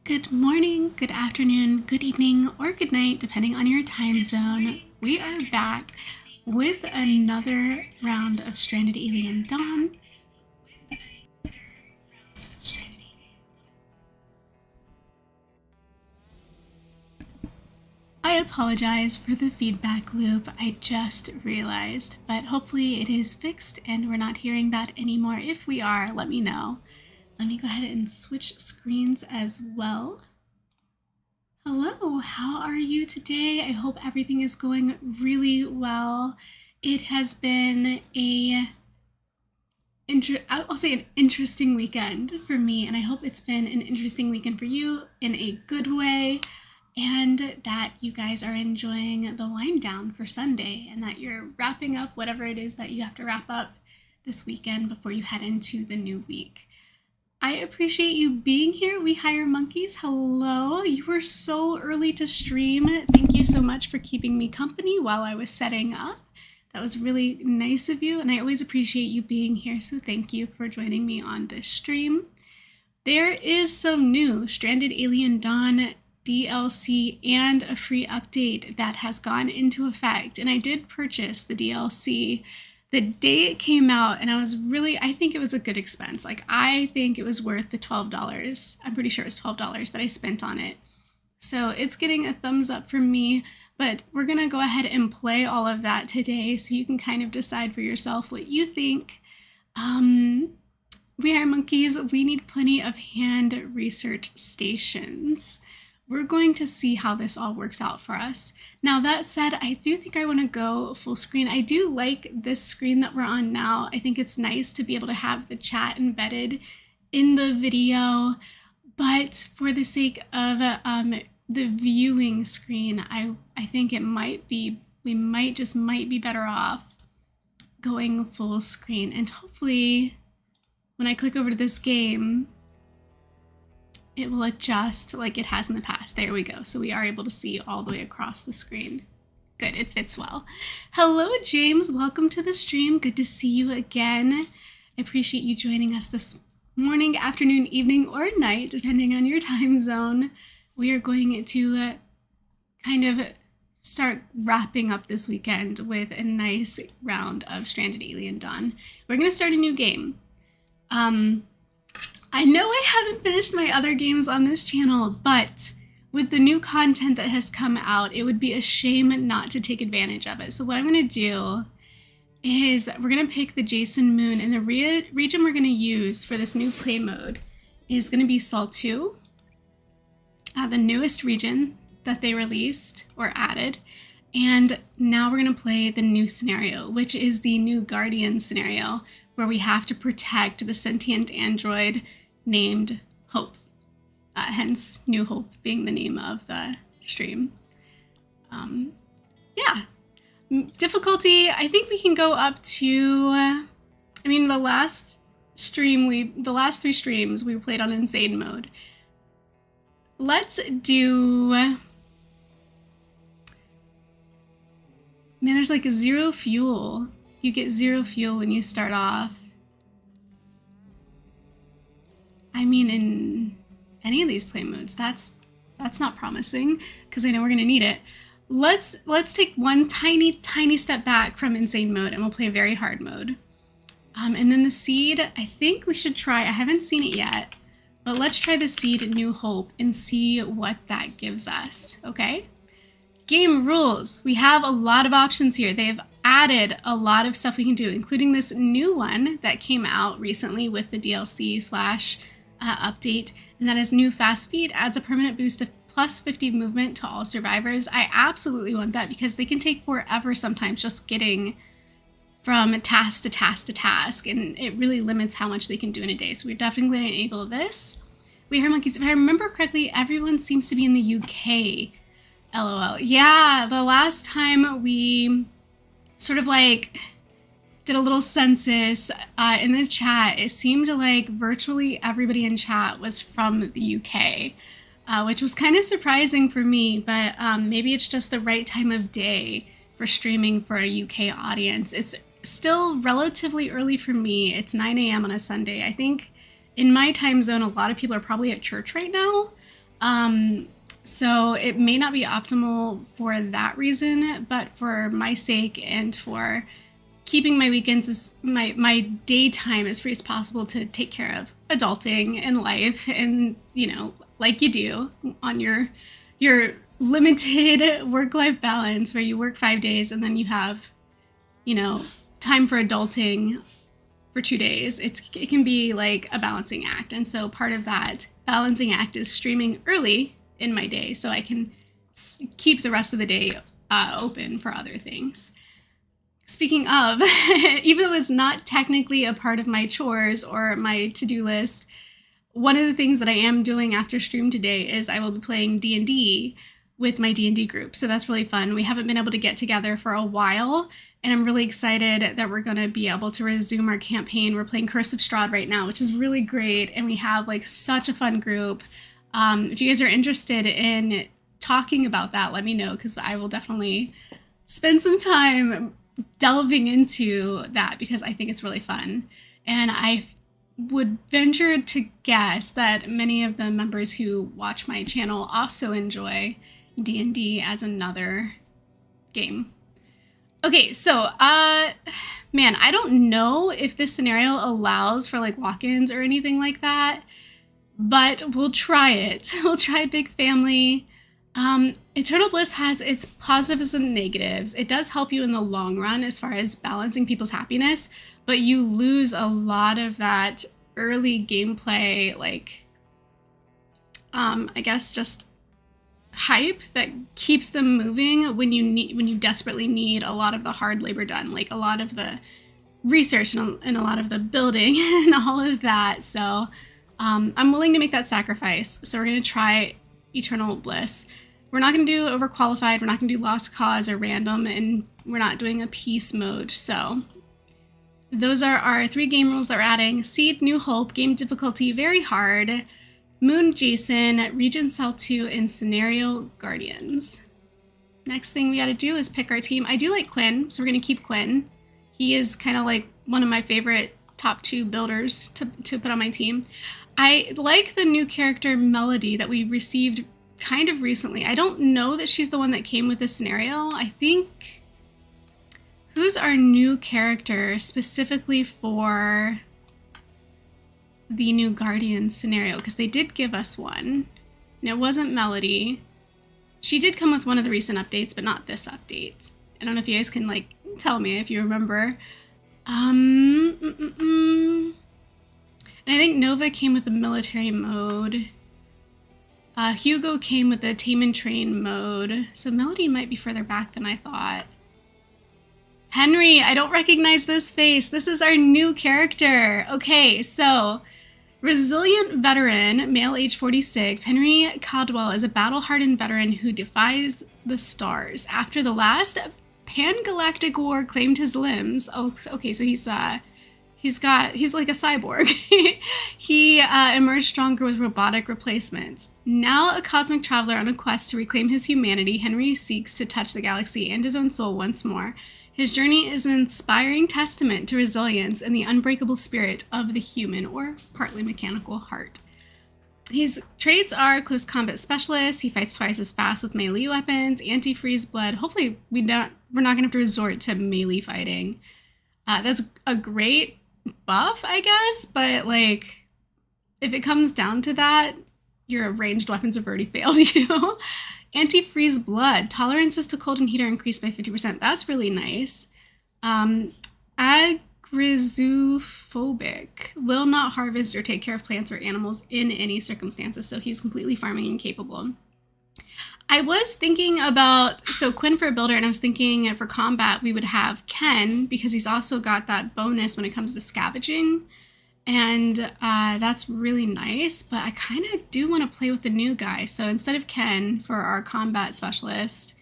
Good morning, good afternoon, good evening, or good night, depending on your time zone. We are back with another round of Stranded Alien Dawn. I apologize for the feedback loop, I just realized, but hopefully it is fixed and we're not hearing that anymore. If we are, let me know. Let me go ahead and switch screens as well. Hello, how are you today? I hope everything is going really well. It has been I'll say an interesting weekend for me, and I hope it's been an interesting weekend for you in a good way, and that you guys are enjoying the wind down for Sunday, and that you're wrapping up whatever it is that you have to wrap up this weekend before you head into the new week. I appreciate you being here. We Hire Monkeys. Hello. You were so early to stream. Thank you so much for keeping me company while I was setting up. That was really nice of you, and I always appreciate you being here, so thank you for joining me on this stream. There is some new Stranded Alien Dawn DLC and a free update that has gone into effect, and I did purchase the DLC the day it came out, and I think it was a good expense. I think it was worth the $12. I'm pretty sure it was $12 that I spent on it. So it's getting a thumbs up from me, but we're gonna go ahead and play all of that today so you can kind of decide for yourself what you think. We Hire Monkeys, we need plenty of hand research stations. We're going to see how this all works out for us. Now, that said, I do think I want to go full screen. I do like this screen that we're on now. I think it's nice to be able to have the chat embedded in the video, but for the sake of the viewing screen, I think we might be better off going full screen. And hopefully, when I click over to this game, it will adjust like it has in the past. There we go. So we are able to see all the way across the screen. Good, it fits well. Hello, James. Welcome to the stream. Good to see you again. I appreciate you joining us this morning, afternoon, evening, or night, depending on your time zone. We are going to kind of start wrapping up this weekend with a nice round of Stranded Alien Dawn. We're going to start a new game. I know I haven't finished my other games on this channel, but with the new content that has come out, it would be a shame not to take advantage of it. So what I'm going to do is we're going to pick the Jason Moon, and the region we're going to use for this new play mode is going to be Sol 2, the newest region that they released or added. And now we're going to play the new scenario, which is the new Guardian scenario, where we have to protect the sentient android named Hope, hence New Hope being the name of the stream. Yeah, difficulty, I think we can go up to, the last three streams we played on insane mode. Let's do, man, there's like 0 fuel. You get 0 fuel when you start off. In any of these play modes, that's not promising, because I know we're gonna need it. Let's take one tiny step back from insane mode, and we'll play very hard mode. And then the seed, I think we should try. I haven't seen it yet, but let's try the seed New Hope and see what that gives us. Okay. Game rules. We have a lot of options here. They've added a lot of stuff we can do, including this new one that came out recently with the DLC / update, and that is new fast speed, adds a permanent boost of plus 50 movement to all survivors. I absolutely want that because they can take forever sometimes just getting from task to task to task, and it really limits how much they can do in a day. So we're definitely going to enable this. We Hire Monkeys, if I remember correctly, everyone seems to be in the UK. LOL. Yeah, the last time we sort of did a little census in the chat, it seemed like virtually everybody in chat was from the UK, which was kind of surprising for me, but maybe it's just the right time of day for streaming for a UK audience. It's still relatively early for me. It's 9 a.m. on a Sunday. I think in my time zone, a lot of people are probably at church right now. So it may not be optimal for that reason, but for my sake and for keeping my weekends as my daytime as free as possible to take care of adulting and life, and like you do on your limited work-life balance where you work 5 days and then you have time for adulting for 2 days. It can be like a balancing act, and so part of that balancing act is streaming early in my day so I can keep the rest of the day open for other things. Speaking of, even though it's not technically a part of my chores or my to-do list, one of the things that I am doing after stream today is I will be playing D&D with my D&D group. So that's really fun. We haven't been able to get together for a while, and I'm really excited that we're going to be able to resume our campaign. We're playing Curse of Strahd right now, which is really great, and we have like such a fun group. If you guys are interested in talking about that, let me know, because I will definitely spend some time delving into that because I think it's really fun. And I would venture to guess that many of the members who watch my channel also enjoy D&D as another game. Okay, so man, I don't know if this scenario allows for like walk-ins or anything like that, but we'll try it. We'll try Big Family. Eternal Bliss has its positives and negatives. It does help you in the long run as far as balancing people's happiness, but you lose a lot of that early gameplay, like, I guess just hype that keeps them moving when you desperately need a lot of the hard labor done, like a lot of the research and a lot of the building and all of that. So I'm willing to make that sacrifice. So we're going to try Eternal Bliss. We're not going to do Overqualified, we're not going to do Lost Cause or Random, and we're not doing a peace mode. So those are our 3 game rules that we're adding. Seed, New Hope, game difficulty, very hard. Moon, Jason, Regent Cell 2, and Scenario Guardians. Next thing we got to do is pick our team. I do like Quinn, so we're going to keep Quinn. He is kind of like one of my favorite top 2 builders to put on my team. I like the new character Melody that we received kind of recently. I don't know that she's the one that came with this scenario. I think... Who's our new character specifically for the new Guardian scenario? Because they did give us one. And it wasn't Melody. She did come with one of the recent updates, but not this update. I don't know if you guys can like tell me if you remember. And I think Nova came with a military mode. Hugo came with a tame and train mode. So Melody might be further back than I thought. Henry, I don't recognize this face. This is our new character. Okay, so resilient veteran, male age 46, Henry Caldwell is a battle-hardened veteran who defies the stars. After the last pan-galactic war claimed his limbs. Oh, okay, so he's like a cyborg. He emerged stronger with robotic replacements. Now a cosmic traveler on a quest to reclaim his humanity, Henry seeks to touch the galaxy and his own soul once more. His journey is an inspiring testament to resilience and the unbreakable spirit of the human or partly mechanical heart. His traits are close combat specialist. He fights twice as fast with melee weapons, anti-freeze blood. Hopefully we're not gonna have to resort to melee fighting. That's a great buff, I guess, but like if it comes down to that, your ranged weapons have already failed you. Anti-freeze blood. Tolerances to cold and heat are increased by 50%. That's really nice. Agrizophobic. Will not harvest or take care of plants or animals in any circumstances. So he's completely farming incapable. I was thinking about, so Quinn for a builder, and I was thinking for combat we would have Ken, because he's also got that bonus when it comes to scavenging. And that's really nice, but I kind of do want to play with the new guy. So instead of Ken for our combat specialist,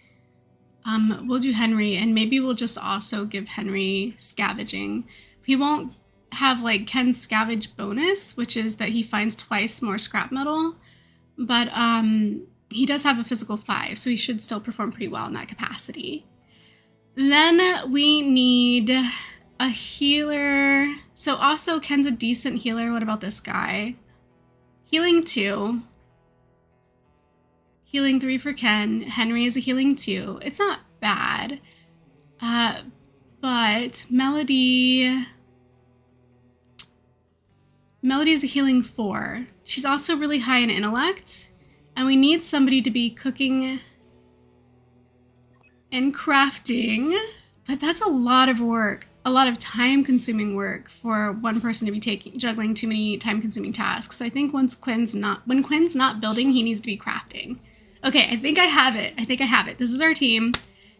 we'll do Henry, and maybe we'll just also give Henry scavenging. He won't have like Ken's scavenge bonus, which is that he finds twice more scrap metal, but he does have a physical 5, so he should still perform pretty well in that capacity. Then we need a healer. So also Ken's a decent healer. What about this guy? Healing 2. Healing 3 for Ken. Henry is a healing 2. It's not bad. But Melody is a healing 4. She's also really high in intellect. And we need somebody to be cooking and crafting. But that's a lot of work. A lot of time-consuming work for one person to be juggling too many time-consuming tasks. So I think when Quinn's not building, he needs to be crafting. Okay, I think I have it. This is our team.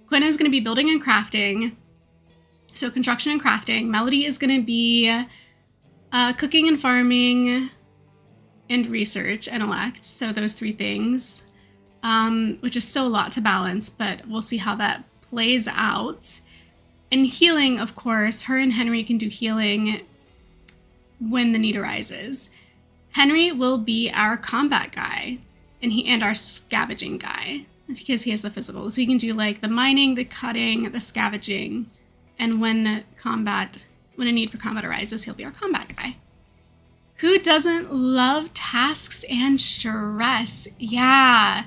Quinn is going to be building and crafting. So construction and crafting. Melody is going to be cooking and farming and research and elect. So those 3 things, which is still a lot to balance, but we'll see how that plays out. And healing, of course, her and Henry can do healing when the need arises. Henry will be our combat guy and our scavenging guy because he has the physical. So he can do like the mining, the cutting, the scavenging, and when a need for combat arises, he'll be our combat guy. Who doesn't love tasks and stress? Yeah,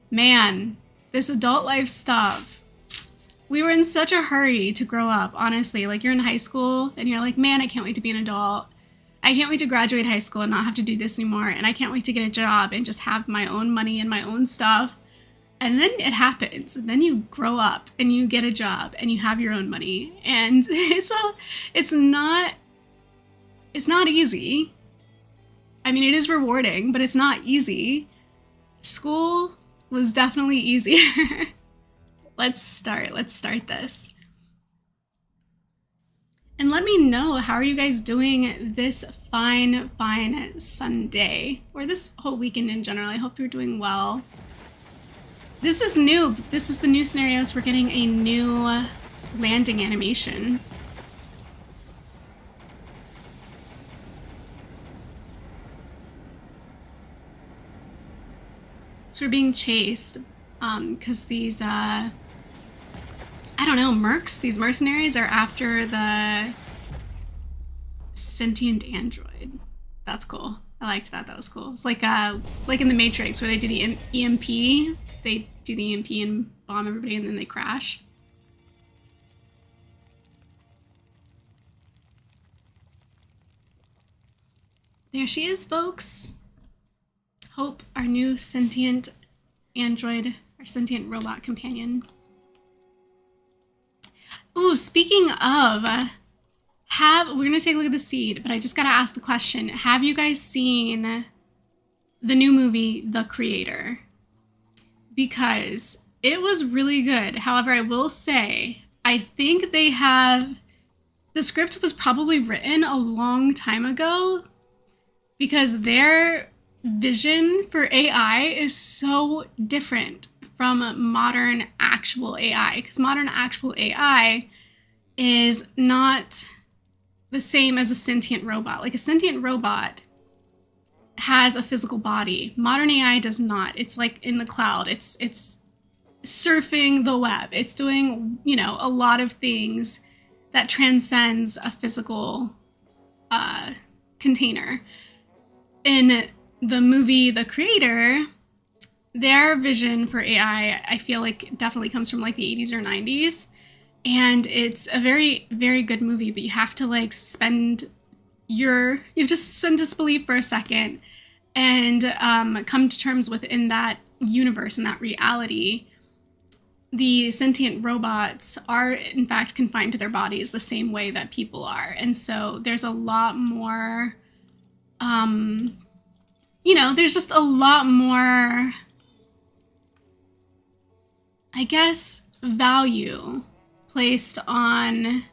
man, this adult life stuff. We were in such a hurry to grow up, honestly. Like, you're in high school and you're like, man, I can't wait to be an adult. I can't wait to graduate high school and not have to do this anymore. And I can't wait to get a job and just have my own money and my own stuff. And then it happens. And then you grow up and you get a job and you have your own money. And it's not easy. I mean, it is rewarding, but it's not easy. School was definitely easier. Let's start this. And let me know, how are you guys doing this fine Sunday? Or this whole weekend in general. I hope you're doing well. This is new. This is the new scenarios. We're getting a new landing animation. So we're being chased because these I don't know, mercs, these mercenaries are after the sentient android. That's cool. I liked that. That was cool. It's like in the Matrix where they do the EMP. They do the EMP and bomb everybody and then they crash. There she is, folks. Hope, our new sentient android, our sentient robot companion. Ooh, speaking of, we're gonna take a look at the seed, but I just gotta ask the question, have you guys seen the new movie, The Creator? Because it was really good. However, I will say, I think the script was probably written a long time ago because their vision for AI is so different from modern actual AI, because modern actual AI is not the same as a sentient robot. Like, a sentient robot has a physical body. Modern AI does not. It's like in the cloud. It's surfing the web. It's doing, a lot of things that transcends a physical container. In the movie The Creator, their vision for AI, I feel like, definitely comes from like the 80s or 90s. And it's a very, very good movie, but you have to suspend disbelief for a second and come to terms within that universe and that reality. The sentient robots are, in fact, confined to their bodies the same way that people are. And so there's a lot more, there's just a lot more, I guess, value placed on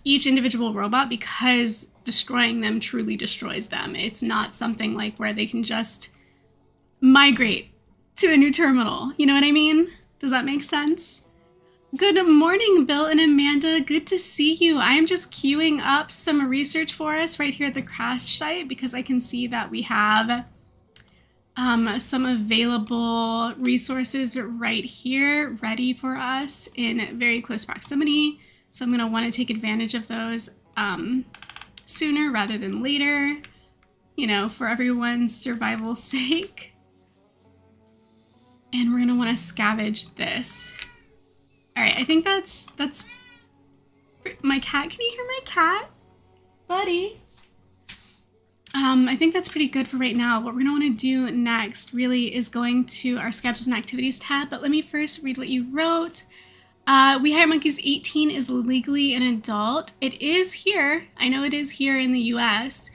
each individual robot because destroying them truly destroys them. It's not something like where they can just migrate to a new terminal. You know what I mean? Does that make sense? Good morning, Bill and Amanda. Good to see you. I'm just queuing up some research for us right here at the crash site because I can see that we have some available resources right here ready for us in very close proximity. So I'm going to want to take advantage of those sooner rather than later. for everyone's survival's sake. And we're gonna want to scavenge this. All right, I think that's my cat. Can you hear my cat, buddy? I think that's pretty good for right now. What we're gonna want to do next really is going to our schedules and activities tab, but let me first read what you wrote. We Hire Monkeys 18 is legally an adult. It is here. I know it is here in the US.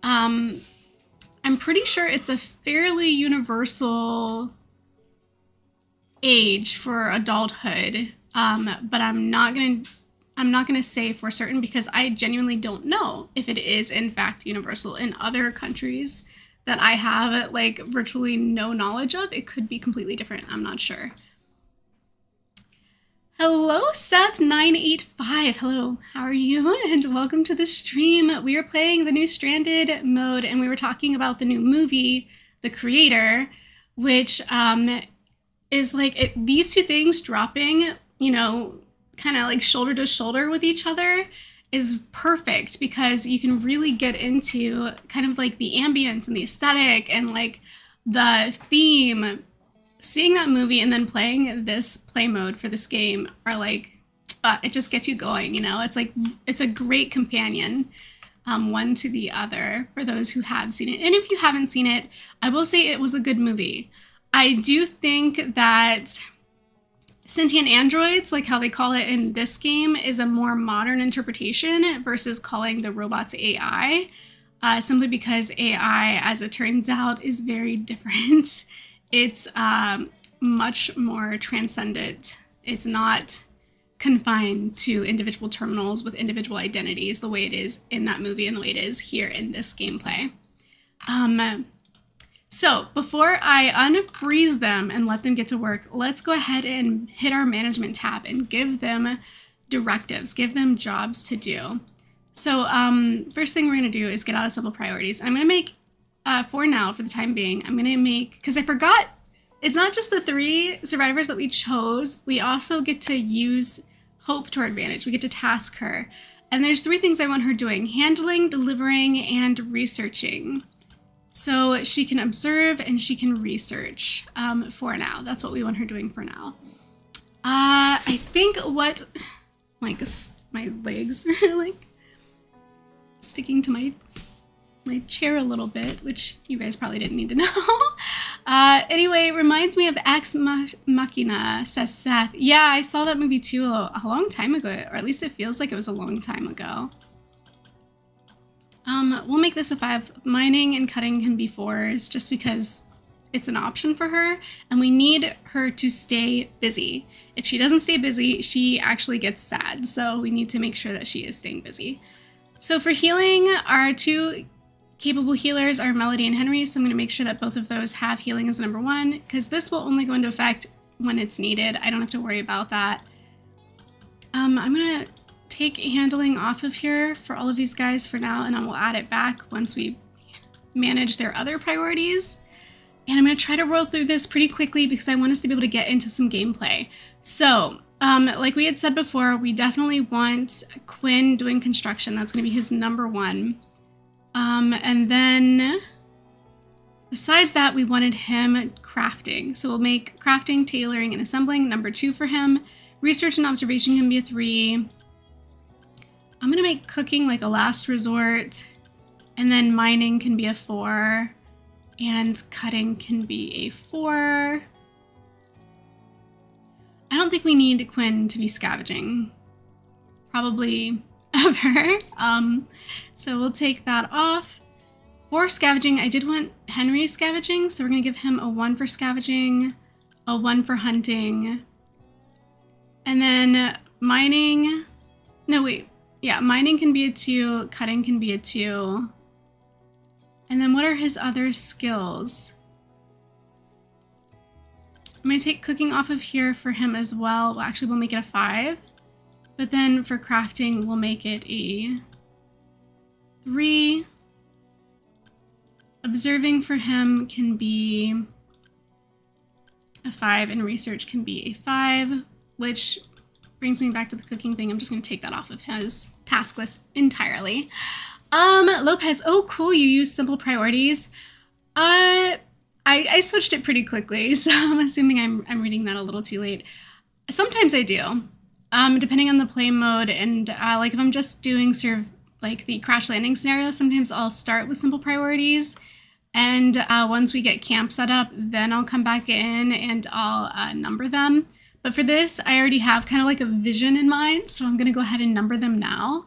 I'm pretty sure it's a fairly universal age for adulthood, but I'm not gonna say for certain because I genuinely don't know if it is in fact universal in other countries that I have like virtually no knowledge of. It could be completely different. I'm not sure. Hello, Seth985. Hello, how are you? And welcome to the stream. We are playing the new Stranded mode, and we were talking about the new movie, The Creator, which is like these two things dropping, kind of like shoulder to shoulder with each other is perfect because you can really get into kind of like the ambience and the aesthetic and like the theme. Seeing that movie and then playing this play mode for this game are like, it just gets you going, It's like, it's a great companion, one to the other for those who have seen it. And if you haven't seen it, I will say it was a good movie. I do think that sentient androids, like how they call it in this game, is a more modern interpretation versus calling the robots AI, simply because AI, as it turns out, is very different. It's much more transcendent. It's not confined to individual terminals with individual identities the way it is in that movie and the way it is here in this gameplay. So before I unfreeze them and let them get to work, let's go ahead and hit our management tab and give them directives, give them jobs to do. So first thing we're gonna do is get out of simple priorities. And I'm gonna make, for now, for the time being, I'm gonna make, because I forgot, it's not just the 3 survivors that we chose, we also get to use Hope to our advantage. We get to task her. And there's 3 things I want her doing: handling, delivering, and researching. So she can observe and she can research for now. That's what we want her doing for now. I think what, like my legs are like sticking to my chair a little bit, which you guys probably didn't need to know. Anyway, it reminds me of Ex Machina, says Seth. Yeah, I saw that movie too a long time ago, or at least it feels like it was a long time ago. We'll make this a 5. Mining and cutting can be 4s just because it's an option for her, and we need her to stay busy. If she doesn't stay busy, she actually gets sad, so we need to make sure that she is staying busy. So for healing, our 2 capable healers are Melody and Henry, so I'm going to make sure that both of those have healing as number 1, because this will only go into effect when it's needed. I don't have to worry about that. I'm going to take handling off of here for all of these guys for now, and I will add it back once we manage their other priorities. And I'm going to try to roll through this pretty quickly because I want us to be able to get into some gameplay. So, like we had said before, we definitely want Quinn doing construction. That's going to be his number 1. And then besides that, we wanted him crafting. So we'll make crafting, tailoring, and assembling number 2 for him. Research and observation can be a 3. I'm gonna make cooking like a last resort, and then mining can be a 4, and cutting can be a 4. I don't think we need Quinn to be scavenging, probably ever. So we'll take that off. For scavenging, I did want Henry scavenging, so we're gonna give him a 1 for scavenging, a 1 for hunting, and then mining, no wait, yeah, mining can be a 2, cutting can be a 2. And then what are his other skills? I'm gonna take cooking off of here for him as well. Well, actually we'll make it a 5. But then for crafting, we'll make it a 3. Observing for him can be a 5, and research can be a 5, which brings me back to the cooking thing. I'm just going to take that off of his task list entirely. Lopez, oh cool, you use simple priorities. I switched it pretty quickly, so I'm assuming I'm reading that a little too late. Sometimes I do, depending on the play mode, and like if I'm just doing sort of like the crash landing scenario, sometimes I'll start with simple priorities, and once we get camp set up, then I'll come back in and I'll number them. But for this, I already have kind of like a vision in mind, so I'm gonna go ahead and number them now.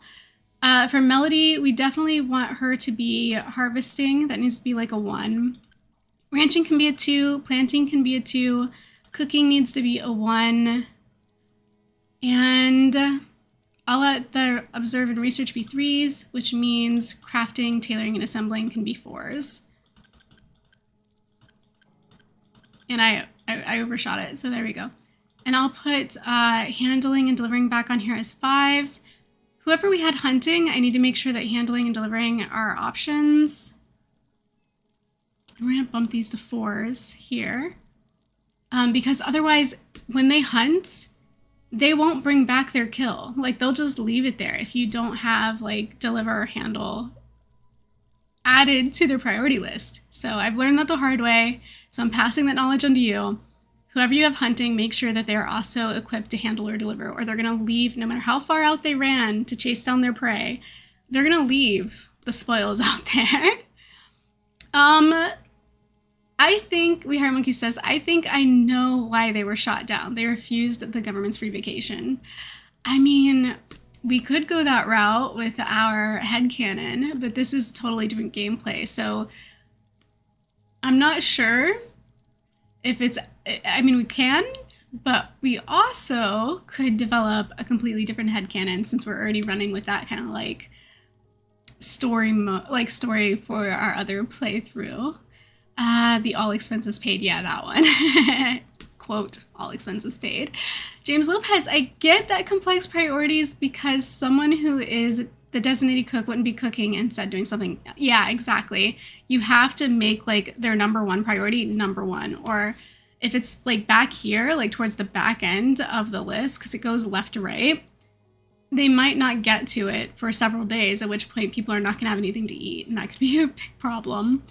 For Melody, we definitely want her to be harvesting. That needs to be like a 1. Ranching can be a 2. Planting can be a 2. Cooking needs to be a 1. And I'll let the observe and research be 3s, which means crafting, tailoring, and assembling can be 4s. And I overshot it, so there we go. And I'll put handling and delivering back on here as 5s. Whoever we had hunting, I need to make sure that handling and delivering are options. And we're going to bump these to 4s here. Because otherwise, when they hunt, they won't bring back their kill. Like, they'll just leave it there if you don't have, like, deliver or handle added to their priority list. So I've learned that the hard way, so I'm passing that knowledge on to you. Whoever you have hunting, make sure that they're also equipped to handle or deliver, or they're going to leave, no matter how far out they ran to chase down their prey, they're going to leave the spoils out there. I think, We Hire Monkey says, I think I know why they were shot down. They refused the government's free vacation. I mean, we could go that route with our headcanon, but this is totally different gameplay, so I'm not sure if it's, I mean, we can, but we also could develop a completely different headcanon since we're already running with that kind of like story for our other playthrough. The all expenses paid, yeah, that one. Quote, all expenses paid. James Lopez, I get that complex priorities because someone who is the designated cook wouldn't be cooking, instead doing something. Yeah, exactly. You have to make like their number 1 priority number 1, or if it's like back here, like towards the back end of the list, because it goes left to right, they might not get to it for several days, at which point people are not going to have anything to eat, and that could be a big problem.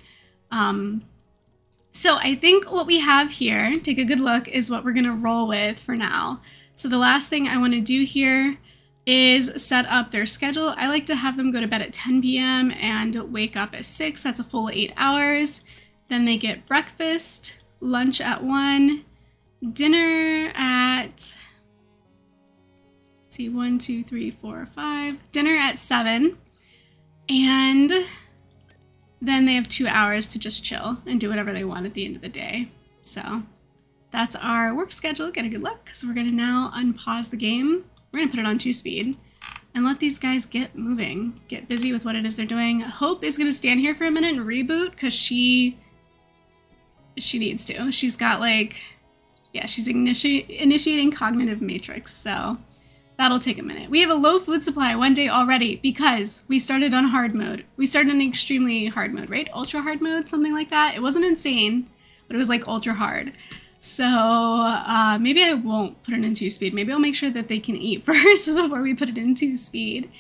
So I think what we have here, take a good look, is what we're going to roll with for now. So the last thing I want to do here is set up their schedule. I like to have them go to bed at 10 p.m. and wake up at 6. That's a full 8 hours. Then they get breakfast, lunch at 1, dinner at, let's see, 1, 2, 3, 4, 5, dinner at 7, and then they have 2 hours to just chill and do whatever they want at the end of the day. So that's our work schedule. Get a good look, because we're going to now unpause the game. We're going to put it on 2-speed and let these guys get moving, get busy with what it is they're doing. Hope is going to stand here for a minute and reboot, because she needs to. She's got like, yeah, she's initiating cognitive matrix, so that'll take a minute. We have a low food supply 1 day already because we started on hard mode. We started on extremely hard mode, right? Ultra hard mode, something like that. It wasn't insane, but it was like ultra hard. So maybe I won't put it in 2-speed. Maybe I'll make sure that they can eat first before we put it in 2-speed.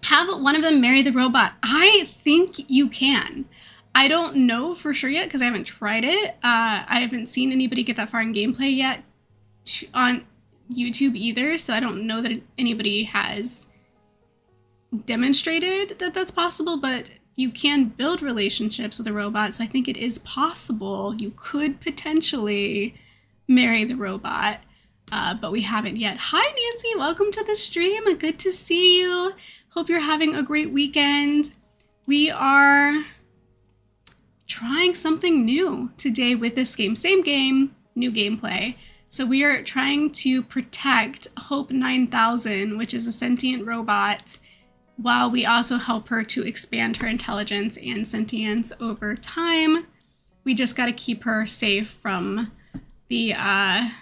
Have one of them marry the robot. I think you can. I don't know for sure yet because I haven't tried it. I haven't seen anybody get that far in gameplay yet on YouTube either, so I don't know that anybody has demonstrated that that's possible, but you can build relationships with a robot, so I think it is possible. You could potentially marry the robot, but we haven't yet. Hi, Nancy. Welcome to the stream. Good to see you. Hope you're having a great weekend. We are trying something new today with this game. Same game, new gameplay. So we are trying to protect Hope 9000, which is a sentient robot, while we also help her to expand her intelligence and sentience over time. We just got to keep her safe from the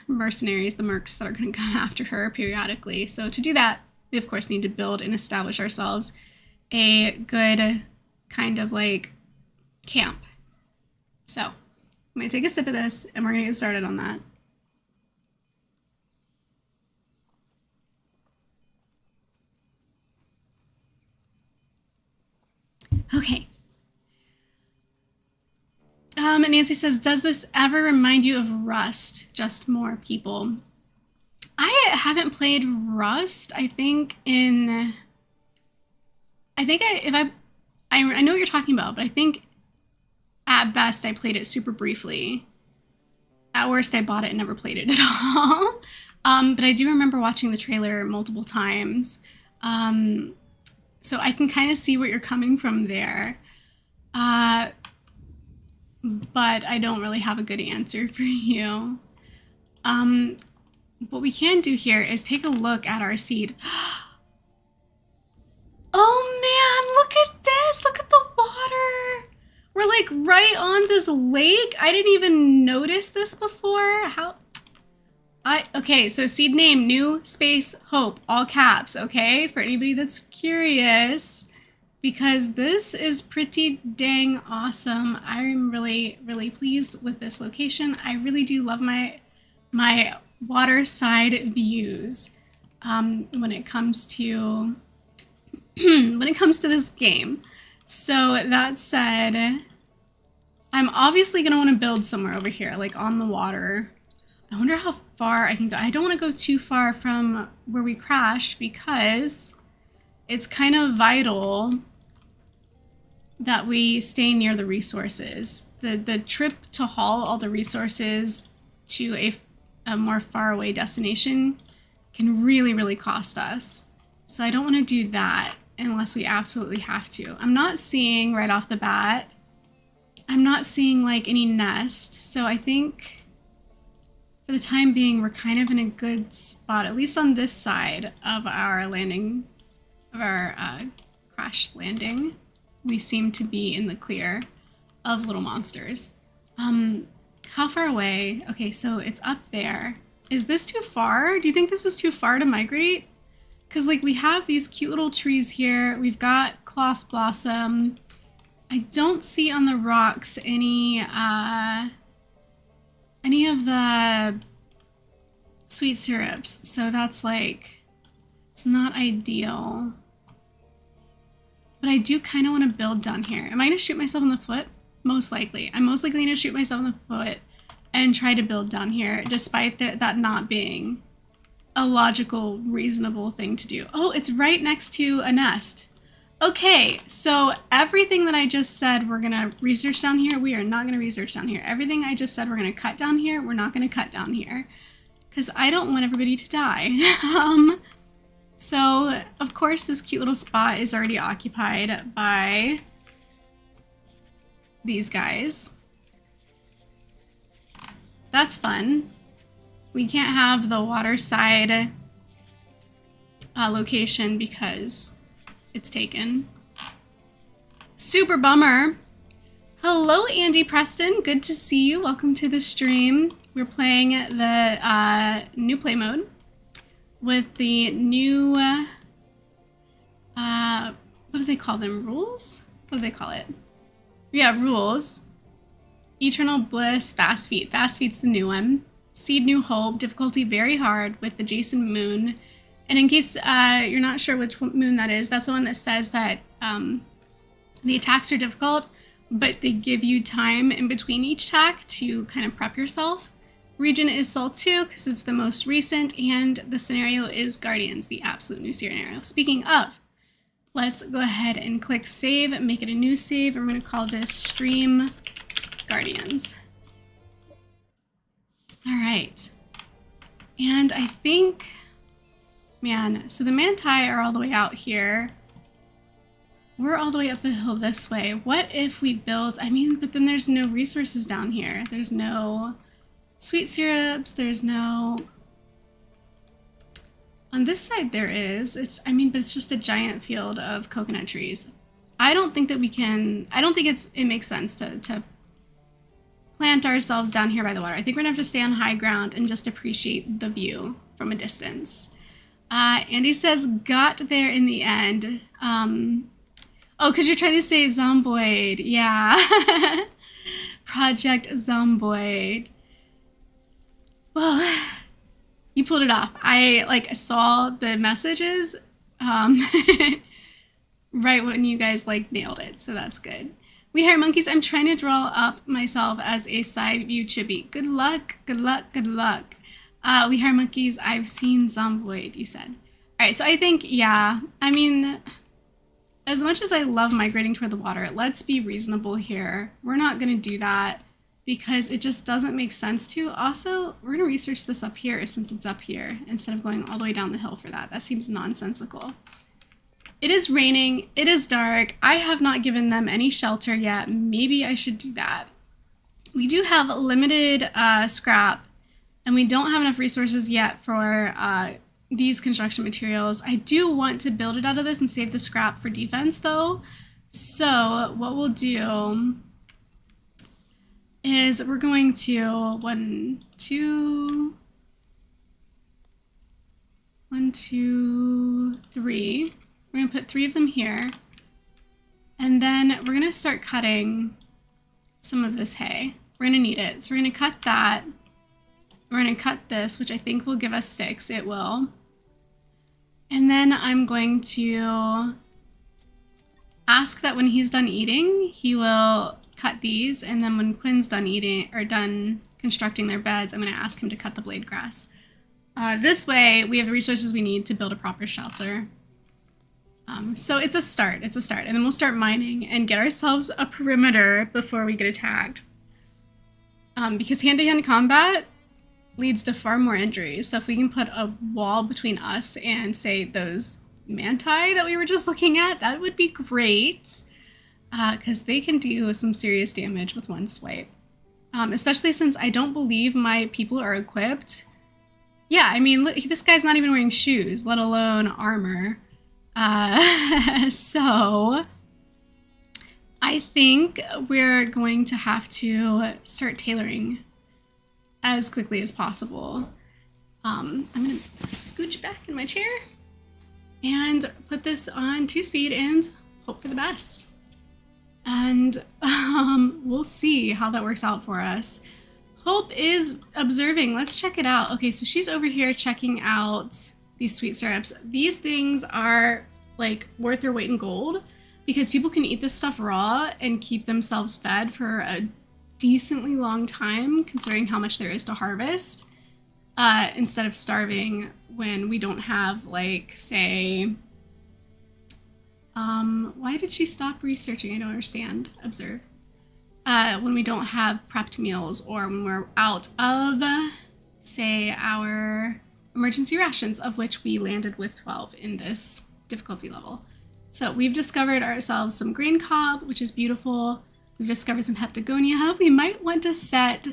mercenaries, the mercs that are going to come after her periodically. So to do that, we of course need to build and establish ourselves a good kind of like camp. So I'm going to take a sip of this and we're going to get started on that. Okay. Nancy says, does this ever remind you of Rust? Just more people. I haven't played Rust. I know what you're talking about, but I think at best I played it super briefly. At worst, I bought it and never played it at all. But I do remember watching the trailer multiple times. So I can kind of see where you're coming from there. But I don't really have a good answer for you. What we can do here is take a look at our seed. Oh man, look at this! Look at the water! We're like right on this lake. I didn't even notice this before. Okay, so seed name, New Space Hope, all caps, okay? For anybody that's curious. Because this is pretty dang awesome. I'm really, really pleased with this location. I really do love my waterside views when it comes to this game. So that said, I'm obviously gonna want to build somewhere over here, like on the water. I wonder how far I can go. I don't want to go too far from where we crashed because it's kind of vital that we stay near the resources. The trip to haul all the resources to a more far away destination can really, really cost us. So I don't want to do that unless we absolutely have to. I'm not seeing right off the bat, I'm not seeing like any nest. So I think for the time being, we're kind of in a good spot, at least on this side of our landing, of our crash landing. We seem to be in the clear of little monsters. How far away? Okay, so it's up there. Is this too far? Do you think this is too far to migrate? Because like we have these cute little trees here. We've got cloth blossom. I don't see on the rocks any of the sweet syrups. So that's like, it's not ideal. But I do kind of want to build down here. Am I going to shoot myself in the foot? Most likely. I'm most likely going to shoot myself in the foot and try to build down here, despite that not being a logical, reasonable thing to do. Oh, it's right next to a nest. Okay, so everything that I just said we're going to research down here, we are not going to research down here. Everything I just said we're going to cut down here, we're not going to cut down here. Because I don't want everybody to die. So, of course, this cute little spot is already occupied by these guys. That's fun. We can't have the waterside location because it's taken. Super bummer. Hello, Andy Preston. Good to see you. Welcome to the stream. We're playing the new play mode with the new, what do they call them? Rules? What do they call it? Yeah, rules. Eternal Bliss, Fast Feet. Fast Feet's the new one. Seed New Hope, difficulty very hard with the Jason Moon. And in case you're not sure which moon that is, that's the one that says that the attacks are difficult, but they give you time in between each attack to kind of prep yourself. Region is Sol 2 because it's the most recent, and the scenario is Guardians, the absolute new scenario. Speaking of, let's go ahead and click save, make it a new save. I'm going to call this Stream Guardians. All right. And I think, man, so the Manti are all the way out here. We're all the way up the hill this way. What if we build, I mean, but then there's no resources down here. There's no sweet syrups, there's no, on this side there is, but it's just a giant field of coconut trees. I don't think that we can, I don't think it makes sense to plant ourselves down here by the water. I think we're gonna have to stay on high ground and just appreciate the view from a distance. Andy says, got there in the end. Oh, because you're trying to say Zomboid. Yeah. Project Zomboid. Well, you pulled it off. I saw the messages. right when you guys like nailed it, so that's good. We Hire Monkeys, I'm trying to draw up myself as a side view chibi. Good luck, good luck, good luck. We Hire Monkeys, I've seen Zomboid, you said. All right, so I think, yeah, I mean, as much as I love migrating toward the water, let's be reasonable here. We're not gonna do that because it just doesn't make sense to. Also, we're gonna research this up here since it's up here instead of going all the way down the hill for that. That seems nonsensical. It is raining, it is dark. I have not given them any shelter yet. Maybe I should do that. We do have limited scrap, and we don't have enough resources yet for these construction materials. I do want to build it out of this and save the scrap for defense though. So what we'll do is we're going to one, two, three. We're gonna put 3 of them here. And then we're gonna start cutting some of this hay. We're gonna need it. So we're gonna cut that. We're gonna cut this, which I think will give us sticks. It will. And then I'm going to ask that when he's done eating, he will cut these. And then when Quinn's done eating or done constructing their beds, I'm gonna ask him to cut the blade grass. This way we have the resources we need to build a proper shelter. So it's a start, and then we'll start mining and get ourselves a perimeter before we get attacked. Because hand-to-hand combat leads to far more injuries, so if we can put a wall between us and, say, those manti that we were just looking at, that would be great, because they can do some serious damage with one swipe. Especially since I don't believe my people are equipped. Yeah, I mean, look, this guy's not even wearing shoes, let alone armor. So I think we're going to have to start tailoring as quickly as possible. I'm gonna scooch back in my chair and put this on 2-speed and hope for the best. And we'll see how that works out for us. Hope is observing. Let's check it out. Okay, so she's over here checking out these sweet syrups. These things are like worth their weight in gold because people can eat this stuff raw and keep themselves fed for a decently long time considering how much there is to harvest, instead of starving when we don't have, like, say, why did she stop researching? I don't understand. Observe. When we don't have prepped meals or when we're out of, say, our emergency rations, of which we landed with 12 in this difficulty level. So we've discovered ourselves some green cob, which is beautiful. We've discovered some heptagonia. We might want to set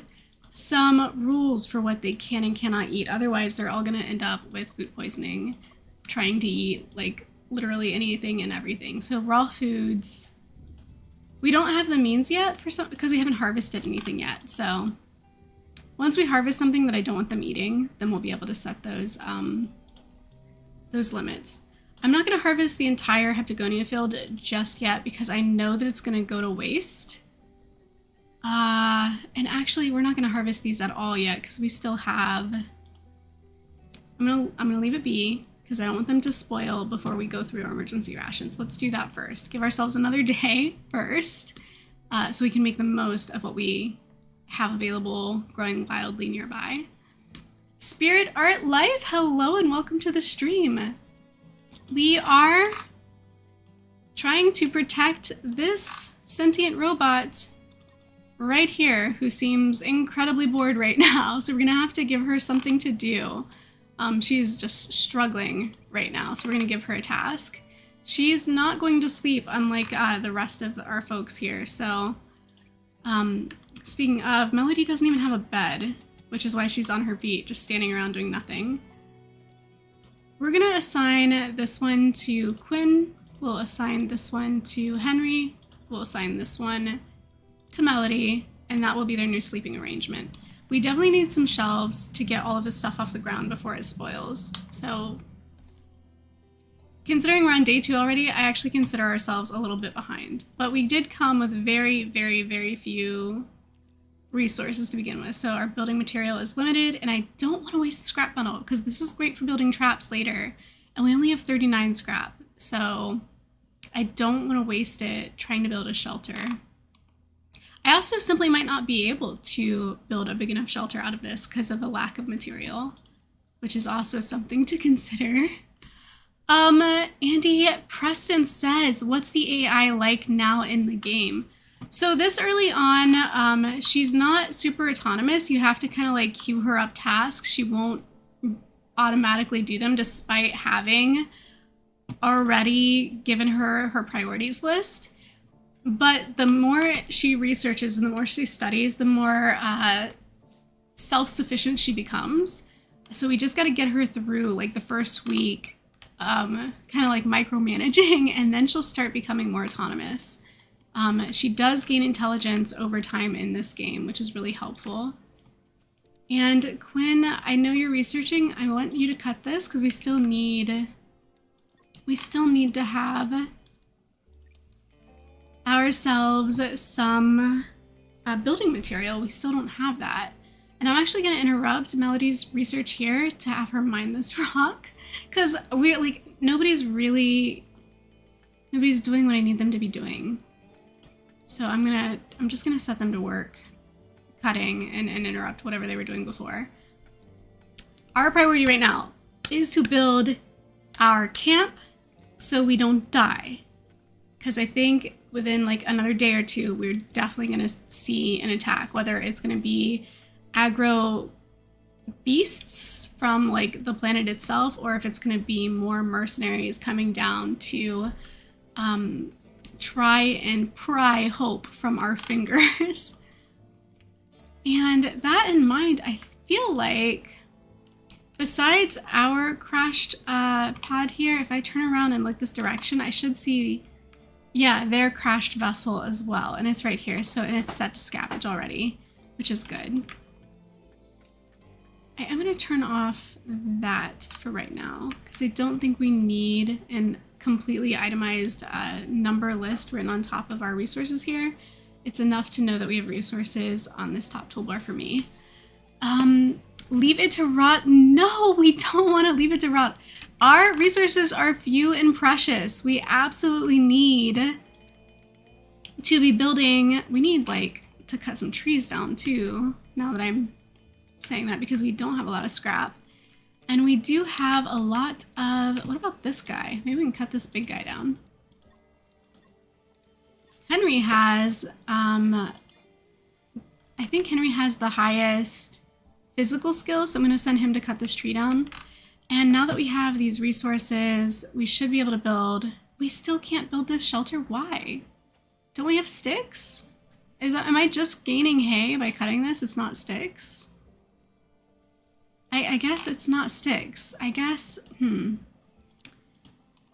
some rules for what they can and cannot eat. Otherwise, they're all going to end up with food poisoning, trying to eat, like, literally anything and everything. So raw foods, we don't have the means yet for some because we haven't harvested anything yet. So once we harvest something that I don't want them eating, then we'll be able to set those limits. I'm not going to harvest the entire heptagonia field just yet because I know that it's going to go to waste. And actually, we're not going to harvest these at all yet because we still have. I'm gonna leave it be because I don't want them to spoil before we go through our emergency rations. Let's do that first. Give ourselves another day first, so we can make the most of what we have available growing wildly nearby. Spirit Art Life, hello and welcome to the stream. We are trying to protect this sentient robot right here who seems incredibly bored right now. So we're gonna have to give her something to do. She's just struggling right now, so we're gonna give her a task. She's not going to sleep unlike the rest of our folks here. So speaking of, Melody doesn't even have a bed, which is why she's on her feet, just standing around doing nothing. We're gonna assign this one to Quinn. We'll assign this one to Henry. We'll assign this one to Melody, and that will be their new sleeping arrangement. We definitely need some shelves to get all of this stuff off the ground before it spoils. So considering we're on day 2 already, I actually consider ourselves a little bit behind. But we did come with very, very, very few resources to begin with. So our building material is limited, and I don't want to waste the scrap bundle because this is great for building traps later. And we only have 39 scrap. So I don't want to waste it trying to build a shelter. I also simply might not be able to build a big enough shelter out of this because of a lack of material, which is also something to consider. Andy Preston says, what's the AI like now in the game? So this early on, she's not super autonomous. You have to kind of like queue her up tasks. She won't automatically do them despite having already given her her priorities list. But the more she researches and the more she studies, the more self-sufficient she becomes. So we just got to get her through like the first week, kind of like micromanaging, and then she'll start becoming more autonomous. She does gain intelligence over time in this game, which is really helpful. And Quinn, I know you're researching. I want you to cut this because we still need to have ourselves some building material. We still don't have that. And I'm actually going to interrupt Melody's research here to have her mine this rock, because we're like, nobody's doing what I need them to be doing. So I'm just gonna set them to work cutting and interrupt whatever they were doing before. Our priority right now is to build our camp so we don't die. Because I think within like another day or two, we're definitely gonna see an attack, whether it's gonna be aggro beasts from like the planet itself, or if it's gonna be more mercenaries coming down to try and pry hope from our fingers. And that in mind, I feel like besides our crashed pod here, if I turn around and look this direction, I should see, yeah, their crashed vessel as well. And it's right here. So, and it's set to scavenge already, which is good. I am going to turn off that for right now because I don't think we need an completely itemized number list written on top of our resources here. It's enough to know that we have resources on this top toolbar for me. Leave it to rot. No, we don't want to leave it to rot. Our resources are few and precious. We absolutely need to be building. We need like to cut some trees down too, now that I'm saying that, because we don't have a lot of scrap. And we do have a lot of, what about this guy? Maybe we can cut this big guy down. Henry has, I think Henry has the highest physical skill, so I'm going to send him to cut this tree down. And now that we have these resources, we should be able to build. We still can't build this shelter. Why? Don't we have sticks? Am I just gaining hay by cutting this? It's not sticks. I guess it's not sticks. I guess, we're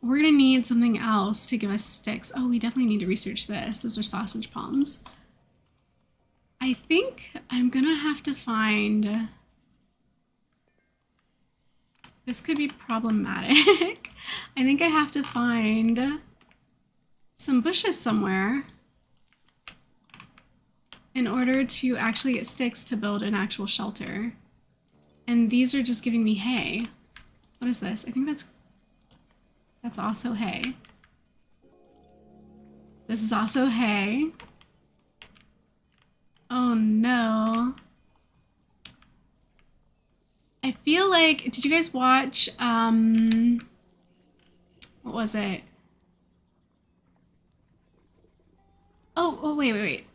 gonna need something else to give us sticks. Oh, we definitely need to research this. Those are sausage palms. I think I'm gonna have to find, this could be problematic. I think I have to find some bushes somewhere in order to actually get sticks to build an actual shelter. And these are just giving me hay. What is this? I think that's also hay. This is also hay. Oh no. I feel like, did you guys watch, what was it? Oh, wait.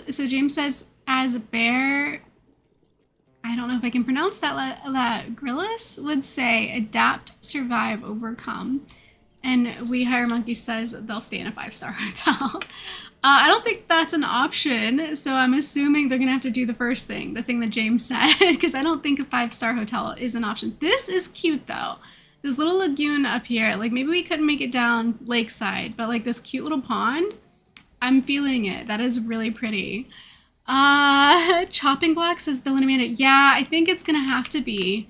So James says, as Bear, I don't know if I can pronounce that Grillis would say, adapt, survive, overcome. And We Hire Monkey says they'll stay in a 5-star hotel. I don't think that's an option, so I'm assuming they're gonna have to do the first thing, the thing that James said, because I don't think a 5-star hotel is an option. This is cute though. This little lagoon up here, like maybe we couldn't make it down lakeside, but like this cute little pond, I'm feeling it. That is really pretty. Chopping block, says Bill and Amanda. Yeah, I think it's gonna have to be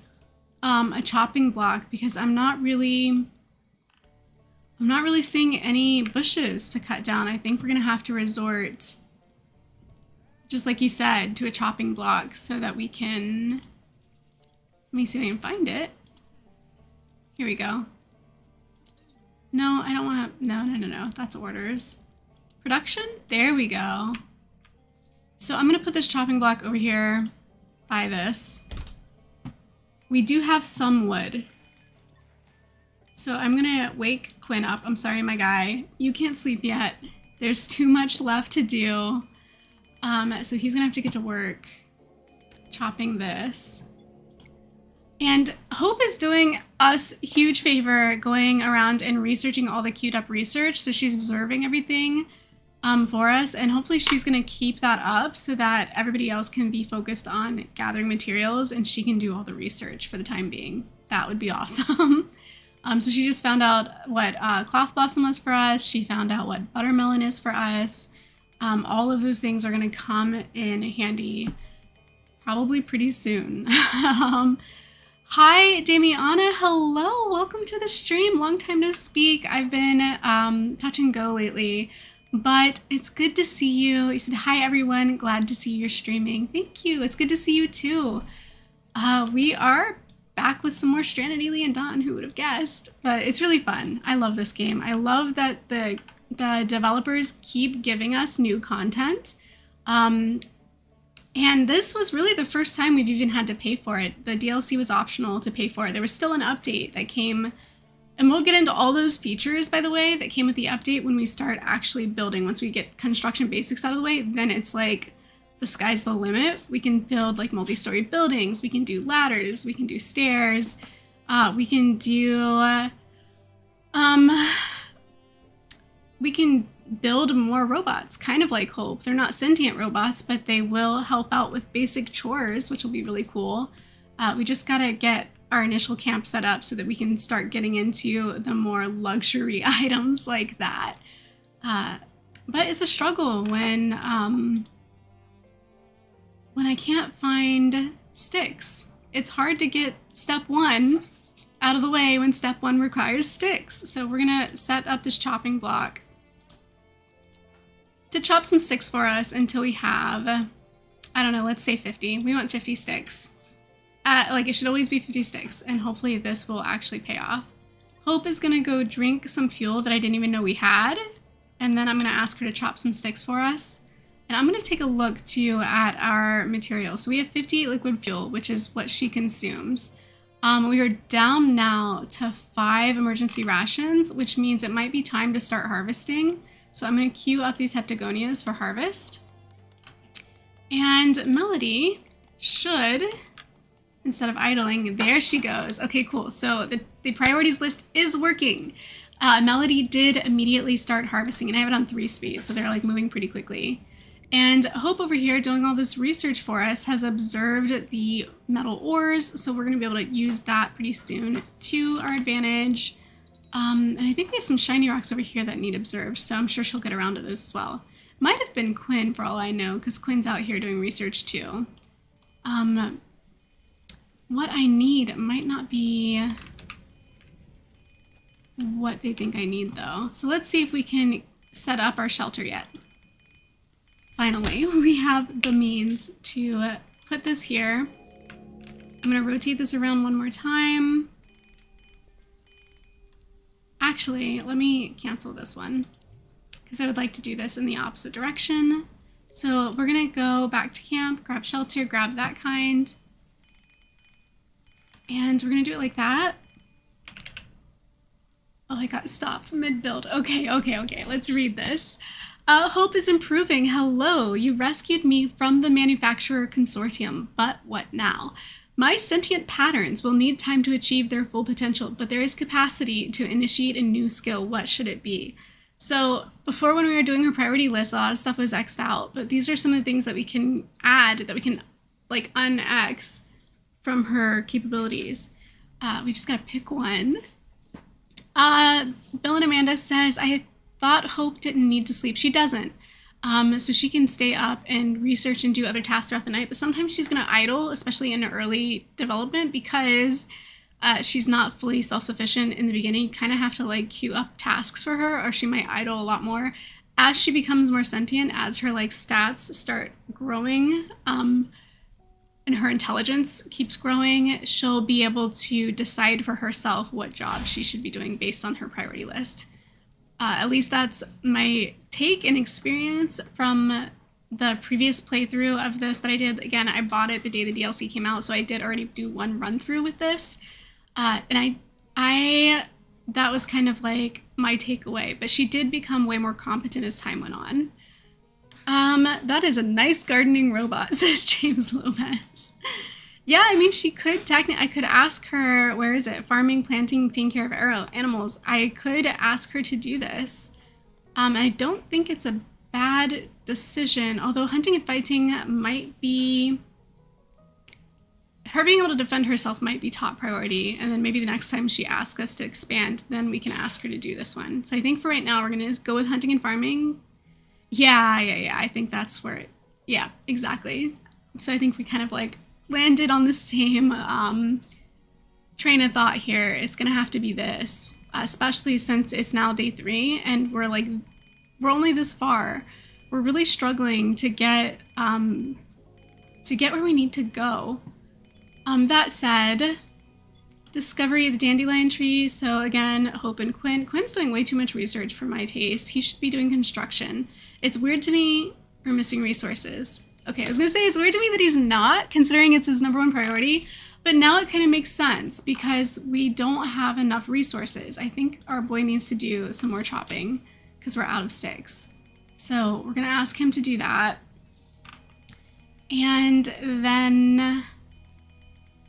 a chopping block because I'm not really seeing any bushes to cut down. I think we're gonna have to resort, just like you said, to a chopping block so that we can, let me see if I can find it. Here we go. No, I don't want to. No. That's orders. Production? There we go. So I'm going to put this chopping block over here by this. We do have some wood. So I'm going to wake Quinn up. I'm sorry, my guy. You can't sleep yet. There's too much left to do. So he's going to have to get to work chopping this. And Hope is doing us a huge favor going around and researching all the queued up research. So she's observing everything for us. And hopefully she's going to keep that up so that everybody else can be focused on gathering materials and she can do all the research for the time being. That would be awesome. So she just found out what cloth blossom was for us. She found out what buttermelon is for us. All of those things are going to come in handy probably pretty soon. Hi, Damiana. Hello. Welcome to the stream. Long time no speak. I've been touch and go lately, but it's good to see you. You said, hi, everyone. Glad to see you're streaming. Thank you. It's good to see you, too. We are back with some more Stranded Alien Dawn. Who would have guessed? But it's really fun. I love this game. I love that the developers keep giving us new content. And this was really the first time we've even had to pay for it. The DLC was optional to pay for it. There was still an update that came, and we'll get into all those features, by the way, that came with the update when we start actually building. Once we get construction basics out of the way, then it's like the sky's the limit. We can build like multi-story buildings. We can do ladders. We can do stairs. We can do, we can build more robots, kind of like Hope. They're not sentient robots, but they will help out with basic chores, which will be really cool. We just gotta get our initial camp set up so that we can start getting into the more luxury items like that. But it's a struggle when I can't find sticks. It's hard to get step 1 out of the way when step 1 requires sticks. So we're gonna set up this chopping block to chop some sticks for us until we have, I don't know, let's say 50. We want 50 sticks. Like, it should always be 50 sticks, and hopefully this will actually pay off. Hope is gonna go drink some fuel that I didn't even know we had, and then I'm gonna ask her to chop some sticks for us. And I'm gonna take a look too at our materials. So we have 58 liquid fuel, which is what she consumes. We are down now to 5 emergency rations, which means it might be time to start harvesting. So I'm going to queue up these heptagonias for harvest. And Melody should, instead of idling, there she goes. Okay, cool. So the priorities list is working. Melody did immediately start harvesting, and I have it on 3 speed, so they're like moving pretty quickly. And Hope over here doing all this research for us has observed the metal ores, so we're going to be able to use that pretty soon to our advantage. And I think we have some shiny rocks over here that need observed, so I'm sure she'll get around to those as well. Might have been Quinn for all I know, because Quinn's out here doing research too. What I need might not be what they think I need though. So let's see if we can set up our shelter yet. Finally, we have the means to put this here. I'm going to rotate this around one more time. Actually, let me cancel this one because I would like to do this in the opposite direction. So we're going to go back to camp, grab shelter, grab that kind. And we're going to do it like that. Oh, I got stopped mid-build. Okay. Let's read this. Hope is improving. Hello. You rescued me from the manufacturer consortium, but what now? My sentient patterns will need time to achieve their full potential, but there is capacity to initiate a new skill. What should it be? So before, when we were doing her priority list, a lot of stuff was X'd out, but these are some of the things that we can add, that we can like un-X from her capabilities. We just gotta pick one. Bill and Amanda says, I thought Hope didn't need to sleep. She doesn't. So she can stay up and research and do other tasks throughout the night, but sometimes she's going to idle, especially in early development, because she's not fully self-sufficient in the beginning. You kind of have to like queue up tasks for her, or she might idle a lot more. As she becomes more sentient, as her like stats start growing, and her intelligence keeps growing, she'll be able to decide for herself what job she should be doing based on her priority list. At least that's my take and experience from the previous playthrough of this that I did. Again, I bought it the day the DLC came out, so I did already do one run through with this. And I that was kind of like my takeaway, but she did become way more competent as time went on. That is a nice gardening robot, says James Lopez. Yeah, I mean, she could technically, I could ask her, where is it? Farming, planting, taking care of animals. I could ask her to do this. I don't think it's a bad decision, although hunting and fighting might be, her being able to defend herself might be top priority. And then maybe the next time she asks us to expand, then we can ask her to do this one. So I think for right now, we're going to go with hunting and farming. Yeah. I think that's where it, yeah, exactly. So I think we kind of like landed on the same train of thought here. It's going to have to be this, especially since it's now day 3 and we're only this far. We're really struggling to get where we need to go. That said, discovery of the dandelion tree. So again, Hope and Quinn. Quinn's doing way too much research for my taste. He should be doing construction. It's weird to me we're missing resources. Okay, I was gonna say it's weird to me that he's not, considering it's his #1 priority, but now it kind of makes sense because we don't have enough resources. I think our boy needs to do some more chopping because we're out of sticks. So we're gonna ask him to do that. And then,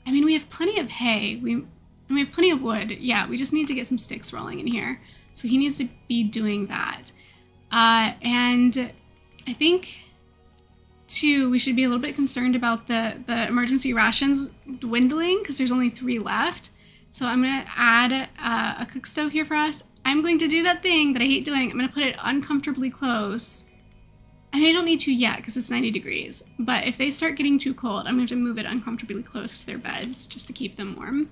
I mean, we have plenty of hay. We have plenty of wood. Yeah, we just need to get some sticks rolling in here. So he needs to be doing that. And I think, too, we should be a little bit concerned about the emergency rations dwindling because there's only 3 left. So I'm going to add a cook stove here for us. I'm going to do that thing that I hate doing. I'm going to put it uncomfortably close. I mean, I don't need to yet because it's 90 degrees. But if they start getting too cold, I'm going to have to move it uncomfortably close to their beds just to keep them warm.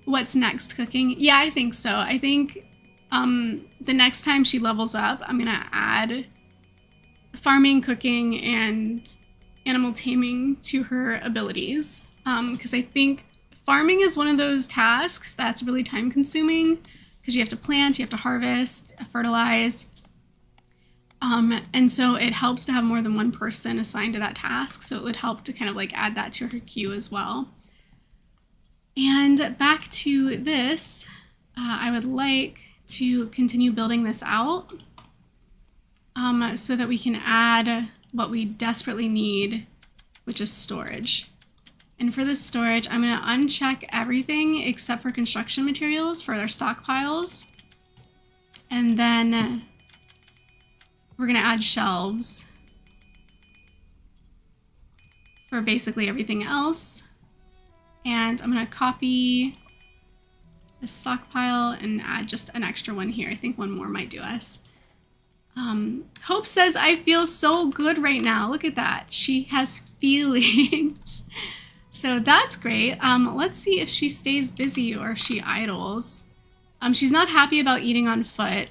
What's next, cooking? Yeah, I think so. I think the next time she levels up, I'm going to add farming, cooking, and animal taming to her abilities. Because I think farming is one of those tasks that's really time consuming because you have to plant, you have to harvest, fertilize. And so it helps to have more than one person assigned to that task. So it would help to kind of like add that to her queue as well. And back to this, I would like to continue building this out so that we can add what we desperately need, which is storage. And for this storage, I'm going to uncheck everything except for construction materials for their stockpiles. And then we're going to add shelves for basically everything else. And I'm going to copy the stockpile and add just an extra one here. I think one more might do us. Hope says, I feel so good right now. Look at that. She has feelings. So that's great. Let's see if she stays busy or if she idles. She's not happy about eating on foot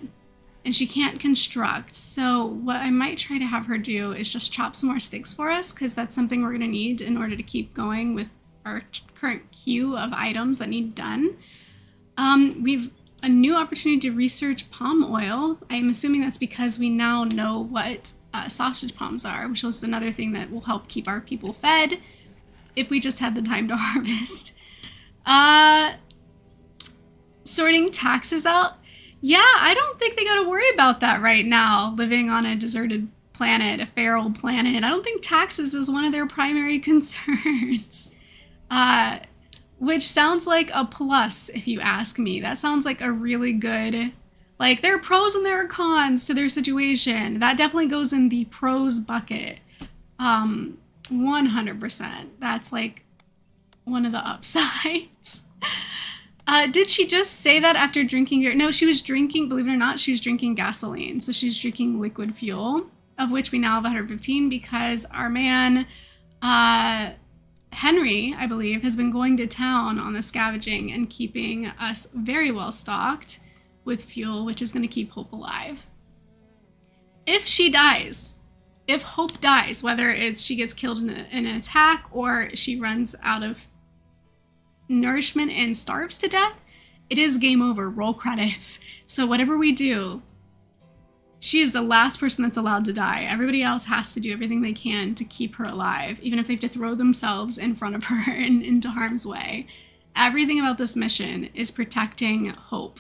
and she can't construct. So what I might try to have her do is just chop some more sticks for us because that's something we're going to need in order to keep going with our current queue of items that need done. We've a new opportunity to research palm oil. I'm assuming that's because we now know what sausage palms are, which was another thing that will help keep our people fed if we just had the time to harvest. Sorting taxes out. Yeah, I don't think they got to worry about that right now, living on a deserted planet, a feral planet. I don't think taxes is one of their primary concerns. Which sounds like a plus, if you ask me. That sounds like a really good, like, there are pros and there are cons to their situation. That definitely goes in the pros bucket. 100%. That's like one of the upsides. Did she just say that after drinking beer? No, she was drinking, believe it or not, she was drinking gasoline. So she's drinking liquid fuel, of which we now have 115 because our man, Henry, I believe, has been going to town on the scavenging and keeping us very well stocked with fuel, which is going to keep Hope alive. If she dies, if Hope dies, whether it's she gets killed in an attack or she runs out of nourishment and starves to death, it is game over. Roll credits. So whatever we do, she is the last person that's allowed to die. Everybody else has to do everything they can to keep her alive, even if they have to throw themselves in front of her and into harm's way. Everything about this mission is protecting Hope.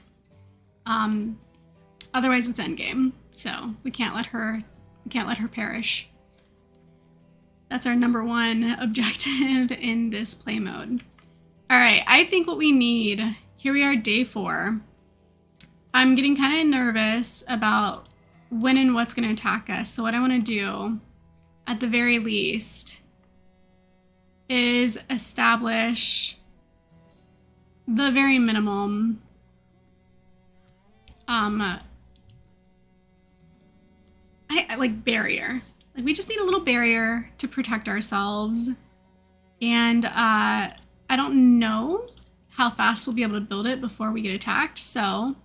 Otherwise it's endgame. So we can't let her perish. That's our number one objective in this play mode. All right, I think what we need, here we are, day 4. I'm getting kind of nervous about when and what's going to attack us. So what I want to do, at the very least, is establish the very minimum like barrier. Like we just need a little barrier to protect ourselves. And I don't know how fast we'll be able to build it before we get attacked. So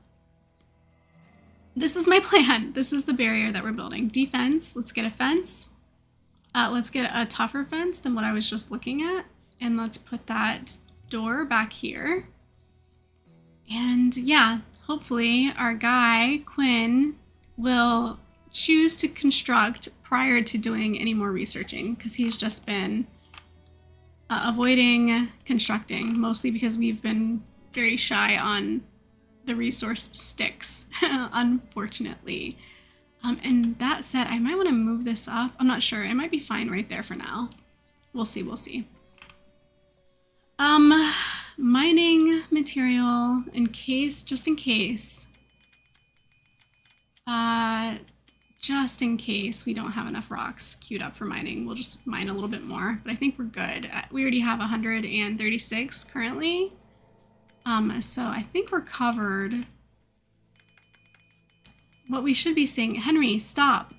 this is my plan. This is the barrier that we're building. Defense, let's get a fence. Let's get a tougher fence than what I was just looking at. And let's put that door back here. And yeah, hopefully our guy, Quinn, will choose to construct prior to doing any more researching, because he's just been avoiding constructing, mostly because we've been very shy on the resource sticks, unfortunately. And that said, I might want to move this up. I'm not sure. It might be fine right there for now. We'll see. We'll see. Mining material in case, just in case we don't have enough rocks queued up for mining. We'll just mine a little bit more, but I think we're good. We already have 136 currently. So I think we're covered. What we should be saying, Henry, stop.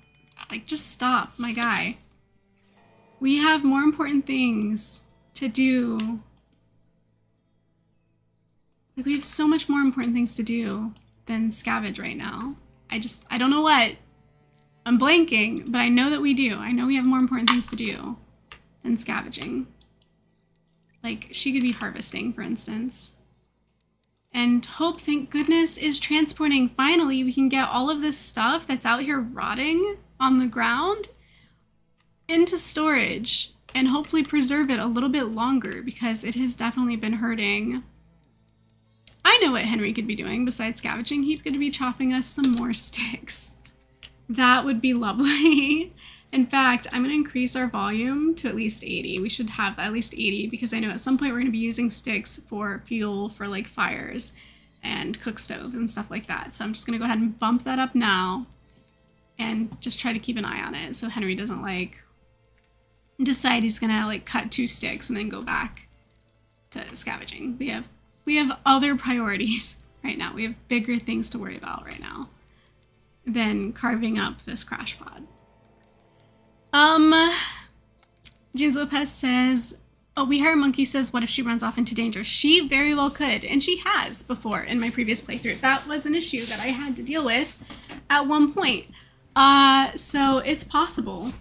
Like, just stop, my guy. We have more important things to do. Like, we have so much more important things to do than scavenge right now. I don't know what. I'm blanking, but I know that we do. I know we have more important things to do than scavenging. Like, she could be harvesting, for instance. And Hope, thank goodness, is transporting. Finally, we can get all of this stuff that's out here rotting on the ground into storage and hopefully preserve it a little bit longer, because it has definitely been hurting. I know what Henry could be doing besides scavenging. He could be chopping us some more sticks. That would be lovely. In fact, I'm going to increase our volume to at least 80. We should have at least 80, because I know at some point we're going to be using sticks for fuel for like fires and cook stoves and stuff like that. So I'm just going to go ahead and bump that up now and just try to keep an eye on it so Henry doesn't like decide he's going to like cut 2 sticks and then go back to scavenging. We have other priorities right now. We have bigger things to worry about right now than carving up this crash pod. James Lopez says, oh, We Hire Monkey says, what if she runs off into danger? She very well could, and she has before in my previous playthrough. That was an issue that I had to deal with at one point. So it's possible.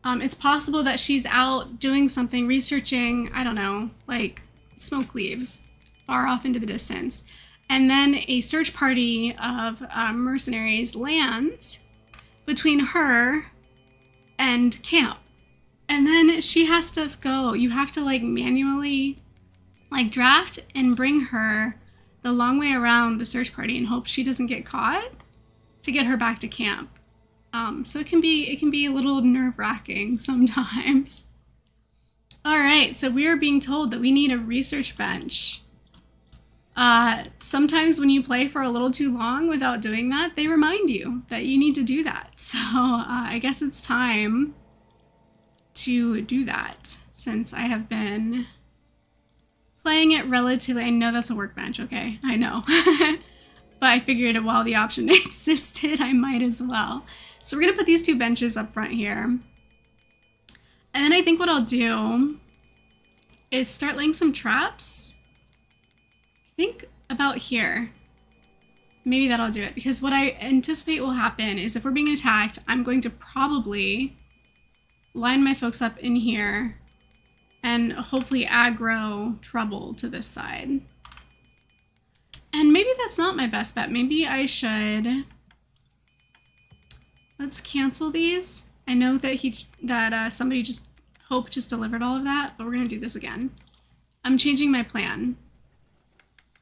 It's possible that she's out doing something, researching, I don't know, like smoke leaves far off into the distance. And then a search party of mercenaries lands between her and camp. And then she has to go. You have to like manually like draft and bring her the long way around the search party and hope she doesn't get caught to get her back to camp. So it can be a little nerve-wracking sometimes. All right, so we are being told that we need a research bench. Sometimes when you play for a little too long without doing that, they remind you that you need to do that. So I guess it's time to do that, since I have been playing it relatively. I know that's a workbench, okay, I know. But I figured while the option existed, I might as well. So we're gonna put these 2 benches up front here. And then I think what I'll do is start laying some traps. I think about here. Maybe that'll do it, because what I anticipate will happen is if we're being attacked, I'm going to probably line my folks up in here, and hopefully aggro trouble to this side. And maybe that's not my best bet. Maybe I should... Let's cancel these. I know that somebody just... Hope just delivered all of that, but we're going to do this again. I'm changing my plan.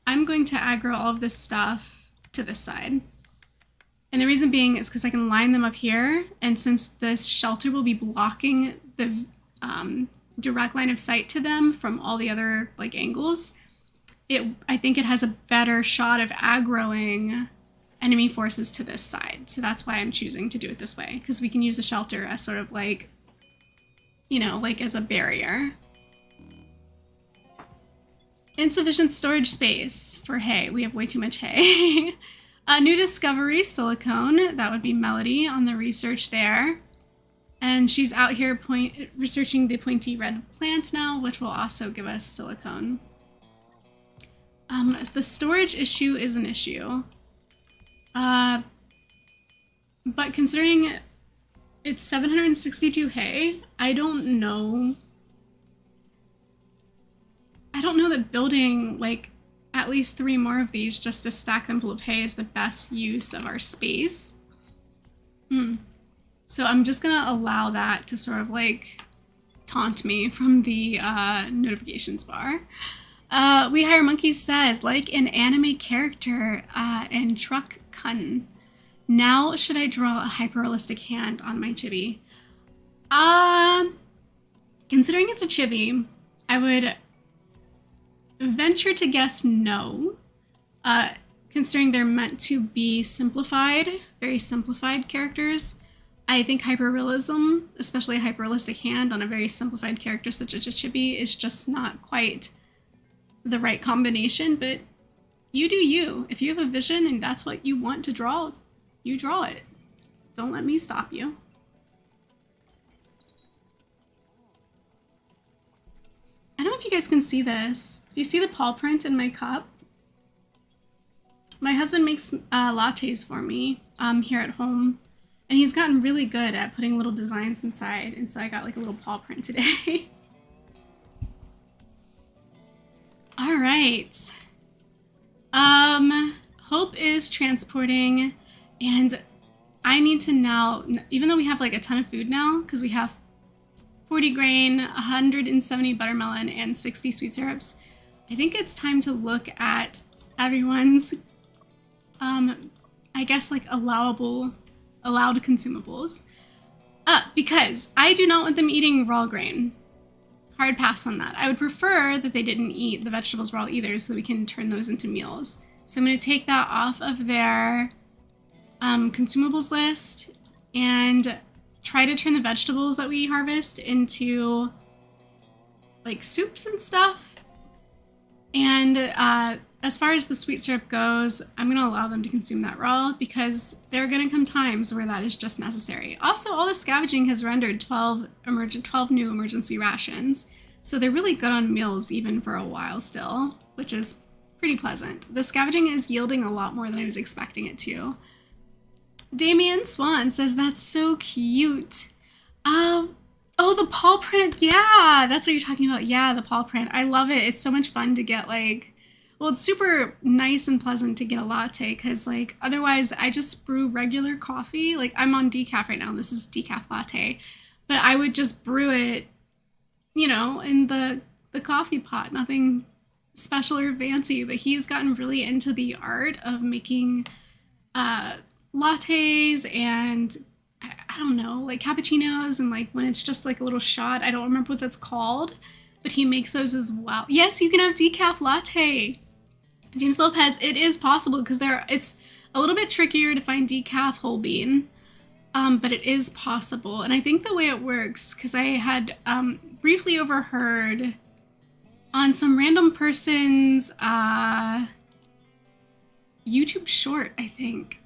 I'm going to aggro all of this stuff to this side. And the reason being is because I can line them up here, and since this shelter will be blocking the direct line of sight to them from all the other like angles, I think it has a better shot of aggroing enemy forces to this side. So that's why I'm choosing to do it this way, because we can use the shelter as sort of like, you know, like as a barrier. Insufficient storage space for hay. We have way too much hay. New discovery, silicone. That would be Melody on the research there. And she's out here researching the pointy red plant now, which will also give us silicone. The storage issue is an issue. But considering it's 762 hay, I don't know that building like at least 3 more of these just to stack them full of hay is the best use of our space. So I'm just gonna allow that to sort of like taunt me from the notifications bar. We Hire Monkeys says, like an anime character in Truck Kun. Now should I draw a hyper-realistic hand on my chibi? Considering it's a chibi, I would venture to guess no. Considering they're meant to be simplified, very simplified characters, I think hyperrealism, especially a hyper-realistic hand on a very simplified character such as a chibi, is just not quite the right combination, but you do you. If you have a vision and that's what you want to draw, you draw it. Don't let me stop you. I don't know if you guys can see this. Do you see the paw print in my cup? My husband makes lattes for me here at home, and he's gotten really good at putting little designs inside, and so I got like a little paw print today. All right. Hope is transporting, and I need to now, even though we have like a ton of food now, because we have 40 grain, 170 buttermelon, and 60 sweet syrups, I think it's time to look at everyone's, I guess like allowed consumables. Because I do not want them eating raw grain. Hard pass on that. I would prefer that they didn't eat the vegetables raw either, so that we can turn those into meals. So I'm going to take that off of their consumables list and try to turn the vegetables that we harvest into like soups and stuff. And as far as the sweet syrup goes, I'm going to allow them to consume that raw because there are going to come times where that is just necessary. Also, all the scavenging has rendered 12 new emergency rations. So they're really good on meals even for a while still, which is pretty pleasant. The scavenging is yielding a lot more than I was expecting it to. Damien Swan says, that's so cute. Oh, the paw print. Yeah, that's what you're talking about. Yeah, the paw print. I love it. It's so much fun to get like, well, it's super nice and pleasant to get a latte because like otherwise I just brew regular coffee. Like I'm on decaf right now. This is decaf latte, but I would just brew it, you know, in the coffee pot. Nothing special or fancy, but he's gotten really into the art of making lattes and I don't know, like cappuccinos, and like when it's just like a little shot. I don't remember what that's called, but he makes those as well. Yes, you can have decaf latte. James Lopez, it is possible because it's a little bit trickier to find decaf whole bean, but it is possible. And I think the way it works, because I had briefly overheard on some random person's YouTube short, I think,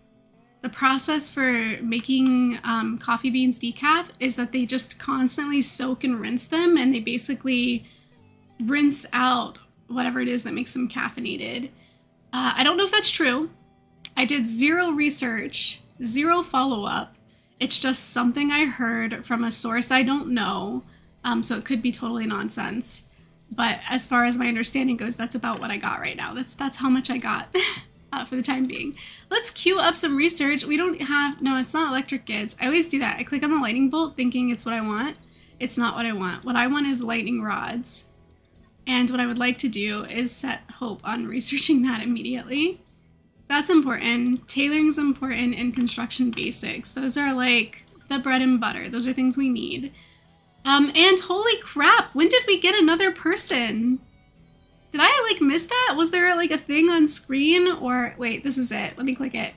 the process for making coffee beans decaf is that they just constantly soak and rinse them, and they basically rinse out whatever it is that makes them caffeinated. I don't know if that's true. I did zero research, zero follow-up, It's just something I heard from a source I don't know, so it could be totally nonsense. But as far as my understanding goes, that's about what I got right now. That's how much I got for the time being. Let's queue up some research. We don't have, no, it's not electric goods. I always do that. I click on the lightning bolt thinking it's what I want. It's not what I want. What I want is lightning rods. And what I would like to do is set hope on researching that immediately. That's important. Tailoring is important, and construction basics. Those are like the bread and butter. Those are things we need. And holy crap, when did we get another person? Did I like miss that? Was there like a thing on screen? Or wait, this is it. Let me click it.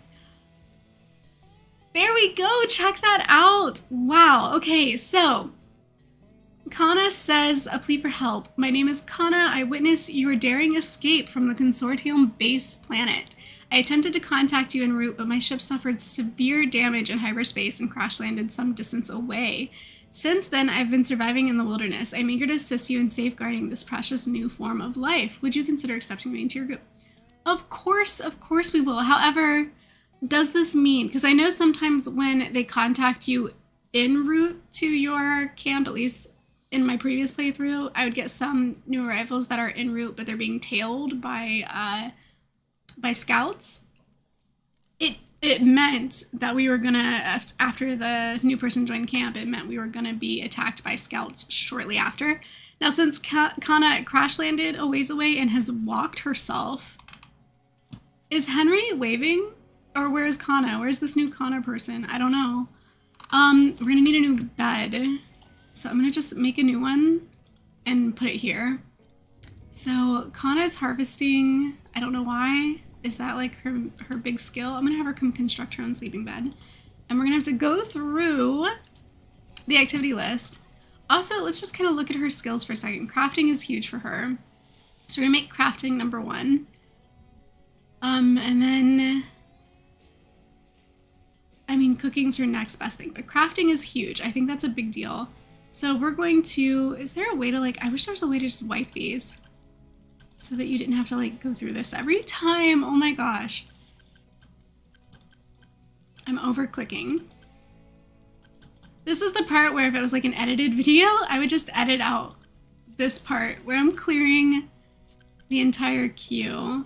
There we go. Check that out. Wow. Okay, so Kana says, a plea for help. My name is Kana. I witnessed your daring escape from the consortium base planet. I attempted to contact you en route, but my ship suffered severe damage in hyperspace and crash landed some distance away. Since then, I've been surviving in the wilderness. I'm eager to assist you in safeguarding this precious new form of life. Would you consider accepting me into your group? Of course we will. However, does this mean, because I know sometimes when they contact you en route to your camp, at least in my previous playthrough, I would get some new arrivals that are en route, but they're being tailed by scouts. It meant that we were gonna, after the new person joined camp, it meant we were gonna be attacked by scouts shortly after. Now, since Kana crash landed a ways away and has walked herself, is Henry waving? Or where's Kana? Where's this new Kana person? I don't know. We're gonna need a new bed. So I'm gonna just make a new one and put it here. So Kana's harvesting, I don't know why. Is that like her big skill? I'm gonna have her come construct her own sleeping bed. And we're gonna have to go through the activity list. Also, let's just kind of look at her skills for a second. Crafting is huge for her. So we're gonna make crafting number 1. And then, I mean, cooking's her next best thing, but crafting is huge. I think that's a big deal. So we're going to, is there a way to like, I wish there was a way to just wipe these so that you didn't have to like go through this every time. Oh my gosh. I'm over clicking. This is the part where if it was like an edited video, I would just edit out this part where I'm clearing the entire queue.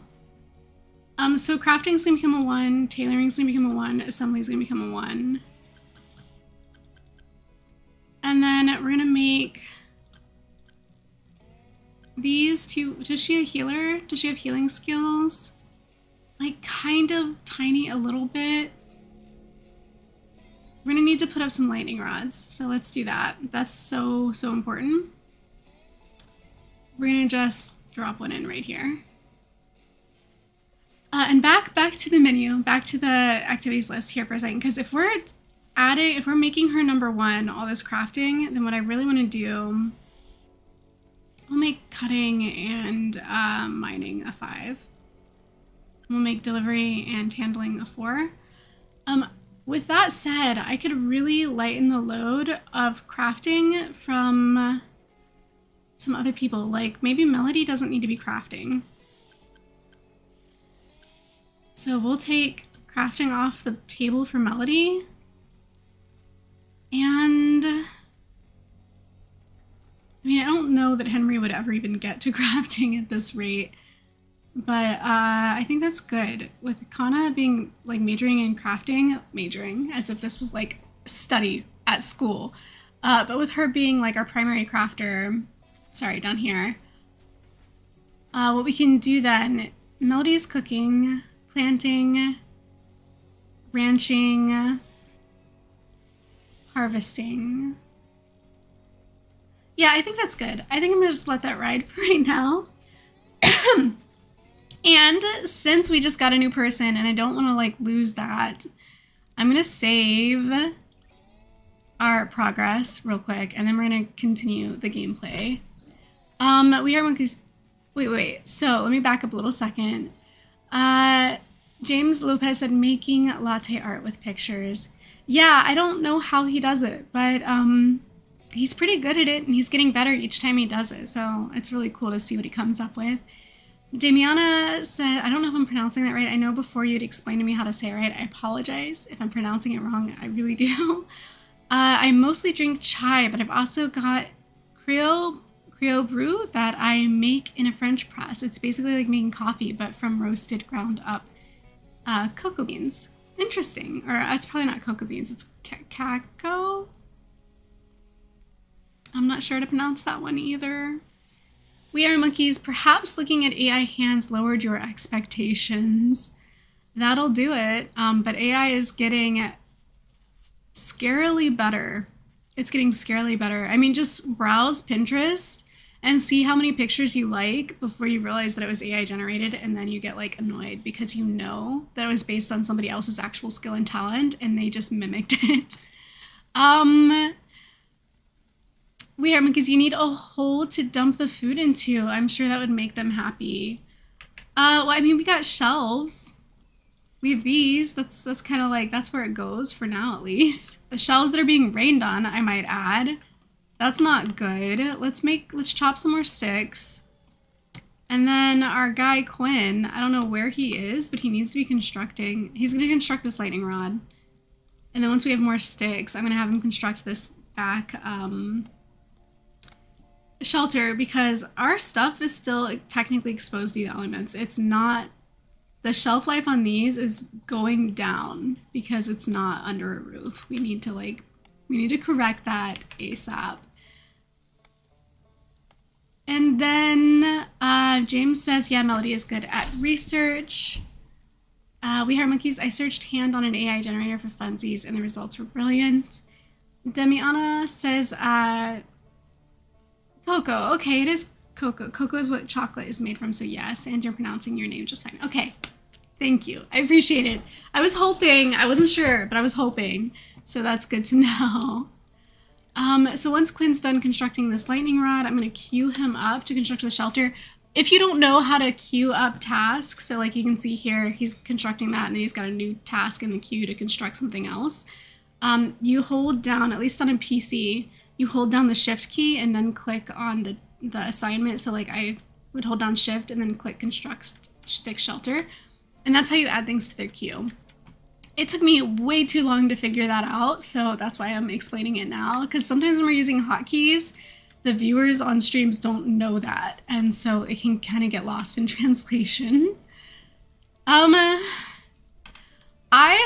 So crafting's gonna become a 1, tailoring's gonna become a 1, assembly's gonna become a 1. And then we're gonna make these two. Does she a healer? Does she have healing skills? Like kind of tiny a little bit. We're gonna need to put up some lightning rods. So let's do that. That's so important. We're gonna just drop one in right here. And back to the menu, back to the activities list here for a second, because if we're making her number 1, all this crafting, then what I really want to do, I'll make cutting and mining a 5. We'll make delivery and handling a 4. With that said, I could really lighten the load of crafting from some other people. Like maybe Melody doesn't need to be crafting. So we'll take crafting off the table for Melody. And I mean, I don't know that Henry would ever even get to crafting at this rate, but I think that's good. With Kana being like majoring in crafting, majoring as if this was like study at school, but with her being like our primary crafter, sorry, down here, what we can do then, Melody's cooking, planting, ranching, harvesting. Yeah, I think that's good. I think I'm gonna just let that ride for right now. And since we just got a new person and I don't want to like lose that, I'm gonna save our progress real quick and then we're gonna continue the gameplay. We are going to wait. So let me back up a little second. James Lopez said making latte art with pictures. Yeah, I don't know how he does it, but he's pretty good at it and he's getting better each time he does it. So it's really cool to see what he comes up with. Damiana said, I don't know if I'm pronouncing that right. I know before you'd explain to me how to say it right. I apologize if I'm pronouncing it wrong. I really do. I mostly drink chai, but I've also got Creole brew that I make in a French press. It's basically like making coffee, but from roasted, ground up cocoa beans. Interesting. Or it's probably not cocoa beans. It's cacao. I'm not sure how to pronounce that one either. We Are Monkeys, perhaps looking at AI hands lowered your expectations. That'll do it. But AI is getting scarily better. It's getting scarily better. I mean, just browse Pinterest and see how many pictures you like before you realize that it was AI generated, and then you get like annoyed because you know that it was based on somebody else's actual skill and talent and they just mimicked it. We Are Monkeys, you need a hole to dump the food into. I'm sure that would make them happy. Well, I mean, we got shelves. We have these. That's kind of like, that's where it goes for now, at least. The shelves that are being rained on, I might add. That's not good. Let's chop some more sticks. And then our guy, Quinn, I don't know where he is, but he needs to be constructing. He's going to construct this lightning rod. And then once we have more sticks, I'm going to have him construct this back, shelter, because our stuff is still technically exposed to the elements. It's not, the shelf life on these is going down because it's not under a roof. We need to correct that ASAP. And then James says, yeah, Melody is good at research. We Are Monkeys, I searched hand on an AI generator for funsies and the results were brilliant. Demiana says, Cocoa. Okay, it is cocoa. Cocoa is what chocolate is made from, so yes, and you're pronouncing your name just fine. Okay, thank you. I appreciate it. I was hoping, I wasn't sure, but I was hoping, so that's good to know. So once Quinn's done constructing this lightning rod, I'm going to queue him up to construct the shelter. If you don't know how to queue up tasks, so like you can see here, he's constructing that, and then he's got a new task in the queue to construct something else. You hold down, at least on a PC, you hold down the shift key and then click on the assignment. So like I would hold down shift and then click construct stick shelter. And that's how you add things to their queue. It took me way too long to figure that out. So that's why I'm explaining it now. Because sometimes when we're using hotkeys, the viewers on streams don't know that. And so it can kind of get lost in translation. I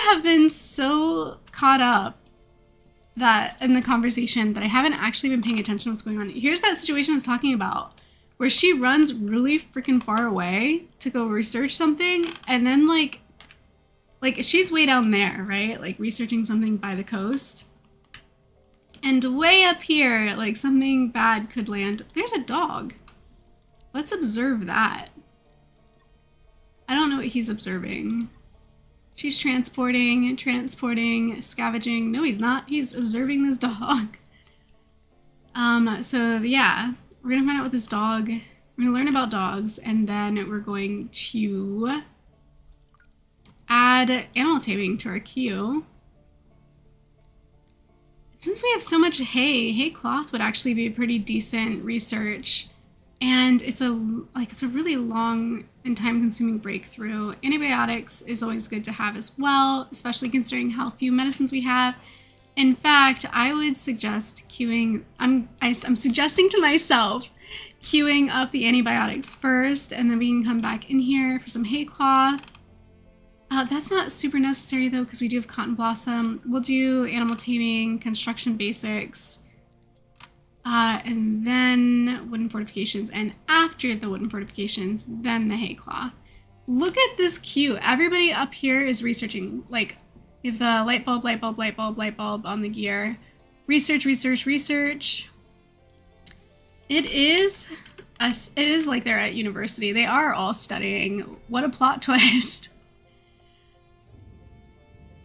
have been so caught up that in the conversation that I haven't actually been paying attention to what's going on. Here's that situation I was talking about where she runs really freaking far away to go research something, and then like she's way down there, right? Like researching something by the coast. And way up here, like something bad could land. There's a dog. Let's observe that. I don't know what he's observing. She's transporting, scavenging. No, he's not. He's observing this dog. So yeah, we're gonna find out what this dog, we're gonna learn about dogs, and then we're going to add animal taming to our queue. Since we have so much hay cloth would actually be a pretty decent research. And it's a really long and time-consuming breakthrough. Antibiotics is always good to have as well, especially considering how few medicines we have. In fact, I would suggest queuing. I'm suggesting to myself queuing up the antibiotics first, and then we can come back in here for some hay cloth. That's not super necessary though, because we do have cotton blossom. We'll do animal taming, construction basics. And then wooden fortifications, and after the wooden fortifications, then the hay cloth. Look at this queue. Everybody up here is researching. Like, we have the light bulb on the gear. Research. It is like they're at university. They are all studying. What a plot twist.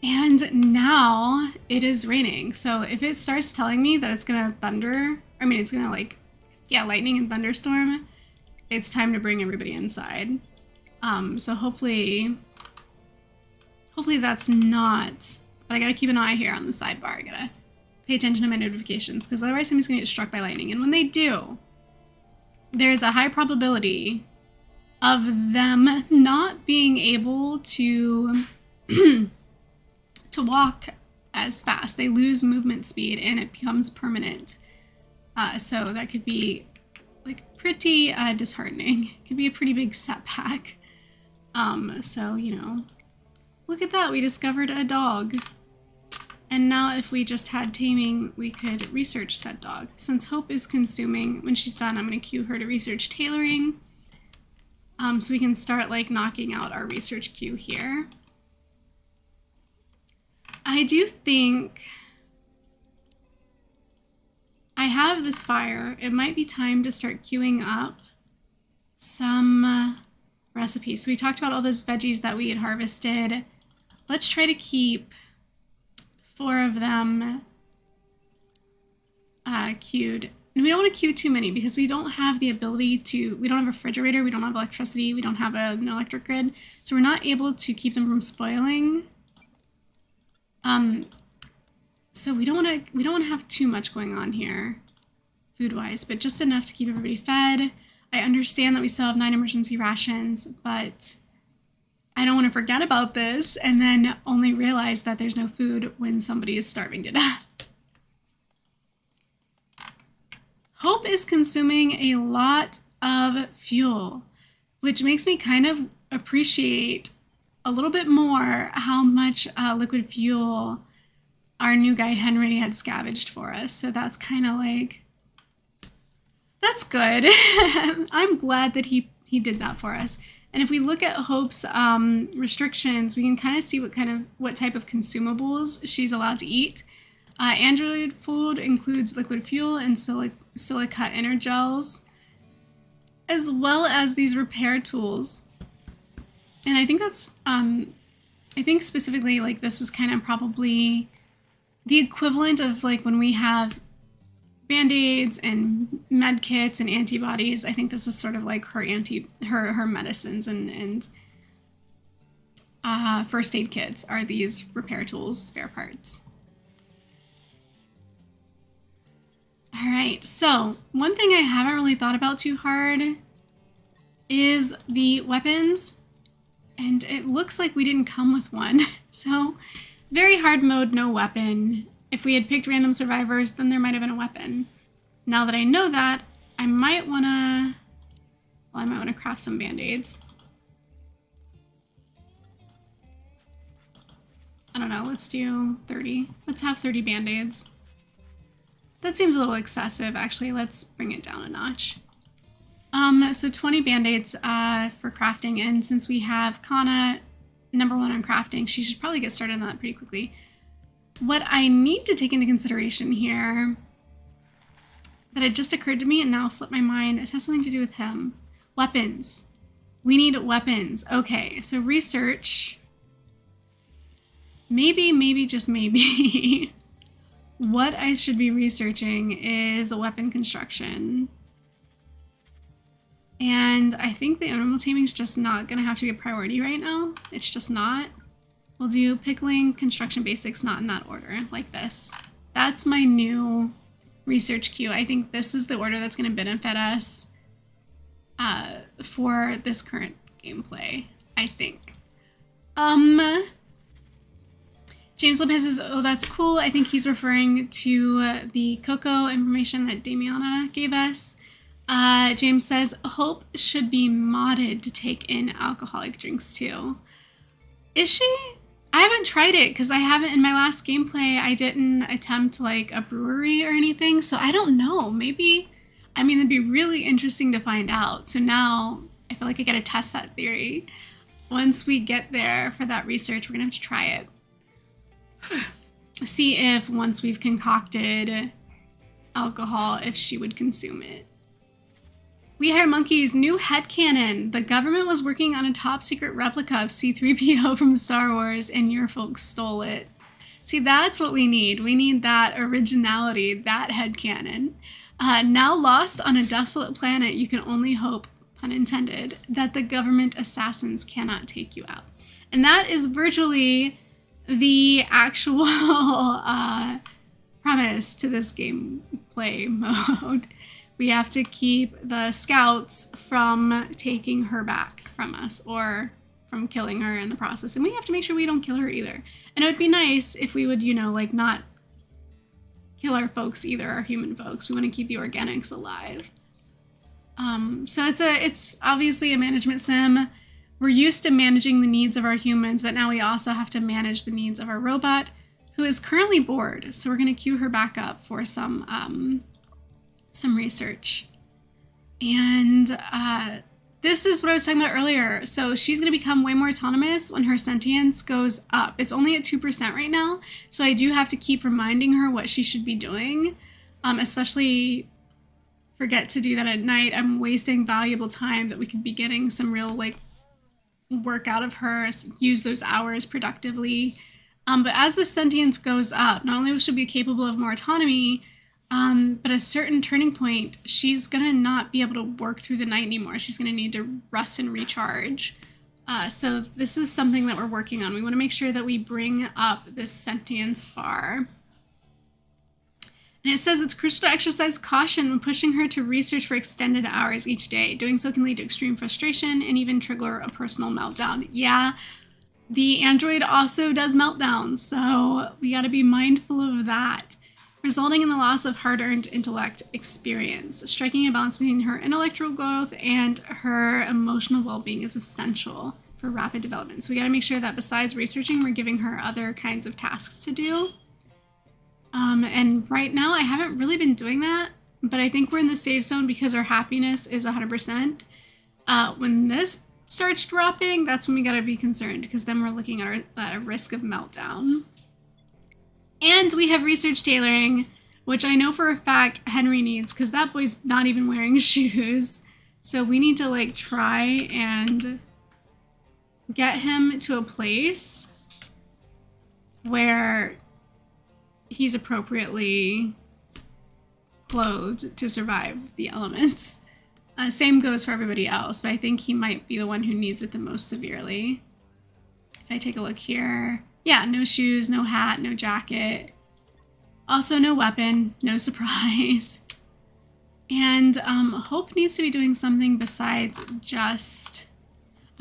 And now it is raining. So if it starts telling me that it's gonna thunder, I mean, it's gonna like, yeah, lightning and thunderstorm, it's time to bring everybody inside. So hopefully that's not, but I gotta keep an eye here on the sidebar. I gotta pay attention to my notifications, because otherwise somebody's gonna get struck by lightning. And when they do, there's a high probability of them not being able to to walk as fast. They lose movement speed and it becomes permanent. So that could be like pretty disheartening. It could be a pretty big setback. So, you know, look at that. We discovered a dog. And now if we just had taming, we could research said dog. Since Hope is consuming, when she's done, I'm going to cue her to research tailoring. So we can start like knocking out our research queue here. I do think I have this fire. It might be time to start queuing up some recipes. So we talked about all those veggies that we had harvested. Let's try to keep 4 of them queued. And we don't want to queue too many because we don't have the ability to, we don't have a refrigerator, we don't have electricity, we don't have an electric grid. So we're not able to keep them from spoiling. So we don't want to have too much going on here food-wise, but just enough to keep everybody fed. I understand that we still have 9 emergency rations, but I don't want to forget about this and then only realize that there's no food when somebody is starving to death. Hope is consuming a lot of fuel, which makes me kind of appreciate a little bit more how much liquid fuel our new guy Henry had scavenged for us. So that's kind of like, that's good. I'm glad that he did that for us. And if we look at Hope's restrictions, we can kind of see what type of consumables she's allowed to eat. Android food includes liquid fuel and silica energels, as well as these repair tools. And I think that's, I think specifically like this is kind of probably the equivalent of like when we have Band-Aids and med kits and antibodies. I think this is sort of like her medicines and first aid kits are these repair tools, spare parts. All right, so one thing I haven't really thought about too hard is the weapons, and it looks like we didn't come with one. So very hard mode, no weapon. If we had picked random survivors, then there might have been a weapon. Now that I know that, I might want to craft some Band-Aids. I don't know, let's do 30. Let's have 30 Band-Aids. That seems a little excessive, actually. Let's bring it down a notch. So 20 Band-Aids for crafting, and since we have Kana #1 on crafting, she should probably get started on that pretty quickly. What I need to take into consideration here, that it just occurred to me and now slipped my mind, it has something to do with him. Weapons. We need weapons. Okay, so research. Maybe, just maybe. What I should be researching is weapon construction. And I think the animal taming is just not going to have to be a priority right now. It's just not. We'll do pickling, construction basics, not in that order, like this. That's my new research queue. I think this is the order that's going to benefit us for this current gameplay, I think. James Lopez says, oh, that's cool. I think he's referring to the cocoa information that Damiana gave us. James says, Hope should be modded to take in alcoholic drinks too. Is she? I haven't tried it because I haven't, in my last gameplay, I didn't attempt like a brewery or anything. So I don't know. Maybe, I mean, it'd be really interesting to find out. So now I feel like I got to test that theory. Once we get there for that research, we're going to have to try it. See if once we've concocted alcohol, if she would consume it. We Hire Monkeys, new headcanon. The government was working on a top secret replica of C-3PO from Star Wars and your folks stole it. See, that's what we need. We need that originality, that headcanon. Now lost on a desolate planet, you can only hope, pun intended, that the government assassins cannot take you out. And that is virtually the actual premise to this gameplay mode. we have to keep the scouts from taking her back from us or from killing her in the process. And we have to make sure we don't kill her either. And it would be nice if we would, you know, like not kill our folks either, our human folks. We want to keep the organics alive. So it's obviously a management sim. We're used to managing the needs of our humans, but now we also have to manage the needs of our robot, who is currently bored. So we're going to queue her back up for some research. And this is what I was talking about earlier. So she's going to become way more autonomous when her sentience goes up. It's only at 2% right now. So I do have to keep reminding her what she should be doing, especially forget to do that at night. I'm wasting valuable time that we could be getting some real like work out of her, use those hours productively. But as the sentience goes up, not only will she be capable of more autonomy, but a certain turning point, she's going to not be able to work through the night anymore. She's going to need to rest and recharge. So this is something that we're working on. We want to make sure that we bring up this sentience bar. And it says it's crucial to exercise caution when pushing her to research for extended hours each day. Doing so can lead to extreme frustration and even trigger a personal meltdown. Yeah, the android also does meltdowns, so we got to be mindful of that, resulting in the loss of hard-earned intellect experience. Striking a balance between her intellectual growth and her emotional well-being is essential for rapid development. So we got to make sure that besides researching, we're giving her other kinds of tasks to do. And right now, I haven't really been doing that, but I think we're in the safe zone because our happiness is 100%. When this starts dropping, that's when we got to be concerned, because then we're looking at a risk of meltdown. And we have research tailoring, which I know for a fact Henry needs, because that boy's not even wearing shoes. So we need to like try and get him to a place where he's appropriately clothed to survive the elements. Same goes for everybody else, but I think he might be the one who needs it the most severely. If I take a look here, yeah, no shoes, no hat, no jacket. Also no weapon, no surprise. And Hope needs to be doing something besides just...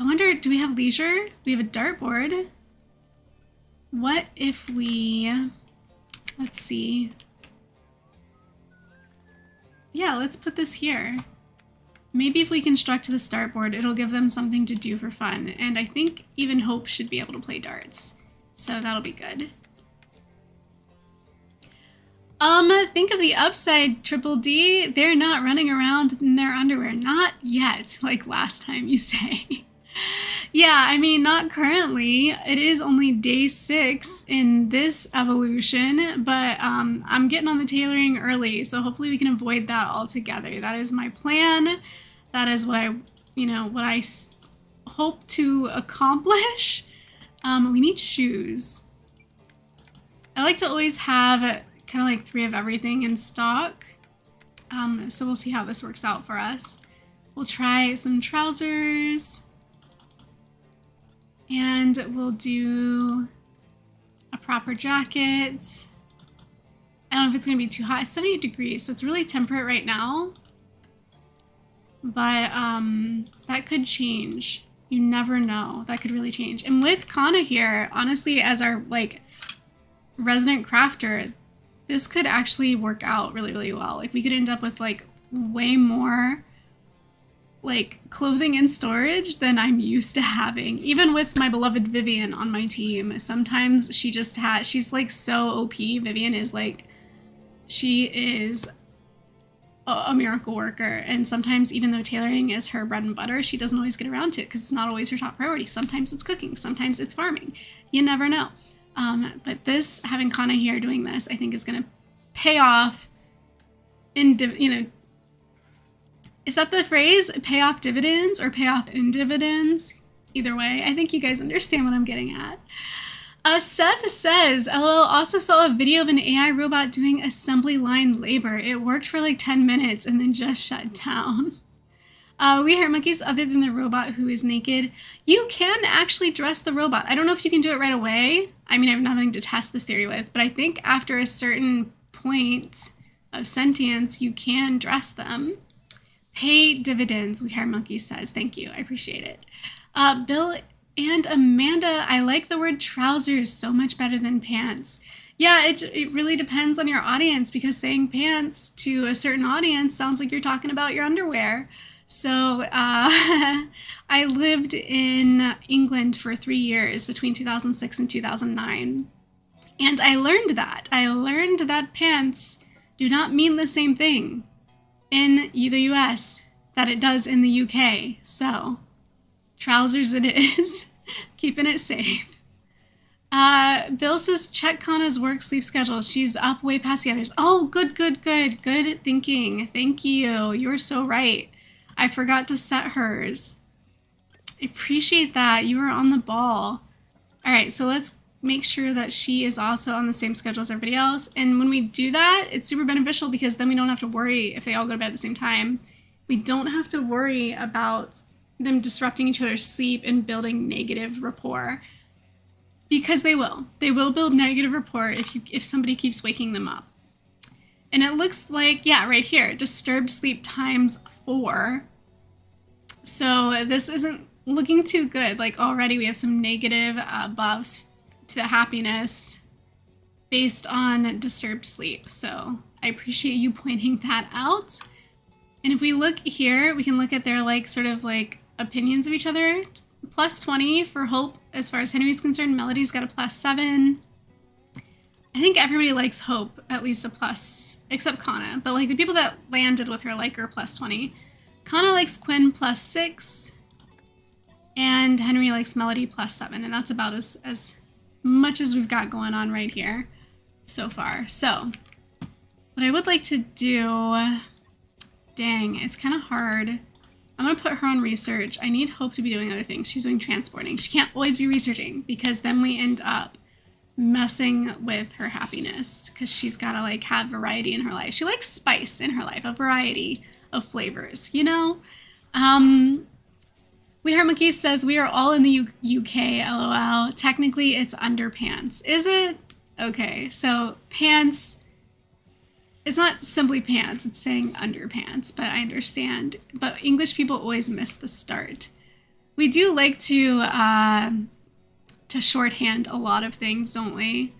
I wonder, do we have leisure? We have a dartboard. What if we... Let's see. Yeah, let's put this here. Maybe if we construct the startboard, it'll give them something to do for fun. And I think even Hope should be able to play darts. So that'll be good. Think of the upside, Triple D. They're not running around in their underwear. Not yet, like last time you say. Yeah, I mean, not currently. It is only day 6 in this evolution, but I'm getting on the tailoring early, so hopefully we can avoid that altogether. That is my plan. That is what I hope to accomplish. We need shoes. I like to always have kind of like 3 of everything in stock. So we'll see how this works out for us. We'll try some trousers. And we'll do a proper jacket. I don't know if it's going to be too hot. It's 78 degrees, so it's really temperate right now. But that could change. You never know. That could really change. And with Kana here, honestly, as our like resident crafter, this could actually work out really, really well. Like we could end up with like way more like clothing in storage than I'm used to having. Even with my beloved Vivian on my team, sometimes she's like so OP. Vivian is like, she is a miracle worker. And sometimes even though tailoring is her bread and butter, she doesn't always get around to it because it's not always her top priority. Sometimes it's cooking, sometimes it's farming. You never know. But this, having Kana here doing this, I think is going to pay off in, is that the phrase? Pay off dividends or pay off in dividends? Either way, I think you guys understand what I'm getting at. Seth says, LOL, also saw a video of an AI robot doing assembly line labor. It worked for like 10 minutes and then just shut down. We hair monkeys, other than the robot who is naked. You can actually dress the robot. I don't know if you can do it right away. I mean, I have nothing to test this theory with, but I think after a certain point, of sentience, you can dress them. Pay dividends, We Hire Monkeys says. Thank you. I appreciate it. Bill and Amanda, I like the word trousers so much better than pants. Yeah, it really depends on your audience, because saying pants to a certain audience sounds like you're talking about your underwear. So I lived in England for 3 years between 2006 and 2009. And I learned that. I learned that pants do not mean the same thing in the US that it does in the UK. So trousers it is. Keeping it safe. Bill says, check Kana's work sleep schedule. She's up way past the others. Oh, good thinking. Thank you. You're so right. I forgot to set hers. I appreciate that. You were on the ball. All right, so let's make sure that she is also on the same schedule as everybody else. And when we do that, it's super beneficial, because then we don't have to worry if they all go to bed at the same time. We don't have to worry about them disrupting each other's sleep and building negative rapport, because they will. They will build negative rapport if somebody keeps waking them up. And it looks like, yeah, right here, disturbed sleep times 4. So this isn't looking too good. Like already we have some negative buffs to the happiness based on disturbed sleep. So I appreciate you pointing that out. And if we look here, we can look at their sort of opinions of each other. Plus 20 for Hope as far as Henry's concerned. Melody's got a plus 7. I think everybody likes Hope at least a plus, except Kana. But the people that landed with her like her plus 20. Kana likes Quinn plus 6. And Henry likes Melody plus 7. And that's about as much as we've got going on right here so far. So what I would like to do, dang, it's kind of hard. I'm going to put her on research. I need Hope to be doing other things. She's doing transporting. She can't always be researching, because then we end up messing with her happiness, because she's got to have variety in her life. She likes spice in her life, a variety of flavors, We Heart Monkey says, we are all in the UK, LOL. Technically, it's underpants. Is it? Okay, so pants, it's not simply pants, it's saying underpants, but I understand. But English people always miss the start. We do like to shorthand a lot of things, don't we?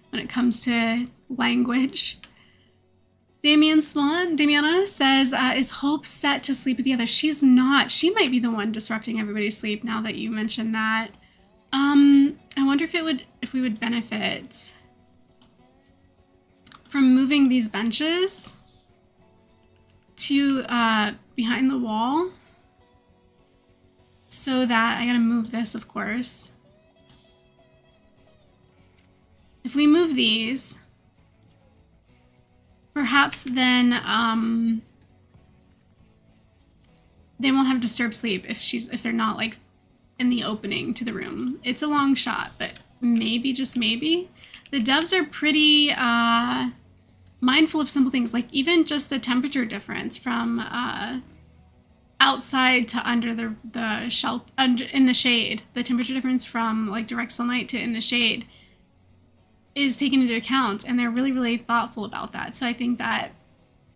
When it comes to language. Damiana says, is Hope set to sleep with the others? She's not. She might be the one disrupting everybody's sleep now that you mentioned that. I wonder if we would benefit from moving these benches to behind the wall, so that I gotta move this, of course. If we move these, perhaps then they won't have disturbed sleep if they're not in the opening to the room. It's a long shot, but maybe, just maybe. The devs are pretty mindful of simple things, even just the temperature difference from outside to under the shelter, in the shade. The temperature difference from direct sunlight to in the shade is taken into account, and they're really thoughtful about that. So I think that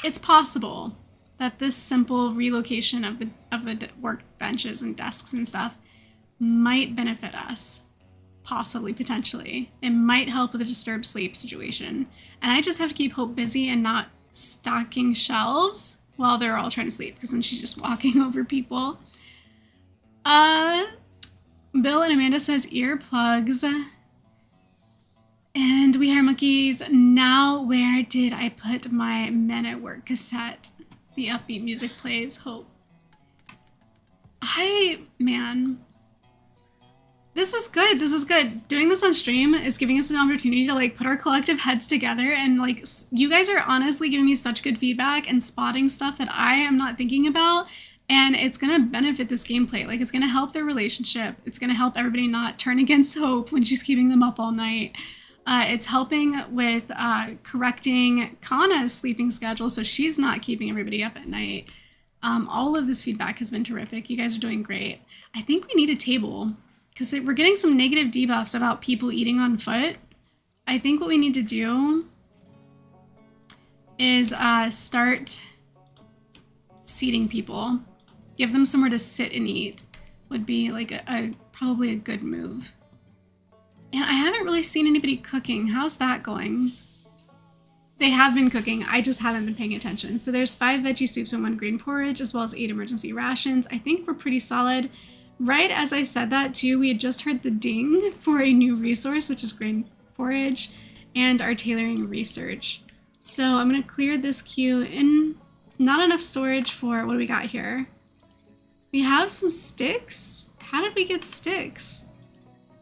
it's possible that this simple relocation of the work benches and desks and stuff might benefit us. Possibly, potentially. It might help with a disturbed sleep situation. And I just have to keep Hope busy and not stocking shelves while they're all trying to sleep, because then she's just walking over people. Bill and Amanda says earplugs. And We Hire Monkeys. Now, where did I put my Men at Work cassette? The upbeat music plays. Hope. Man. This is good. This is good. Doing this on stream is giving us an opportunity to put our collective heads together, and you guys are honestly giving me such good feedback and spotting stuff that I am not thinking about, and it's gonna benefit this gameplay. It's gonna help their relationship. It's gonna help everybody not turn against Hope when she's keeping them up all night. It's helping with correcting Kana's sleeping schedule, so she's not keeping everybody up at night. All of this feedback has been terrific. You guys are doing great. I think we need a table, because we're getting some negative debuffs about people eating on foot. I think what we need to do is start seating people. Give them somewhere to sit and eat would be like probably a good move. And I haven't really seen anybody cooking. How's that going? They have been cooking. I just haven't been paying attention. So there's 5 veggie soups and 1 green porridge, as well as 8 emergency rations. I think we're pretty solid. Right as I said that too, we had just heard the ding for a new resource, which is green porridge and our tailoring research. So I'm going to clear this queue in. Not enough storage for, what do we got here? We have some sticks. How did we get sticks?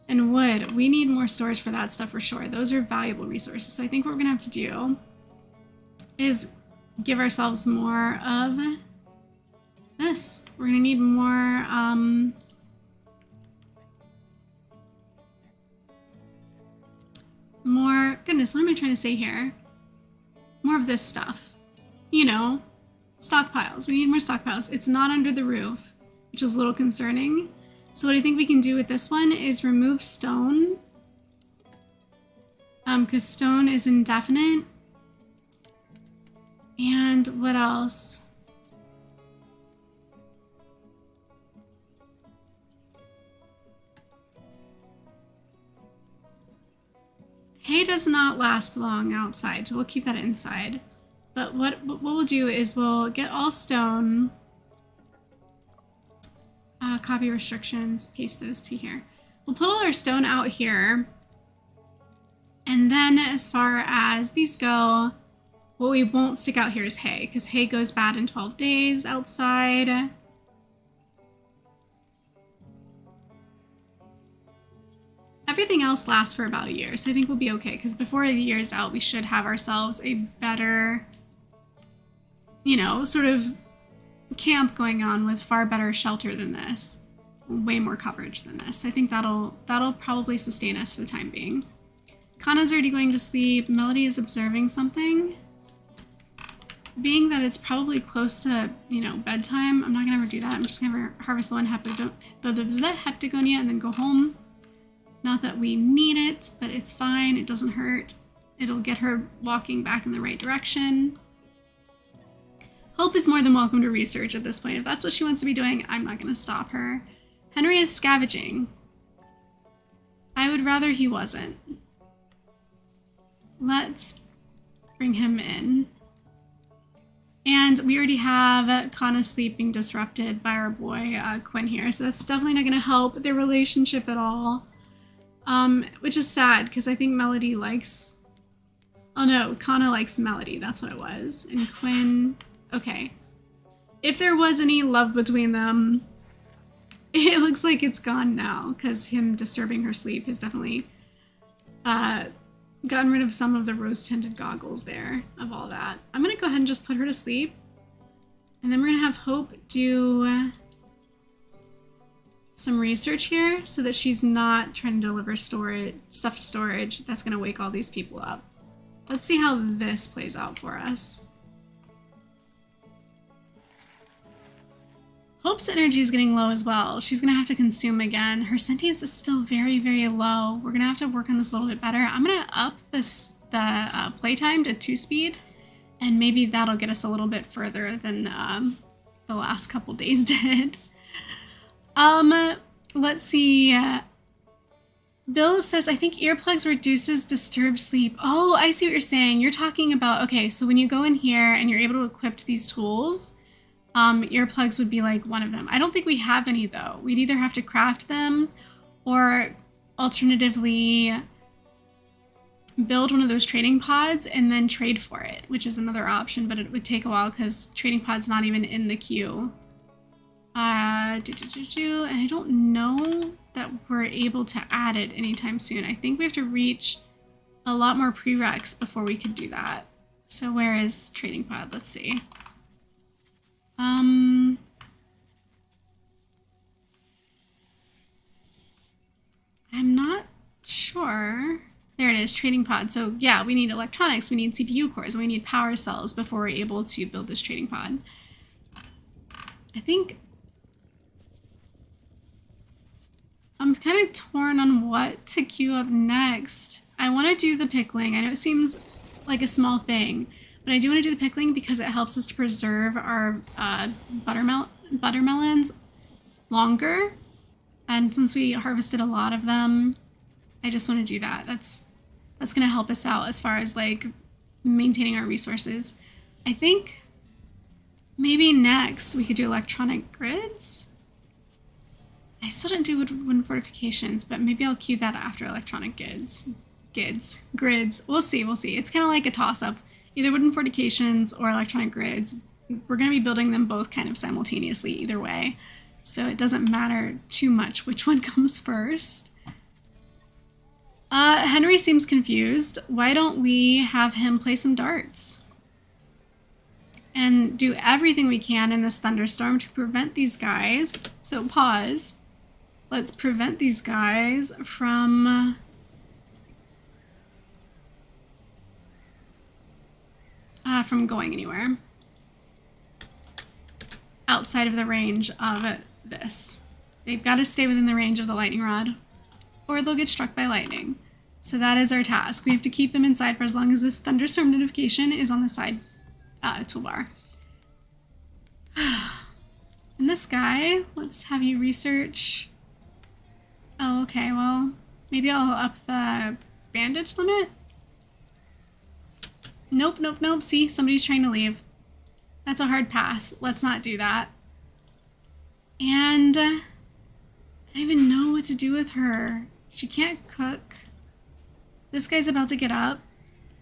And wood. We need more storage for that stuff for sure. Those are valuable resources. So I think what we're going to have to do is give ourselves more of this. We're going to need more, goodness, what am I trying to say here? More of this stuff. You know, stockpiles. We need more stockpiles. It's not under the roof, which is a little concerning. So what I think we can do with this one is remove stone. Because stone is indefinite. And what else? Hay does not last long outside, so we'll keep that inside. But what we'll do is we'll get all stone, copy restrictions, paste those to here. We'll put all our stone out here. And then as far as these go, what we won't stick out here is hay, because hay goes bad in 12 days outside. Everything else lasts for about a year, so I think we'll be okay, because before the year's out, we should have ourselves a better, you know, sort of camp going on with far better shelter than this. Way more coverage than this. I think that'll probably sustain us for the time being. Kana's already going to sleep. Melody is observing something. Being that it's probably close to, you know, bedtime, I'm not gonna ever do that. I'm just gonna harvest the one heptagonia and then go home. Not that we need it, but it's fine. It doesn't hurt. It'll get her walking back in the right direction. Hope is more than welcome to research at this point. If that's what she wants to be doing, I'm not going to stop her. Henry is scavenging. I would rather he wasn't. Let's bring him in. And we already have Kana's sleep being disrupted by our boy Quinn here, so that's definitely not going to help their relationship at all. Which is sad, because I think Melody likes... Oh no, Kana likes Melody, that's what it was. And Quinn... Okay. If there was any love between them, it looks like it's gone now, because him disturbing her sleep has definitely gotten rid of some of the rose-tinted goggles there, of all that. I'm going to go ahead and just put her to sleep. And then we're going to have Hope do some research here so that she's not trying to deliver stuff to storage. That's going to wake all these people up. Let's see how this plays out for us. Hope's energy is getting low as well. She's going to have to consume again. Her sentience is still very, very low. We're going to have to work on this a little bit better. I'm going to up the playtime to 2 speed, and maybe that'll get us a little bit further than the last couple days did. Let's see. Bill says, I think earplugs reduces disturbed sleep. Oh, I see what you're saying. You're talking about, okay, so when you go in here and you're able to equip these tools, earplugs would be like one of them. I don't think we have any though. We'd either have to craft them or alternatively build one of those trading pods and then trade for it, which is another option, but it would take a while because trading pod's not even in the queue. And I don't know that we're able to add it anytime soon. I think we have to reach a lot more prereqs before we could do that. So where is trading pod? Let's see. I'm not sure. There it is, trading pod. So yeah, we need electronics, we need CPU cores, and we need power cells before we're able to build this trading pod. I think I'm kind of torn on what to queue up next. I want to do the pickling. I know it seems like a small thing. But I do want to do the pickling because it helps us to preserve our buttermelons longer. And since we harvested a lot of them, I just want to do that. That's going to help us out as far as like maintaining our resources. I think maybe next we could do electronic grids. I still didn't do wooden fortifications, but maybe I'll queue that after electronic grids. We'll see. It's kind of like a toss-up. Either wooden fortifications or electronic grids. We're going to be building them both kind of simultaneously either way. So it doesn't matter too much which one comes first. Henry seems confused. Why don't we have him play some darts? And do everything we can in this thunderstorm to prevent these guys. So pause. Let's prevent these guys from going anywhere outside of the range of this. They've got to stay within the range of the lightning rod or they'll get struck by lightning. So that is our task. We have to keep them inside for as long as this thunderstorm notification is on the side toolbar. And this guy, let's have you research. Oh, okay, well, maybe I'll up the bandage limit. Nope. See, somebody's trying to leave. That's a hard pass. Let's not do that. And I don't even know what to do with her. She can't cook. This guy's about to get up.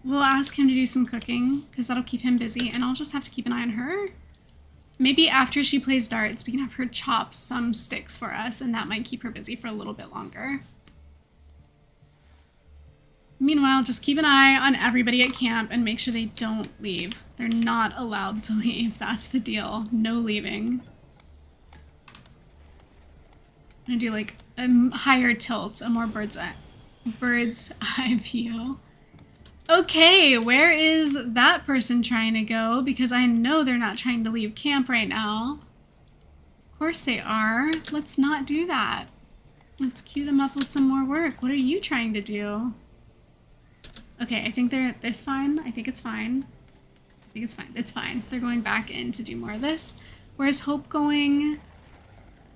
We'll ask him to do some cooking because that'll keep him busy, and I'll just have to keep an eye on her. Maybe after she plays darts, we can have her chop some sticks for us, and that might keep her busy for a little bit longer. Meanwhile, just keep an eye on everybody at camp and make sure they don't leave. They're not allowed to leave. That's the deal. No leaving. I'm gonna do like a higher tilt, a more bird's eye view. Okay, where is that person trying to go? Because I know they're not trying to leave camp right now. Of course they are. Let's not do that. Let's queue them up with some more work. What are you trying to do? Okay, I think there's fine. I think it's fine. It's fine. They're going back in to do more of this. Where's Hope going?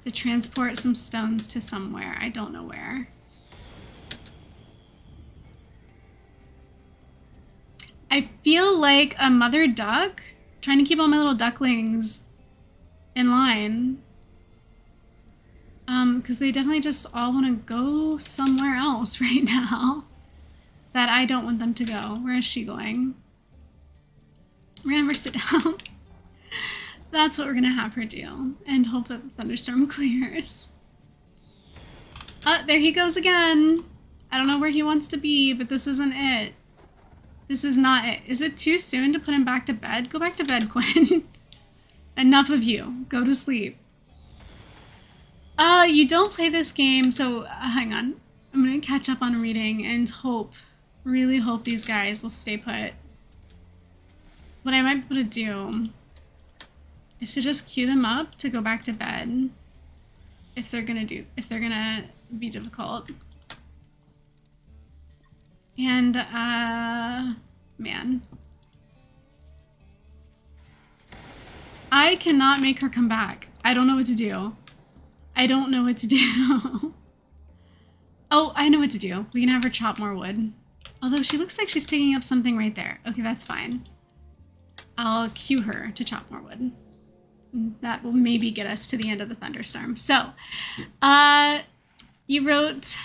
To transport some stones to somewhere. I don't know where. I feel like a mother duck trying to keep all my little ducklings in line. Because they definitely just all want to go somewhere else right now that I don't want them to go. Where is she going? We're gonna have her sit down. That's what we're gonna have her do and hope that the thunderstorm clears. There he goes again. I don't know where he wants to be, but this isn't it. This is not it. Is it too soon to put him back to bed? Go back to bed, Quinn. Enough of you. Go to sleep. You don't play this game, so hang on. I'm gonna catch up on reading and really hope these guys will stay put. What I might be able to do is to just queue them up to go back to bed if they're gonna be difficult. And, man. I cannot make her come back. I don't know what to do. Oh, I know what to do. We can have her chop more wood. Although she looks like she's picking up something right there. Okay, that's fine. I'll cue her to chop more wood. That will maybe get us to the end of the thunderstorm. So, you wrote...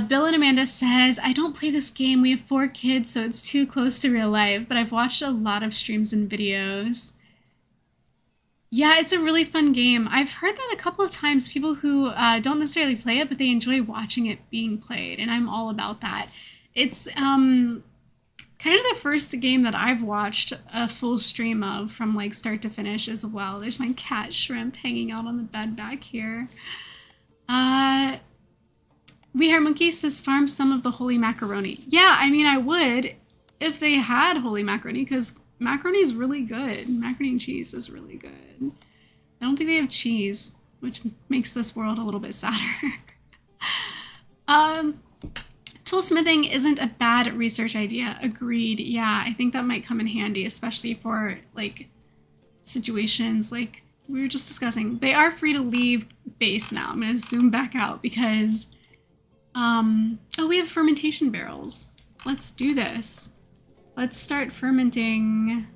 Bill and Amanda says, I don't play this game. We have 4 kids, so it's too close to real life, but I've watched a lot of streams and videos. Yeah, it's a really fun game. I've heard that a couple of times, people who don't necessarily play it, but they enjoy watching it being played, and I'm all about that. It's kind of the first game that I've watched a full stream of from like start to finish as well. There's my cat Shrimp hanging out on the bed back here. We Hair Monkey says farm some of the holy macaroni. Yeah, I mean, I would if they had holy macaroni, because macaroni is really good. Macaroni and cheese is really good. I don't think they have cheese, which makes this world a little bit sadder. Toolsmithing isn't a bad research idea. Agreed. Yeah, I think that might come in handy, especially for like situations like we were just discussing. They are free to leave base now. I'm going to zoom back out because, oh, we have fermentation barrels. Let's do this. Let's start fermenting.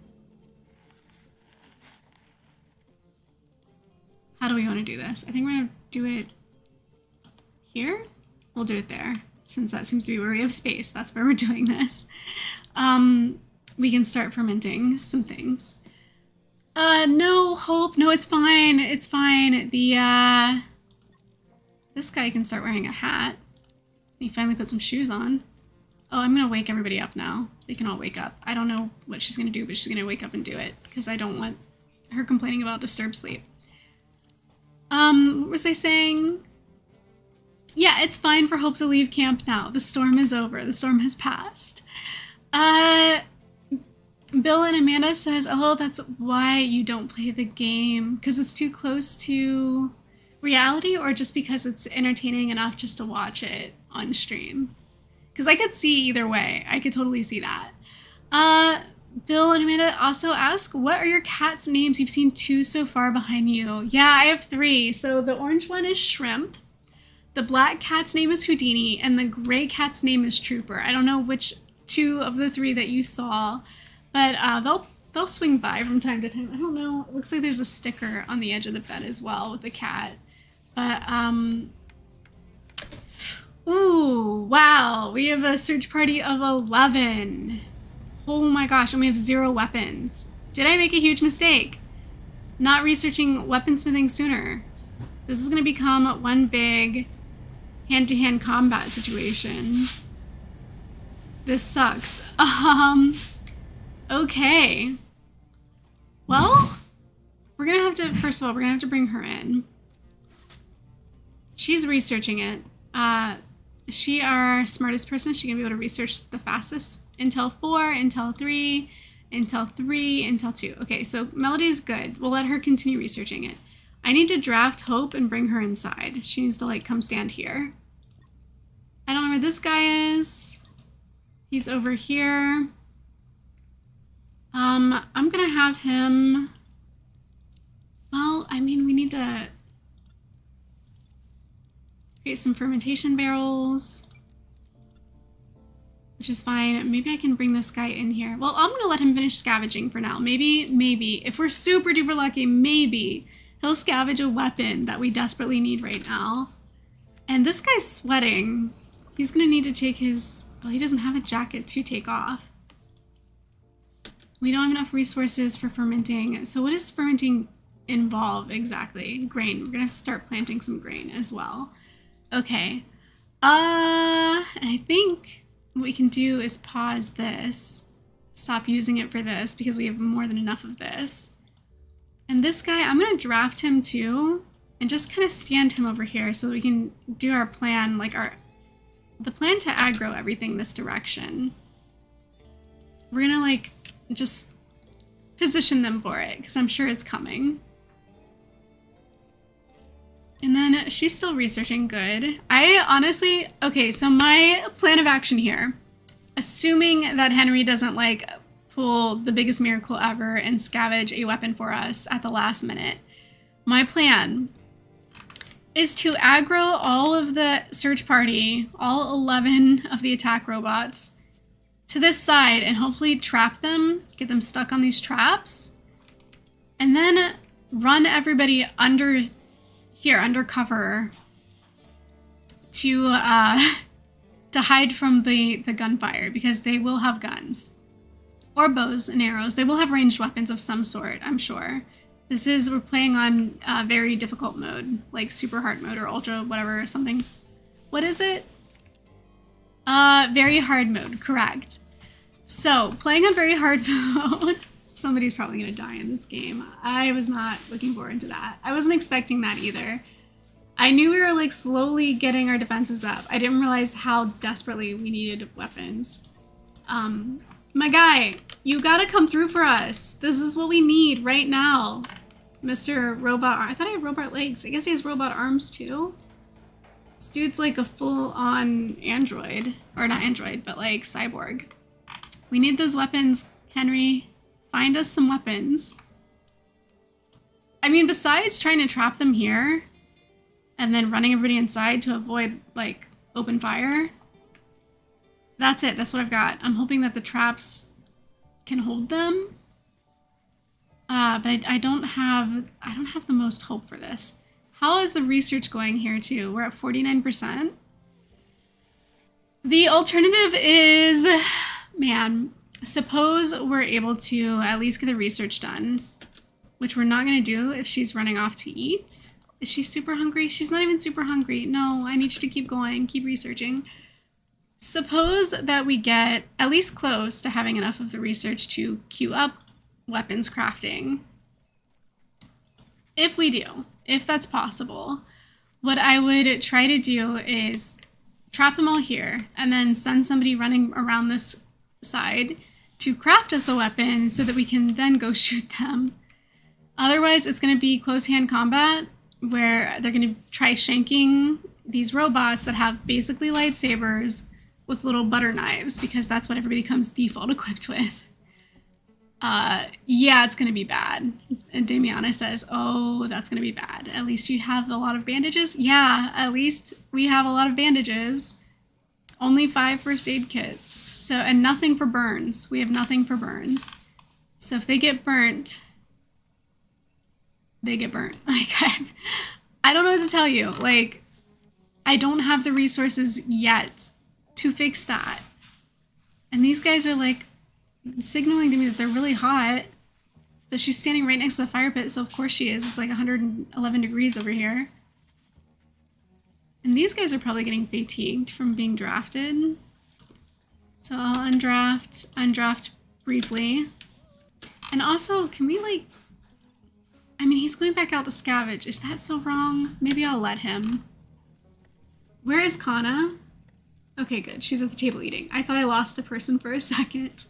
How do we want to do this? I think we're going to do it here. We'll do it there, since that seems to be where we have space. That's where we're doing this. We can start fermenting some things. No, Hope. No, it's fine. It's fine. This guy can start wearing a hat. He finally put some shoes on. Oh, I'm going to wake everybody up now. They can all wake up. I don't know what she's going to do, but she's going to wake up and do it because I don't want her complaining about disturbed sleep. What was I saying? Yeah, it's fine for Hope to leave camp now. The storm is over. The storm has passed. Bill and Amanda says, oh, that's why you don't play the game. Because it's too close to reality or just because it's entertaining enough just to watch it on stream? Because I could see either way. I could totally see that. Bill and Amanda also ask, what are your cats' names? You've seen 2 so far behind you. Yeah, I have 3. So the orange one is Shrimp. The black cat's name is Houdini. And the gray cat's name is Trooper. I don't know which 2 of the 3 that you saw. But they'll swing by from time to time. I don't know. It looks like there's a sticker on the edge of the bed as well with the cat. But, ooh, wow. We have a search party of 11. Oh my gosh, and we have 0 weapons. Did I make a huge mistake? Not researching weaponsmithing sooner. This is going to become one big hand-to-hand combat situation. This sucks. Okay. Well, we're going to have to, first of all, we're going to have to bring her in. She's researching it. Is she our smartest person? She's going to be able to research the fastest. Intel 4, Intel 3, Intel 3, Intel 2. Okay, so Melody's good. We'll let her continue researching it. I need to draft Hope and bring her inside. She needs to, like, come stand here. I don't know where this guy is. He's over here. I'm gonna have him... Well, I mean, we need to create some fermentation barrels, which is fine. Maybe I can bring this guy in here. Well, I'm gonna let him finish scavenging for now. Maybe, if we're super duper lucky, maybe he'll scavenge a weapon that we desperately need right now. And this guy's sweating. He's gonna need to take his... Oh, he doesn't have a jacket to take off. We don't have enough resources for fermenting. So what does fermenting involve exactly? Grain. We're gonna have to start planting some grain as well. Okay. I think what we can do is pause this. Stop using it for this because we have more than enough of this. And this guy, I'm gonna draft him too and just kind of stand him over here so we can do our plan, like the plan to aggro everything this direction. We're gonna like just position them for it because I'm sure it's coming. And then she's still researching. Good. I honestly, okay, so my plan of action here, assuming that Henry doesn't like pull the biggest miracle ever and scavenge a weapon for us at the last minute, my plan is to aggro all of the search party, all 11 of the attack robots, to this side and hopefully trap them, get them stuck on these traps, and then run everybody under here, under cover, to hide from the gunfire, because they will have guns. Or bows and arrows. They will have ranged weapons of some sort, I'm sure. We're playing on very difficult mode, like super hard mode or ultra whatever, something. What is it? Very hard mode, correct. So, playing on very hard mode, somebody's probably going to die in this game. I was not looking forward to that. I wasn't expecting that either. I knew we were like slowly getting our defenses up. I didn't realize how desperately we needed weapons. My guy, you gotta come through for us. This is what we need right now. Mr. Robot, I thought he had robot legs. I guess he has robot arms too. This dude's like a full-on android. Or not android, but like cyborg. We need those weapons, Henry. Find us some weapons. I mean, besides trying to trap them here and then running everybody inside to avoid, like, open fire, that's it. That's what I've got. I'm hoping that the traps can hold them. But I don't have the most hope for this. How is the research going here too? We're at 49%. The alternative is, man, suppose we're able to at least get the research done, which we're not going to do if she's running off to eat. Is she super hungry? She's not even super hungry. No, I need you to keep going, keep researching. Suppose that we get at least close to having enough of the research to queue up weapons crafting. If we do, if that's possible, what I would try to do is trap them all here and then send somebody running around this side to craft us a weapon so that we can then go shoot them. Otherwise, it's going to be close hand combat where they're going to try shanking these robots that have basically lightsabers with little butter knives, because that's what everybody comes default equipped with. Yeah, it's going to be bad. And Damiana says, oh, that's going to be bad. At least you have a lot of bandages? Yeah, at least we have a lot of bandages. Only 5 first aid kits. So, and nothing for burns. We have nothing for burns. So if they get burnt, they get burnt. Like, I don't know what to tell you. Like, I don't have the resources yet to fix that. And these guys are like signaling to me that they're really hot, but she's standing right next to the fire pit, so of course she is. It's like 111 degrees over here. And these guys are probably getting fatigued from being drafted. So I'll undraft briefly. And also, can we like, I mean, he's going back out to scavenge. Is that so wrong? Maybe I'll let him. Where is Kana? Okay, good. She's at the table eating. I thought I lost a person for a second.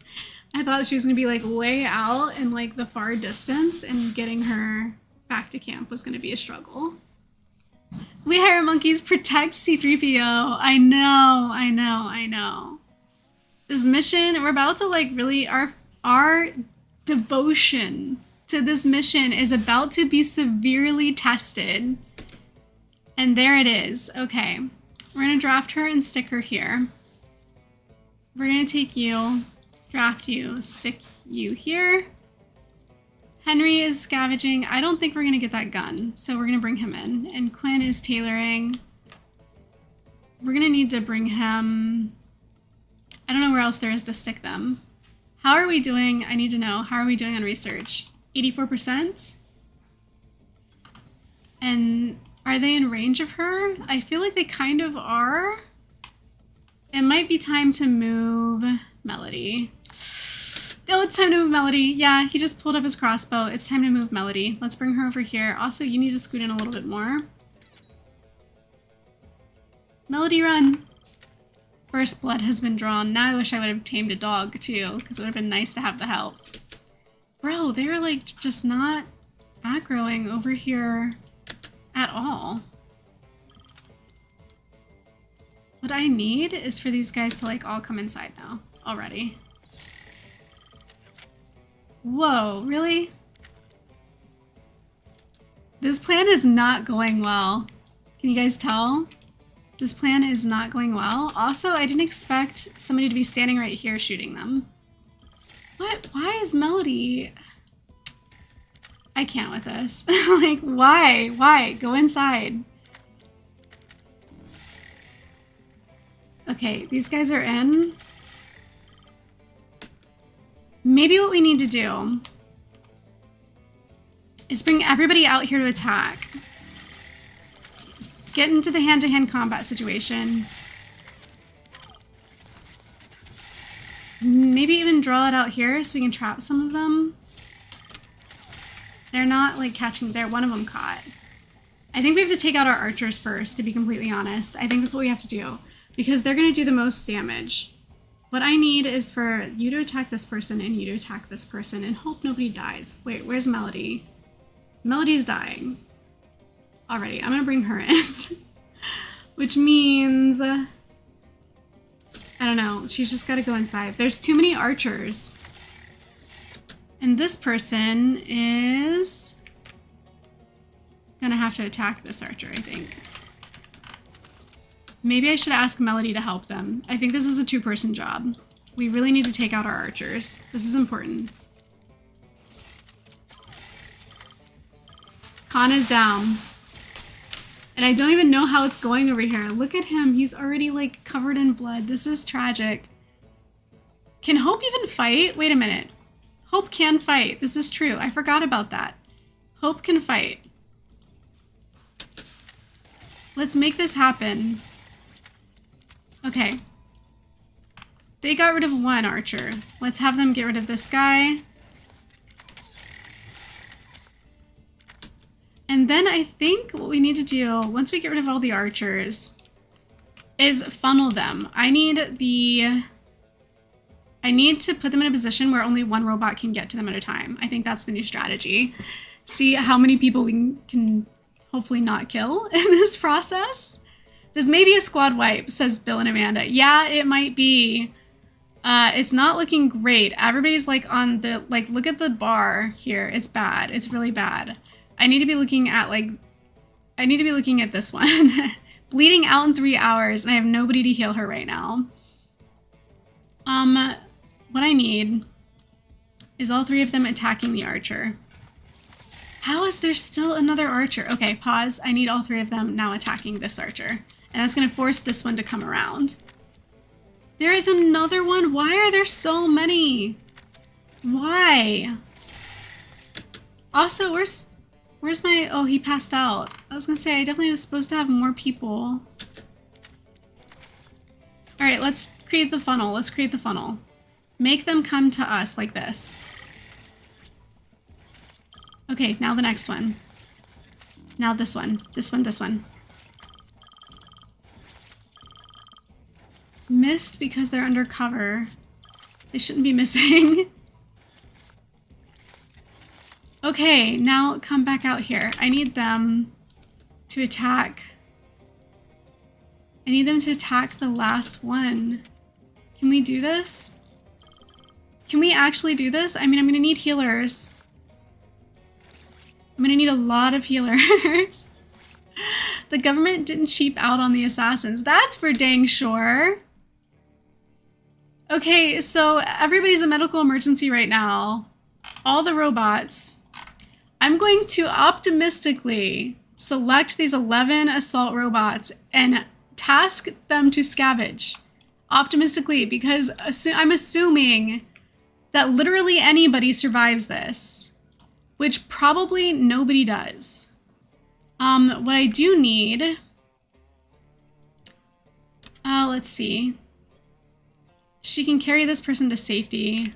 I thought she was going to be like way out in like the far distance, and getting her back to camp was going to be a struggle. We hire monkeys, protect C-3PO. I know. This mission, we're about to like really, our devotion to this mission is about to be severely tested. And there it is. Okay. We're going to draft her and stick her here. We're going to take you, draft you, stick you here. Henry is scavenging. I don't think we're going to get that gun, so we're going to bring him in. And Quinn is tailoring. We're going to need to bring him... I don't know where else there is to stick them. How are we doing? I need to know. How are we doing on research? 84%? And are they in range of her? I feel like they kind of are. It might be time to move Melody. Oh, it's time to move Melody. Yeah, he just pulled up his crossbow. It's time to move Melody. Let's bring her over here. Also, you need to scoot in a little bit more. Melody, run. First blood has been drawn. Now I wish I would have tamed a dog too, because it would have been nice to have the help. Bro, they're like just not aggroing over here at all. What I need is for these guys to like all come inside now already. Whoa, really? This plan is not going well. Can you guys tell? This plan is not going well. Also, I didn't expect somebody to be standing right here shooting them. What? Why is Melody... I can't with this. Like, why? Why? Go inside. Okay, these guys are in. Maybe what we need to do is bring everybody out here to attack. Get into the hand-to-hand combat situation. Maybe even draw it out here so we can trap some of them. They're not like catching there. One of them caught. I think we have to take out our archers first, to be completely honest. I think that's what we have to do, because they're going to do the most damage. What I need is for you to attack this person and you to attack this person and hope nobody dies. Wait, where's Melody? Melody's dying already. I'm going to bring her in. Which means, I don't know, she's just gotta go inside. There's too many archers. And this person is gonna have to attack this archer, I think. Maybe I should ask Melody to help them. I think this is a two-person job. We really need to take out our archers. This is important. Kana's down. And I don't even know how it's going over here. Look at him. He's already like covered in blood. This is tragic. Can Hope even fight? Wait a minute. Hope can fight. This is true. I forgot about that. Hope can fight. Let's make this happen. Okay. They got rid of one archer. Let's have them get rid of this guy. And then I think what we need to do, once we get rid of all the archers, is funnel them. I need to put them in a position where only one robot can get to them at a time. I think that's the new strategy. See how many people we can hopefully not kill in this process. This may be a squad wipe, says Bill and Amanda. Yeah, it might be. It's not looking great. Everybody's like on the, like, look at the bar here. It's bad. It's really bad. I need to be looking at this one. Bleeding out in 3 hours, and I have nobody to heal her right now. What I need is all three of them attacking the archer. How is there still another archer? Okay, pause. I need all three of them now attacking this archer. And that's gonna force this one to come around. There is another one? Why are there so many? Why? Also, where's my, oh, he passed out. I was gonna say, I definitely was supposed to have more people. All right, let's create the funnel. Let's create the funnel. Make them come to us like this. Okay, now the next one. Now this one. This one, this one. Missed because they're undercover. They shouldn't be missing. Okay, now come back out here. I need them to attack. I need them to attack the last one. Can we do this? Can we actually do this? I mean, I'm gonna need healers. I'm gonna need a lot of healers. The government didn't cheap out on the assassins. That's for dang sure. Okay, so everybody's a medical emergency right now. All the robots. I'm going to optimistically select these 11 assault robots and task them to scavenge. Optimistically, because I'm assuming that literally anybody survives this, which probably nobody does. What I do need, let's see. She can carry this person to safety.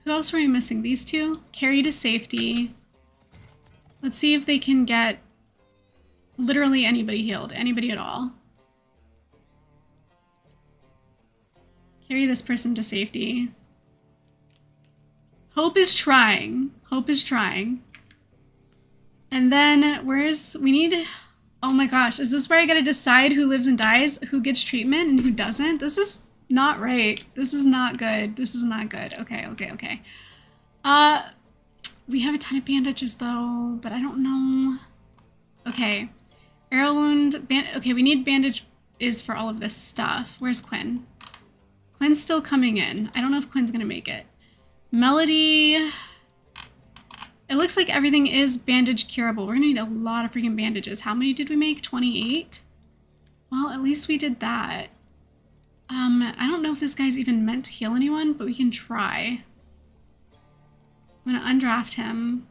Who else are we missing? These two? Carry to safety. Let's see if they can get literally anybody healed. Anybody at all. Carry this person to safety. Hope is trying. Hope is trying. And then we need, oh my gosh, is this where I gotta decide who lives and dies, who gets treatment and who doesn't? This is not right. This is not good. This is not good. Okay, okay, okay. We have a ton of bandages though, but I don't know. Okay, arrow wound, okay, we need bandage is for all of this stuff. Where's Quinn? Quinn's still coming in. I don't know if Quinn's gonna make it. Melody, it looks like everything is bandage curable. We're gonna need a lot of freaking bandages. How many did we make? 28? Well, at least we did that. I don't know if this guy's even meant to heal anyone, but we can try. I'm gonna undraft him.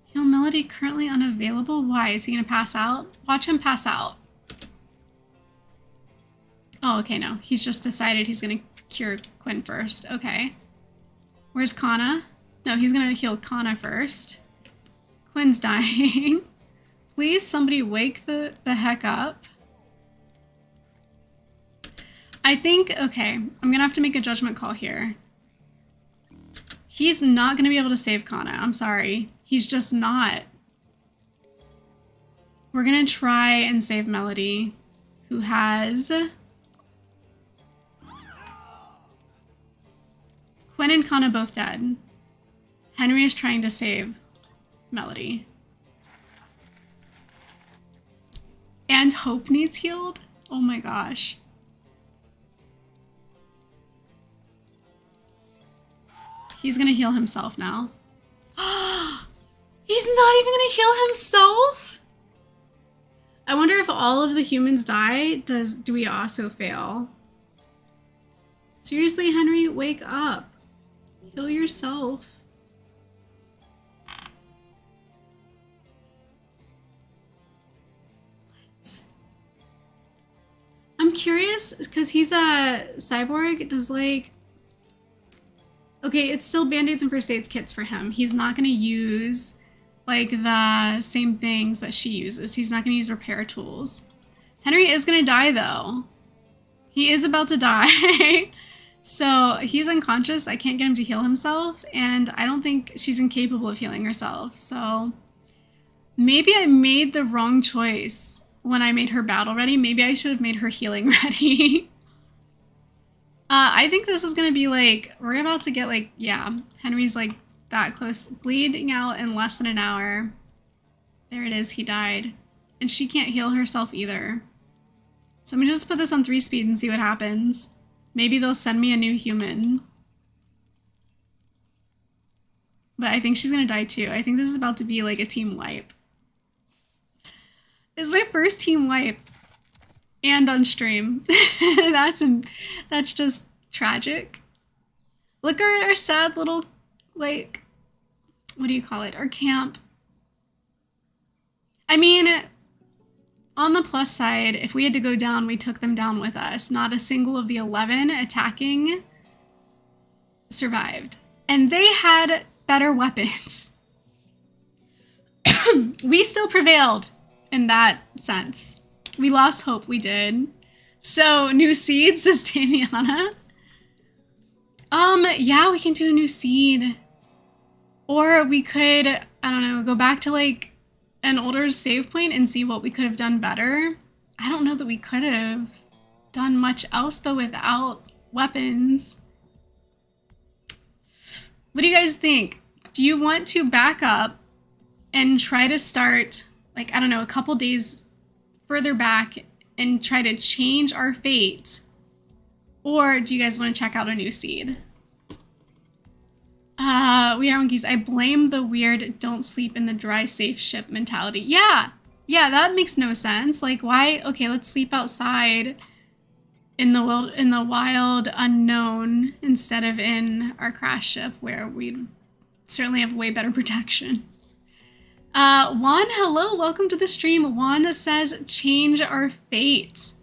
Heal Melody currently unavailable. Why? Is he gonna pass out? Watch him pass out. Oh, okay, no. He's just decided he's gonna cure Quinn first. Okay. Where's Kana? No, he's gonna heal Kana first. Quinn's dying. Please, somebody wake the heck up. I think, okay, I'm gonna have to make a judgment call here. He's not gonna be able to save Kana. I'm sorry. He's just not. We're gonna try and save Melody, who has Quinn and Kana both dead. Henry is trying to save Melody. And Hope needs healed? Oh my gosh. He's gonna heal himself now. He's not even gonna heal himself? I wonder if all of the humans die, do we also fail? Seriously, Henry, wake up. Heal yourself. What? I'm curious, because he's a cyborg, does like... Okay, it's still Band-Aids and first aids kits for him. He's not gonna use like the same things that she uses. He's not gonna use repair tools. Henry is gonna die though. He is about to die. So he's unconscious. I can't get him to heal himself, and I don't think she's incapable of healing herself. So maybe I made the wrong choice when I made her battle ready. Maybe I should have made her healing ready. I think this is gonna be like, we're about to get like, yeah, Henry's like that close, bleeding out in less than an hour. There it is, he died. And she can't heal herself either. So I'm gonna just put this on 3 speed and see what happens. Maybe they'll send me a new human. But I think she's gonna die too. I think this is about to be like a team wipe. This is my first team wipe. And on stream. That's just tragic. Look at our sad little, like, what do you call it? Our camp. I mean, on the plus side, if we had to go down, we took them down with us. Not a single of the 11 attacking survived. And they had better weapons. We still prevailed in that sense. We lost hope, we did. So, new seeds, says Damiana. Yeah, we can do a new seed. Or we could, I don't know, go back to like an older save point and see what we could have done better. I don't know that we could have done much else though without weapons. What do you guys think? Do you want to back up and try to start, like, I don't know, a couple days further back and try to change our fate? Or do you guys want to check out a new seed? We are monkeys. I blame the weird don't sleep in the dry safe ship mentality. Yeah, that makes no sense. Like, why? Okay, let's sleep outside in the wild unknown instead of in our crash ship where we'd certainly have way better protection. Juan, hello, welcome to the stream. Juan says, change our fate.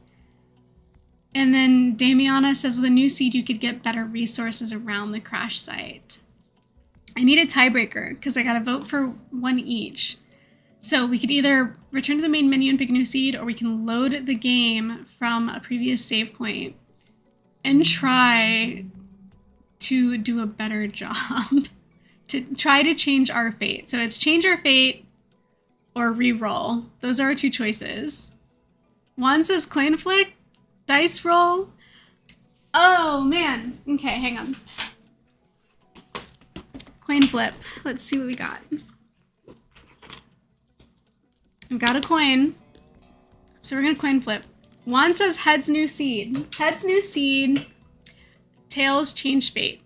And then Damiana says, with a new seed, you could get better resources around the crash site. I need a tiebreaker because I got to vote for one each. So we could either return to the main menu and pick a new seed, or we can load the game from a previous save point and try to do a better job. To try to change our fate. So it's change our fate or re-roll. Those are our 2 choices. One says coin flick, dice roll. Oh man. Okay, hang on. Coin flip. Let's see what we got. I've got a coin. So we're gonna coin flip. One says heads new seed. Heads new seed. Tails change fate.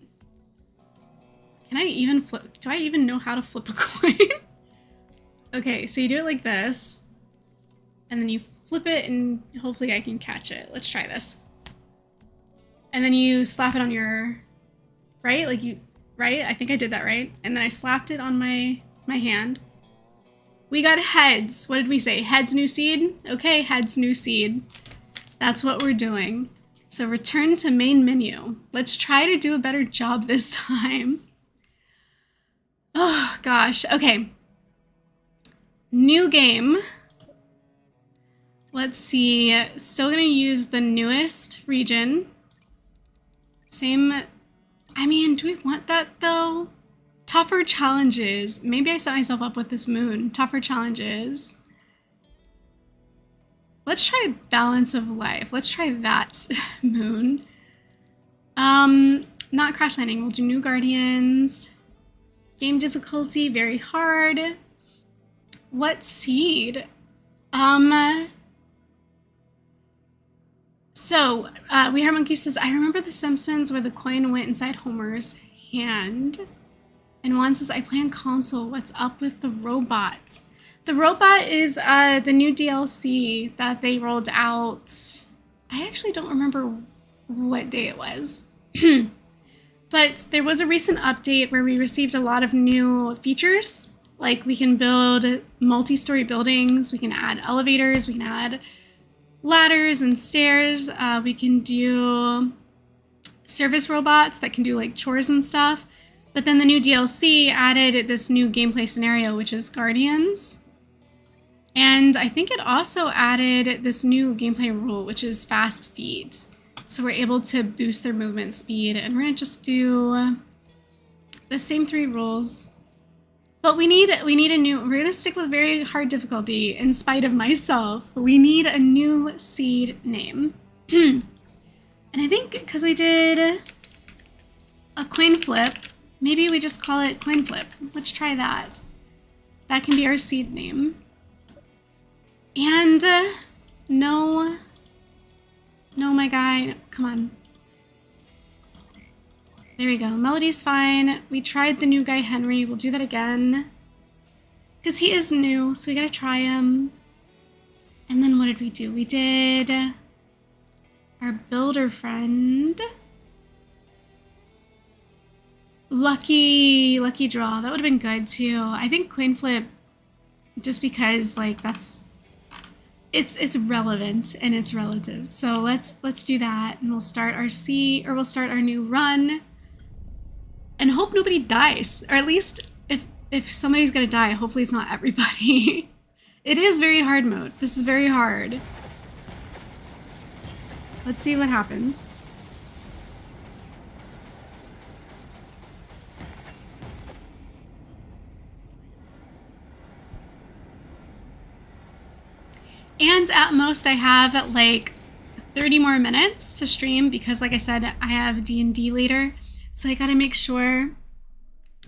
Can I even flip? Do I even know how to flip a coin? Okay, so you do it like this. And then you flip it and hopefully I can catch it. Let's try this. And then you slap it on your, right? Like you, right? I think I did that right. And then I slapped it on my hand. We got heads. What did we say? Heads new seed? Okay, heads new seed. That's what we're doing. So return to main menu. Let's try to do a better job this time. Oh, gosh. Okay. New game. Let's see. Still going to use the newest region. Same. I mean, do we want that, though? Tougher challenges. Maybe I set myself up with this moon. Tougher challenges. let's try balance of life. Let's try that moon. Not crash landing. We'll do new guardians. Game difficulty, very hard. What seed? So, We Heart Monkey says, I remember The Simpsons where the coin went inside Homer's hand. And Juan says, I play on console. What's up with the robot? The robot is the new DLC that they rolled out. I actually don't remember what day it was. But there was a recent update where we received a lot of new features. Like we can build multi-story buildings, we can add elevators, we can add ladders and stairs. We can do service robots that can do like chores and stuff. But then the new DLC added this new gameplay scenario, which is Guardians. And I think it also added this new gameplay rule, which is fast feet. So we're able to boost their movement speed. And we're going to just do the same 3 rules. But we need a new, we're going to stick with very hard difficulty in spite of myself. But we need a new seed name. And I think because we did a coin flip, maybe we just call it coin flip. Let's try that. That can be our seed name. And no, my guy, come on. There we go. Melody's fine. We tried the new guy, Henry. We'll do that again. Because he is new, so we gotta try him. And then what did we do? We did our builder friend. Lucky draw. That would have been good too. I think coin flip, just because like it's relevant and it's relative. So let's do that, and we'll start we'll start our new run. And hope nobody dies, or at least if somebody's gonna die, hopefully it's not everybody. It is very hard mode. This is very hard. Let's see what happens. And at most I have like 30 more minutes to stream because like I said, I have D&D later. So I gotta make sure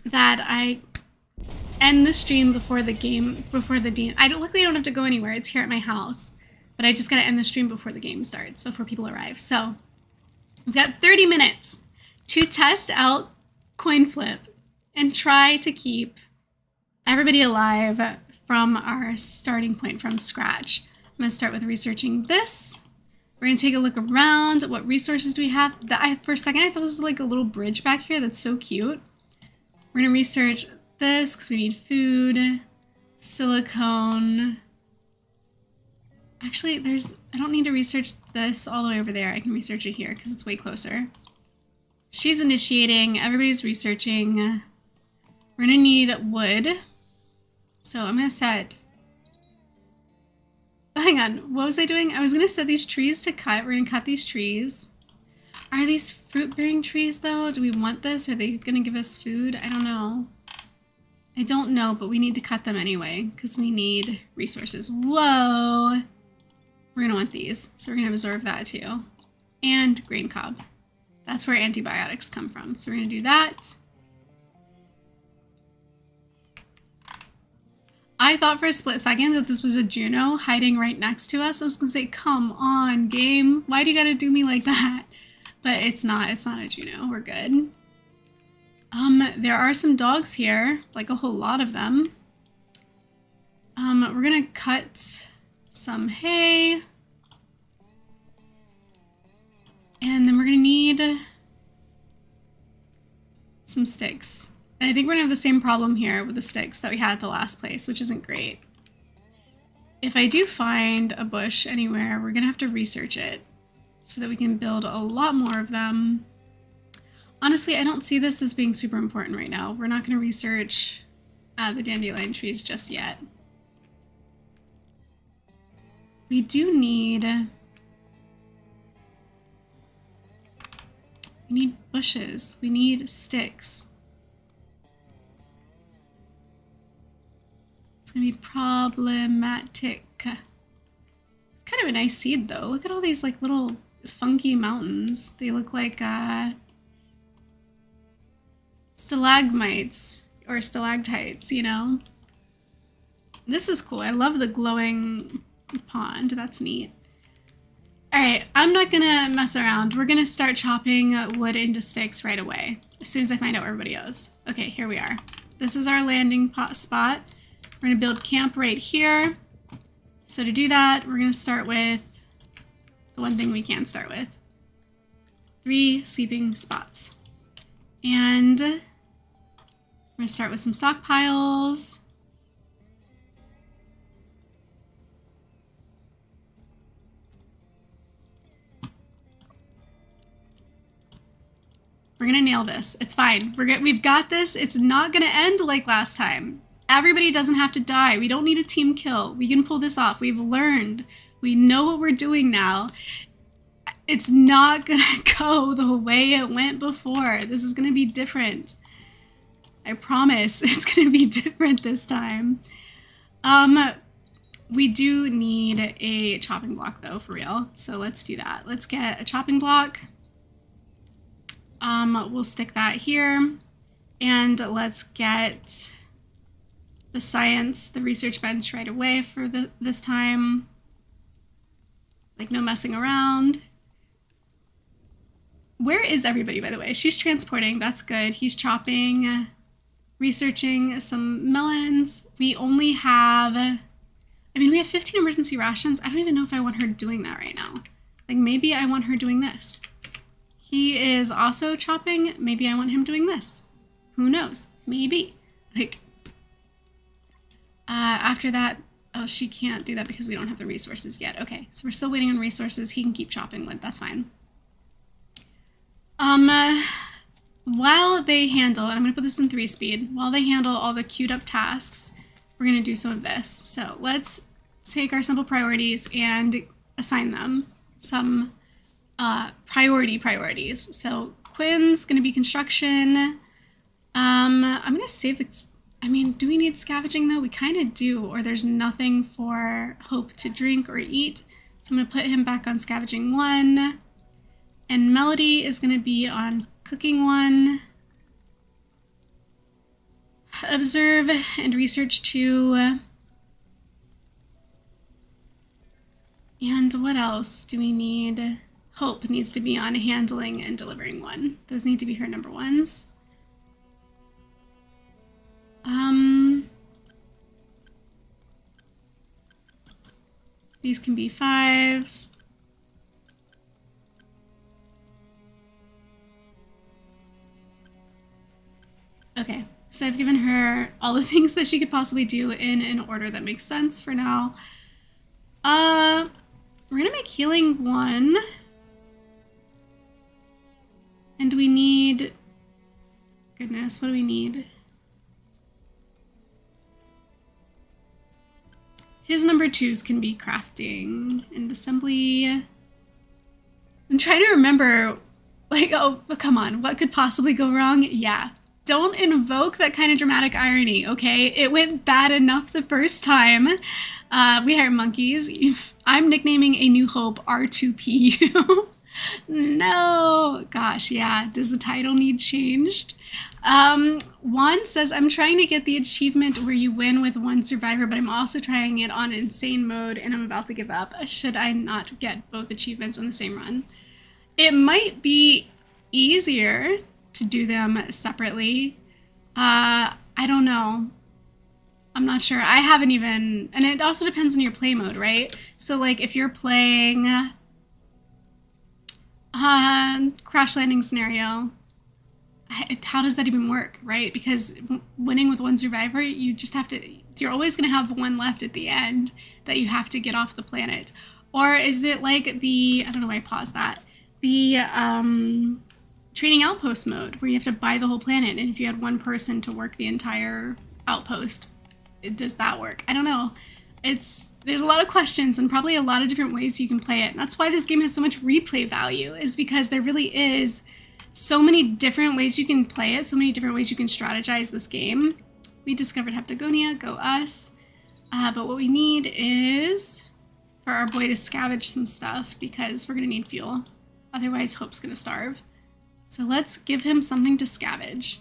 that I end the stream before the game, luckily I don't have to go anywhere. It's here at my house, but I just gotta end the stream before the game starts, before people arrive. So we've got 30 minutes to test out coin flip and try to keep everybody alive from our starting point from scratch. I'm gonna start with researching this. We're gonna take a look around. What resources do we have? For a second, I thought this was like a little bridge back here. That's so cute. We're gonna research this because we need food, silicone. Actually, I don't need to research this all the way over there. I can research it here because it's way closer. She's initiating, everybody's researching. We're gonna need wood. So I'm gonna set, hang on, what was I doing? I was gonna set these trees to cut. We're gonna cut these trees. Are these fruit-bearing trees though? Do we want this? Are they gonna give us food? I don't know. I don't know, but we need to cut them anyway because we need resources. Whoa! We're gonna want these, so we're gonna absorb that too. And grain cob. That's where antibiotics come from. So we're gonna do that. I thought for a split second that this was a Juno hiding right next to us. I was gonna say, come on, game. Why do you gotta do me like that? But it's not a Juno, we're good. There are some dogs here, like a whole lot of them. We're gonna cut some hay. And then we're gonna need some sticks. And I think we're gonna have the same problem here with the sticks that we had at the last place, which isn't great. If I do find a bush anywhere, we're gonna have to research it so that we can build a lot more of them. Honestly, I don't see this as being super important right now. We're not gonna research the dandelion trees just yet. We do need bushes. We need sticks. It's gonna be problematic. It's kind of a nice seed though. Look at all these like little funky mountains. They look like stalagmites or stalactites, you know? This is cool. I love the glowing pond. That's neat. All right, I'm not gonna mess around. We're gonna start chopping wood into sticks right away as soon as I find out where everybody goes. Okay, here we are. This is our landing spot. We're gonna build camp right here. So to do that, we're gonna start with the one thing we can start with. 3 sleeping spots. And we're gonna start with some stockpiles. We're gonna nail this. It's fine. We've got this. It's not gonna end like last time. Everybody doesn't have to die. We don't need a team kill. We can pull this off. We've learned. We know what we're doing now. It's not gonna go the way it went before. This is gonna be different. I promise it's gonna be different this time. We do need a chopping block though, for real. So let's do that. Let's get a chopping block. We'll stick that here, and let's get the science, the research bench right away for this time. Like no messing around. Where is everybody, by the way? She's transporting, that's good. He's chopping, researching some melons. We only have, I mean, we have 15 emergency rations. I don't even know if I want her doing that right now. Like maybe I want her doing this. He is also chopping. Maybe I want him doing this. Who knows? Maybe. Like, after that, oh, she can't do that because we don't have the resources yet. Okay, so we're still waiting on resources. He can keep chopping wood. That's fine. While they handle, and I'm going to put this in 3-speed, while they handle all the queued up tasks, we're going to do some of this. So let's take our simple priorities and assign them some priorities. So Quinn's gonna be construction. I'm gonna save the, I mean, do we need scavenging though? We kind of do, or there's nothing for Hope to drink or eat. So I'm gonna put him back on scavenging 1. And Melody is gonna be on cooking 1. Observe and research 2. And what else do we need? Hope needs to be on handling and delivering 1. Those need to be her number 1s. These can be 5s. Okay, so I've given her all the things that she could possibly do in an order that makes sense for now. We're gonna make healing 1. And we need, goodness, what do we need? His number 2s can be crafting and assembly. I'm trying to remember, like, oh, come on, what could possibly go wrong? Yeah, don't invoke that kind of dramatic irony, okay? It went bad enough the first time. We hired monkeys. I'm nicknaming A New Hope R2PU. No, gosh, yeah. Does the title need changed? Juan says, I'm trying to get the achievement where you win with 1 survivor, but I'm also trying it on insane mode and I'm about to give up. Should I not get both achievements in the same run? It might be easier to do them separately. I don't know. I'm not sure. I haven't even, and it also depends on your play mode, right? So like if you're playing crash landing scenario, how does that even work, right? Because winning with 1 survivor, you just have to, you're always going to have 1 left at the end that you have to get off the planet. Or is it like the, I don't know why I paused that, the training outpost mode where you have to buy the whole planet, and if you had 1 person to work the entire outpost, does that work? I don't know. There's a lot of questions and probably a lot of different ways you can play it. And that's why this game has so much replay value, is because there really is so many different ways you can play it, so many different ways you can strategize this game. We discovered Heptagonia, go us. But what we need is for our boy to scavenge some stuff because we're gonna need fuel. Otherwise, Hope's gonna starve. So let's give him something to scavenge.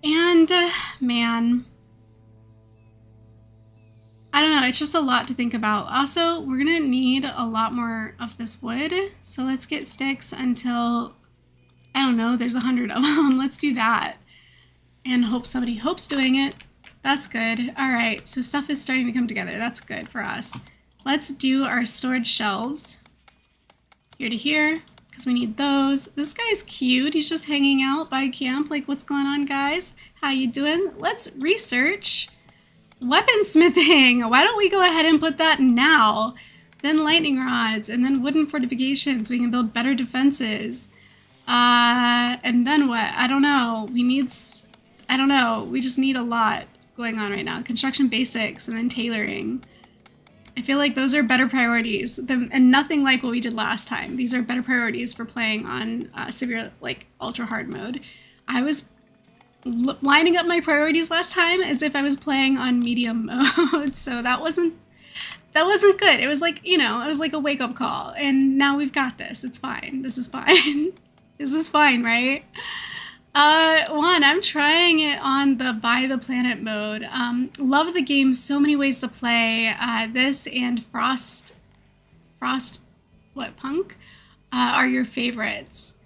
And man, I don't know, it's just a lot to think about. Also, we're gonna need a lot more of this wood. So let's get sticks until, I don't know, there's 100 of them. Let's do that. And hope somebody Hope's doing it. That's good. All right, so stuff is starting to come together. That's good for us. Let's do our storage shelves. Here to here, because we need those. This guy's cute. He's just hanging out by camp. Like, what's going on, guys? How you doing? Let's research weaponsmithing. Why don't we go ahead and put that now? Then lightning rods, and then wooden fortifications. We can build better defenses. And then what? I don't know. I don't know. We just need a lot going on right now. Construction basics and then tailoring. I feel like those are better priorities and nothing like what we did last time. These are better priorities for playing on severe, like ultra hard mode. I was lining up my priorities last time as if I was playing on medium mode. So that wasn't good. It was like, you know, it was like a wake up call, and now we've got this. It's fine. This is fine. This is fine, right? I'm trying it on the Buy the Planet mode. Love the game, so many ways to play. This and Frost, Punk, are your favorites.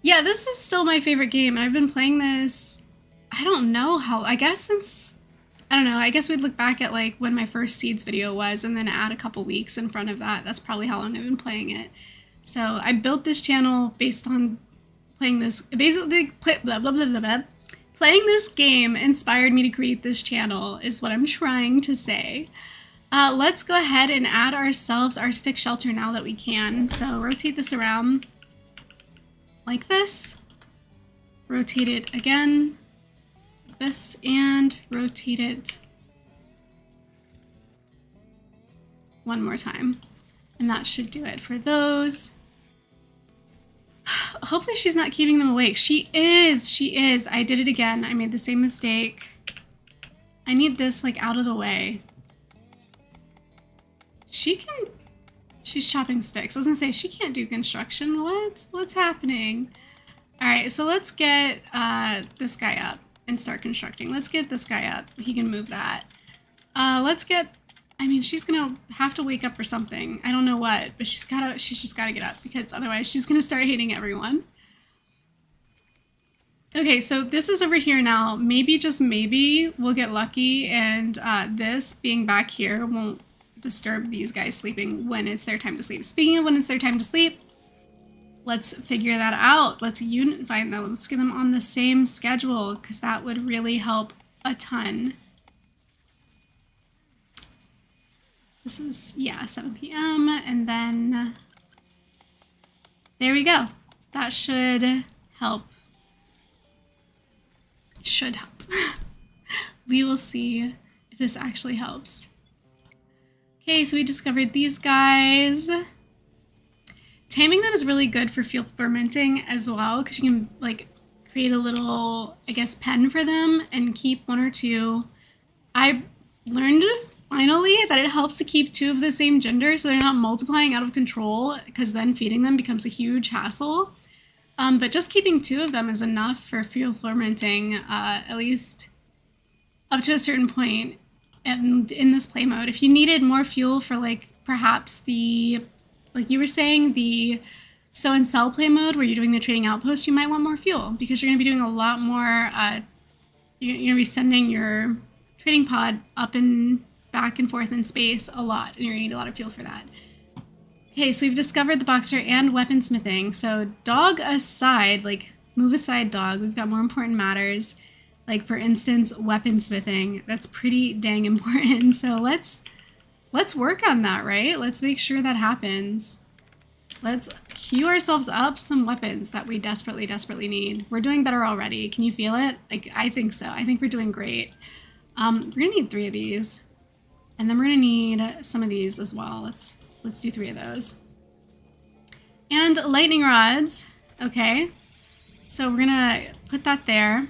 Yeah, this is still my favorite game, and I've been playing this, I don't know how, I guess we'd look back at like when my first Seeds video was, and then add a couple weeks in front of that. That's probably how long I've been playing it. So I built this channel based on playing this, basically, playing this game inspired me to create this channel, is what I'm trying to say. Let's go ahead and add ourselves our stick shelter now that we can. So rotate this around like this, rotate it again, like this, and rotate it one more time. And that should do it for those. Hopefully she's not keeping them awake. She is. I did it again. I made the same mistake. I need this like out of the way. She's chopping sticks. I was gonna say she can't do construction. What's happening? All right, so let's get this guy up and start constructing. Let's get this guy up. He can move that. She's gonna have to wake up for something. I don't know what, but she's just gotta get up, because otherwise she's gonna start hating everyone. Okay, so this is over here now. Maybe, just maybe, we'll get lucky and this being back here won't disturb these guys sleeping when it's their time to sleep. Speaking of when it's their time to sleep, let's figure that out. Let's unify them. Let's get them on the same schedule, because that would really help a ton. This is, yeah, 7 p.m. And then there we go. That should help. Should help. We will see if this actually helps. Okay, so we discovered these guys. Taming them is really good for fuel fermenting as well, because you can like create a little, I guess, pen for them and keep one or two. I learned finally that it helps to keep 2 of the same gender so they're not multiplying out of control, because then feeding them becomes a huge hassle. But just keeping 2 of them is enough for fuel fermenting, at least up to a certain point. And in this play mode, if you needed more fuel for like perhaps the, like you were saying, the sow and sell play mode where you're doing the trading outpost, you might want more fuel, because you're going to be doing a lot more, you're going to be sending your trading pod up and back and forth in space a lot, and you're going to need a lot of fuel for that. Okay, so we've discovered the boxer and weaponsmithing. So dog aside, like move aside dog, we've got more important matters. Like for instance, weaponsmithing. That's pretty dang important. So let's work on that, right? Let's make sure that happens. Let's queue ourselves up some weapons that we desperately, desperately need. We're doing better already. Can you feel it? Like, I think so. I think we're doing great. We're gonna need 3 of these. And then we're gonna need some of these as well. Let's do 3 of those. And lightning rods. Okay. So we're gonna put that there.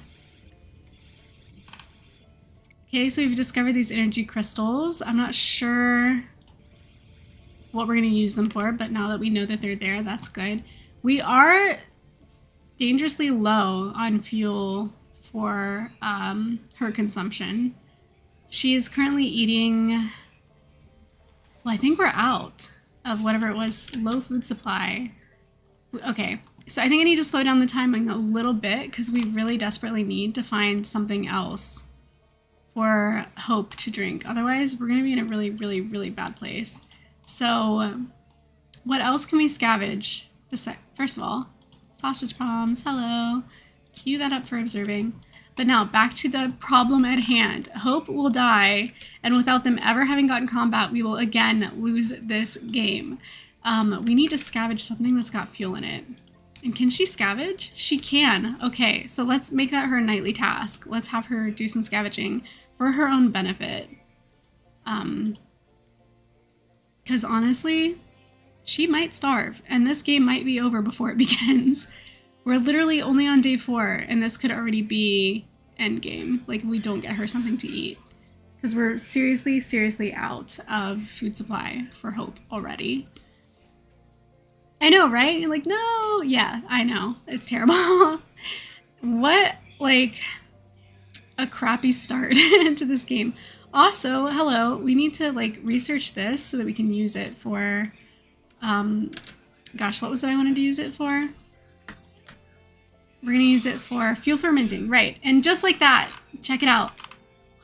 Okay, so we've discovered these energy crystals. I'm not sure what we're going to use them for, but now that we know that they're there, that's good. We are dangerously low on fuel for her consumption. She is currently eating, well, I think we're out of whatever it was, low food supply. Okay, so I think I need to slow down the timing a little bit because we really desperately need to find something else for Hope to drink. Otherwise, we're going to be in a really, really, really bad place. So what else can we scavenge? First of all, sausage bombs, hello. Cue that up for observing. But now back to the problem at hand. Hope will die, and without them ever having gotten combat, we will again lose this game. We need to scavenge something that's got fuel in it. And can she scavenge? She can. Okay, so let's make that her nightly task. Let's have her do some scavenging for her own benefit. Because honestly, she might starve, and this game might be over before it begins. We're literally only on day 4, and this could already be endgame. Like, if we don't get her something to eat. Because we're seriously, seriously out of food supply for Hope already. I know, right? You're like, no! Yeah, I know. It's terrible. What, like, a crappy start to this game. Also, hello, we need to, like, research this so that we can use it for, gosh, what was it I wanted to use it for? We're going to use it for fuel fermenting, right. And just like that, check it out.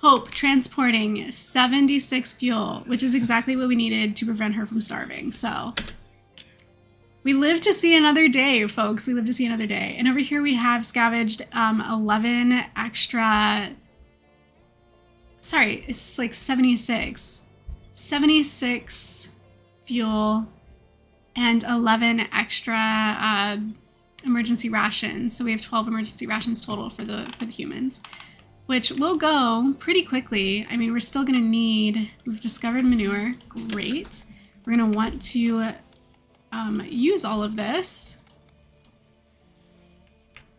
Hope transporting 76 fuel, which is exactly what we needed to prevent her from starving. So we live to see another day, folks. We live to see another day. And over here we have scavenged 11 extra. Sorry, it's like 76. 76 fuel and 11 extra emergency rations. So we have 12 emergency rations total for the humans, which will go pretty quickly. I mean, we're still gonna need, we've discovered manure, great. We're gonna want to use all of this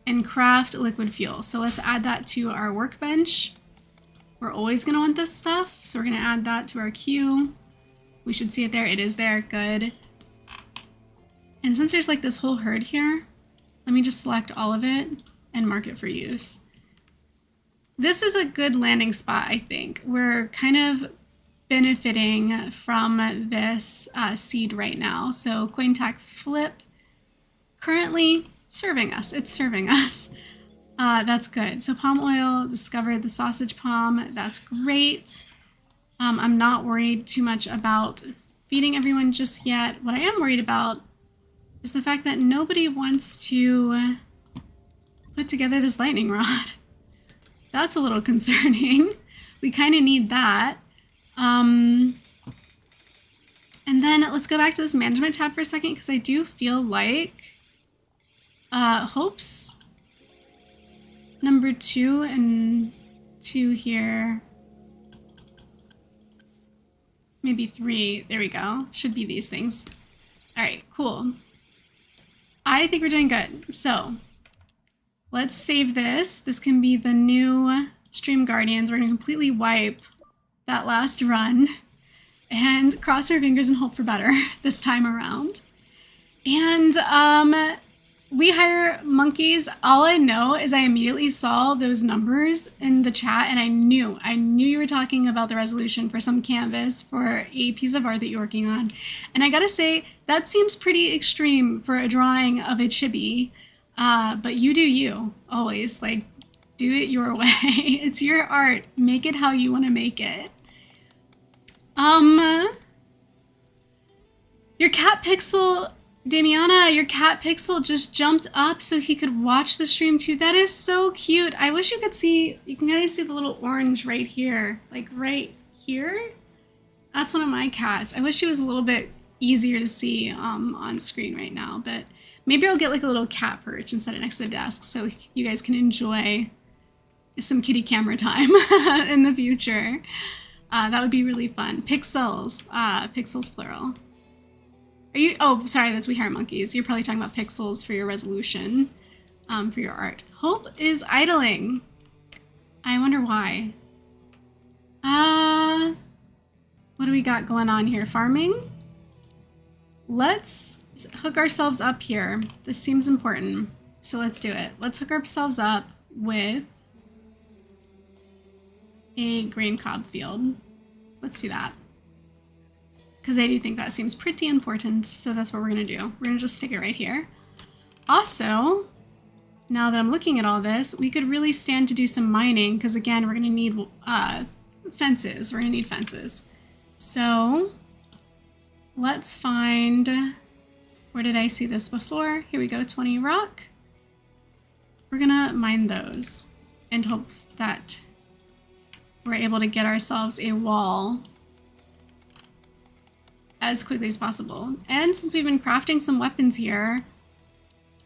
and craft liquid fuel. So let's add that to our workbench. We're always gonna want this stuff, so we're gonna add that to our queue. We should see it there, it is there, good. And since there's like this whole herd here, let me just select all of it and mark it for use. This is a good landing spot, I think. We're kind of benefiting from this seed right now. So CoinTac Flip, currently serving us. It's serving us. That's good. So palm oil, discovered the sausage palm. That's great. I'm not worried too much about feeding everyone just yet. What I am worried about is the fact that nobody wants to put together this lightning rod. That's a little concerning. We kind of need that. And then let's go back to this management tab for a second, because I do feel like Hope's number 2 and 2 here. Maybe 3. There we go. Should be these things. All right, cool. I think we're doing good. So let's save this. This can be the new Stream Guardians. We're going to completely wipe that last run and cross our fingers and hope for better this time around. And we hire monkeys. All I know is I immediately saw those numbers in the chat, and I knew you were talking about the resolution for some canvas for a piece of art that you're working on. And I gotta say, that seems pretty extreme for a drawing of a chibi. But you do you, always. Like, do it your way. It's your art. Make it how you want to make it. Your cat Pixel, Damiana, your cat Pixel just jumped up so he could watch the stream too. That is so cute. I wish you could see, you can kind of see the little orange right here, like right here. That's one of my cats. I wish he was a little bit easier to see on screen right now, but maybe I'll get like a little cat perch and set it next to the desk so you guys can enjoy some kitty camera time in the future. That would be really fun. Pixels, pixels plural. Are you, oh, sorry, that's We Hire Monkeys. You're probably talking about pixels for your resolution, for your art. Hope is idling. I wonder why. What do we got going on here? Farming? Let's hook ourselves up here. This seems important. So let's do it. Let's hook ourselves up with a grain cob field. Let's do that. Because I do think that seems pretty important. So that's what we're going to do. We're going to just stick it right here. Also, now that I'm looking at all this, we could really stand to do some mining. Because again, we're going to need fences. We're going to need fences. So let's find, where did I see this before? Here we go, 20 rock. We're gonna mine those and hope that we're able to get ourselves a wall as quickly as possible. And since we've been crafting some weapons here,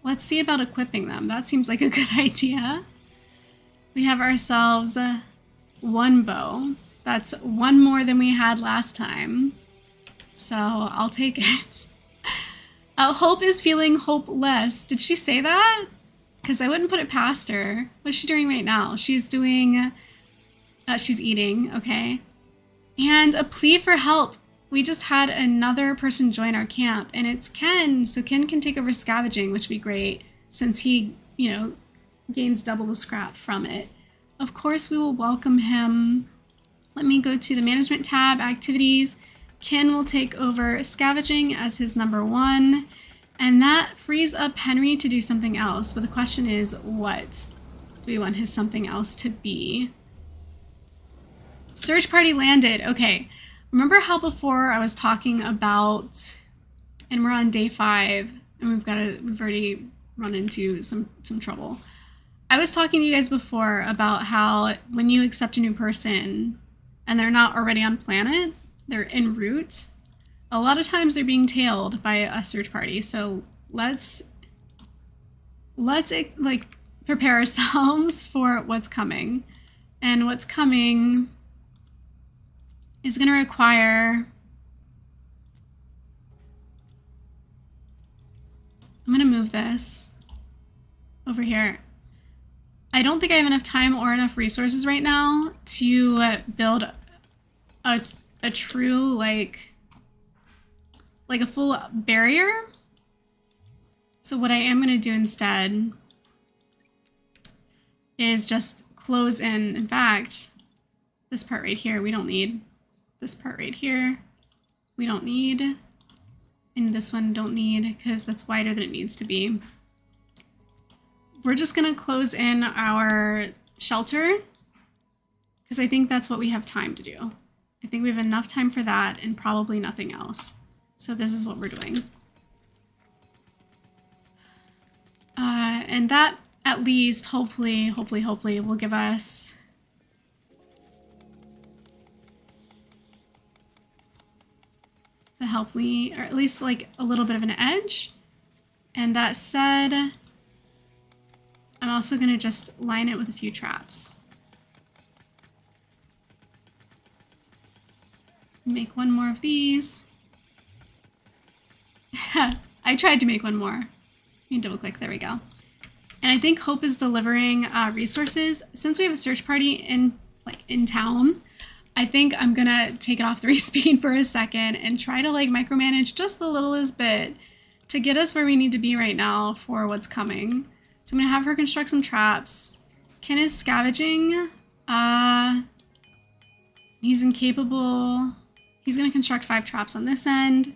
let's see about equipping them. That seems like a good idea. We have ourselves one bow. That's one more than we had last time. So I'll take it. Hope is feeling hopeless. Did she say that? Because I wouldn't put it past her. What's she doing right now? She's doing, she's eating, okay. And a plea for help. We just had another person join our camp, and it's Ken. So Ken can take over scavenging, which would be great since he, you know, gains double the scrap from it. Of course, we will welcome him. Let me go to the management tab, activities. Ken will take over scavenging as his number 1, and that frees up Henry to do something else. But the question is, what do we want his something else to be? Search party landed. Okay, remember how before I was talking about, and we're on day 5, and we've already run into some trouble. I was talking to you guys before about how when you accept a new person and they're not already on planet, they're en route, a lot of times they're being tailed by a search party. So let's like prepare ourselves for what's coming. And what's coming is going to require, I'm going to move this over here. I don't think I have enough time or enough resources right now to build a true, like a full barrier. So what I am going to do instead is just close in fact, this part right here, we don't need. This part right here, we don't need. And this one don't need because that's wider than it needs to be. We're just going to close in our shelter because I think that's what we have time to do. I think we have enough time for that and probably nothing else. So this is what we're doing. And that at least, hopefully, will give us the help we, or at least like a little bit of an edge. And that said, I'm also going to just line it with a few traps. Make one more of these. I tried to make one more. You can double click, there we go. And I think Hope is delivering resources. Since we have a search party in town, I think I'm gonna take it off 3 speed for a second and try to like micromanage just the littlest bit to get us where we need to be right now for what's coming. So I'm gonna have her construct some traps. Ken is scavenging. He's incapable. He's gonna construct 5 traps on this end.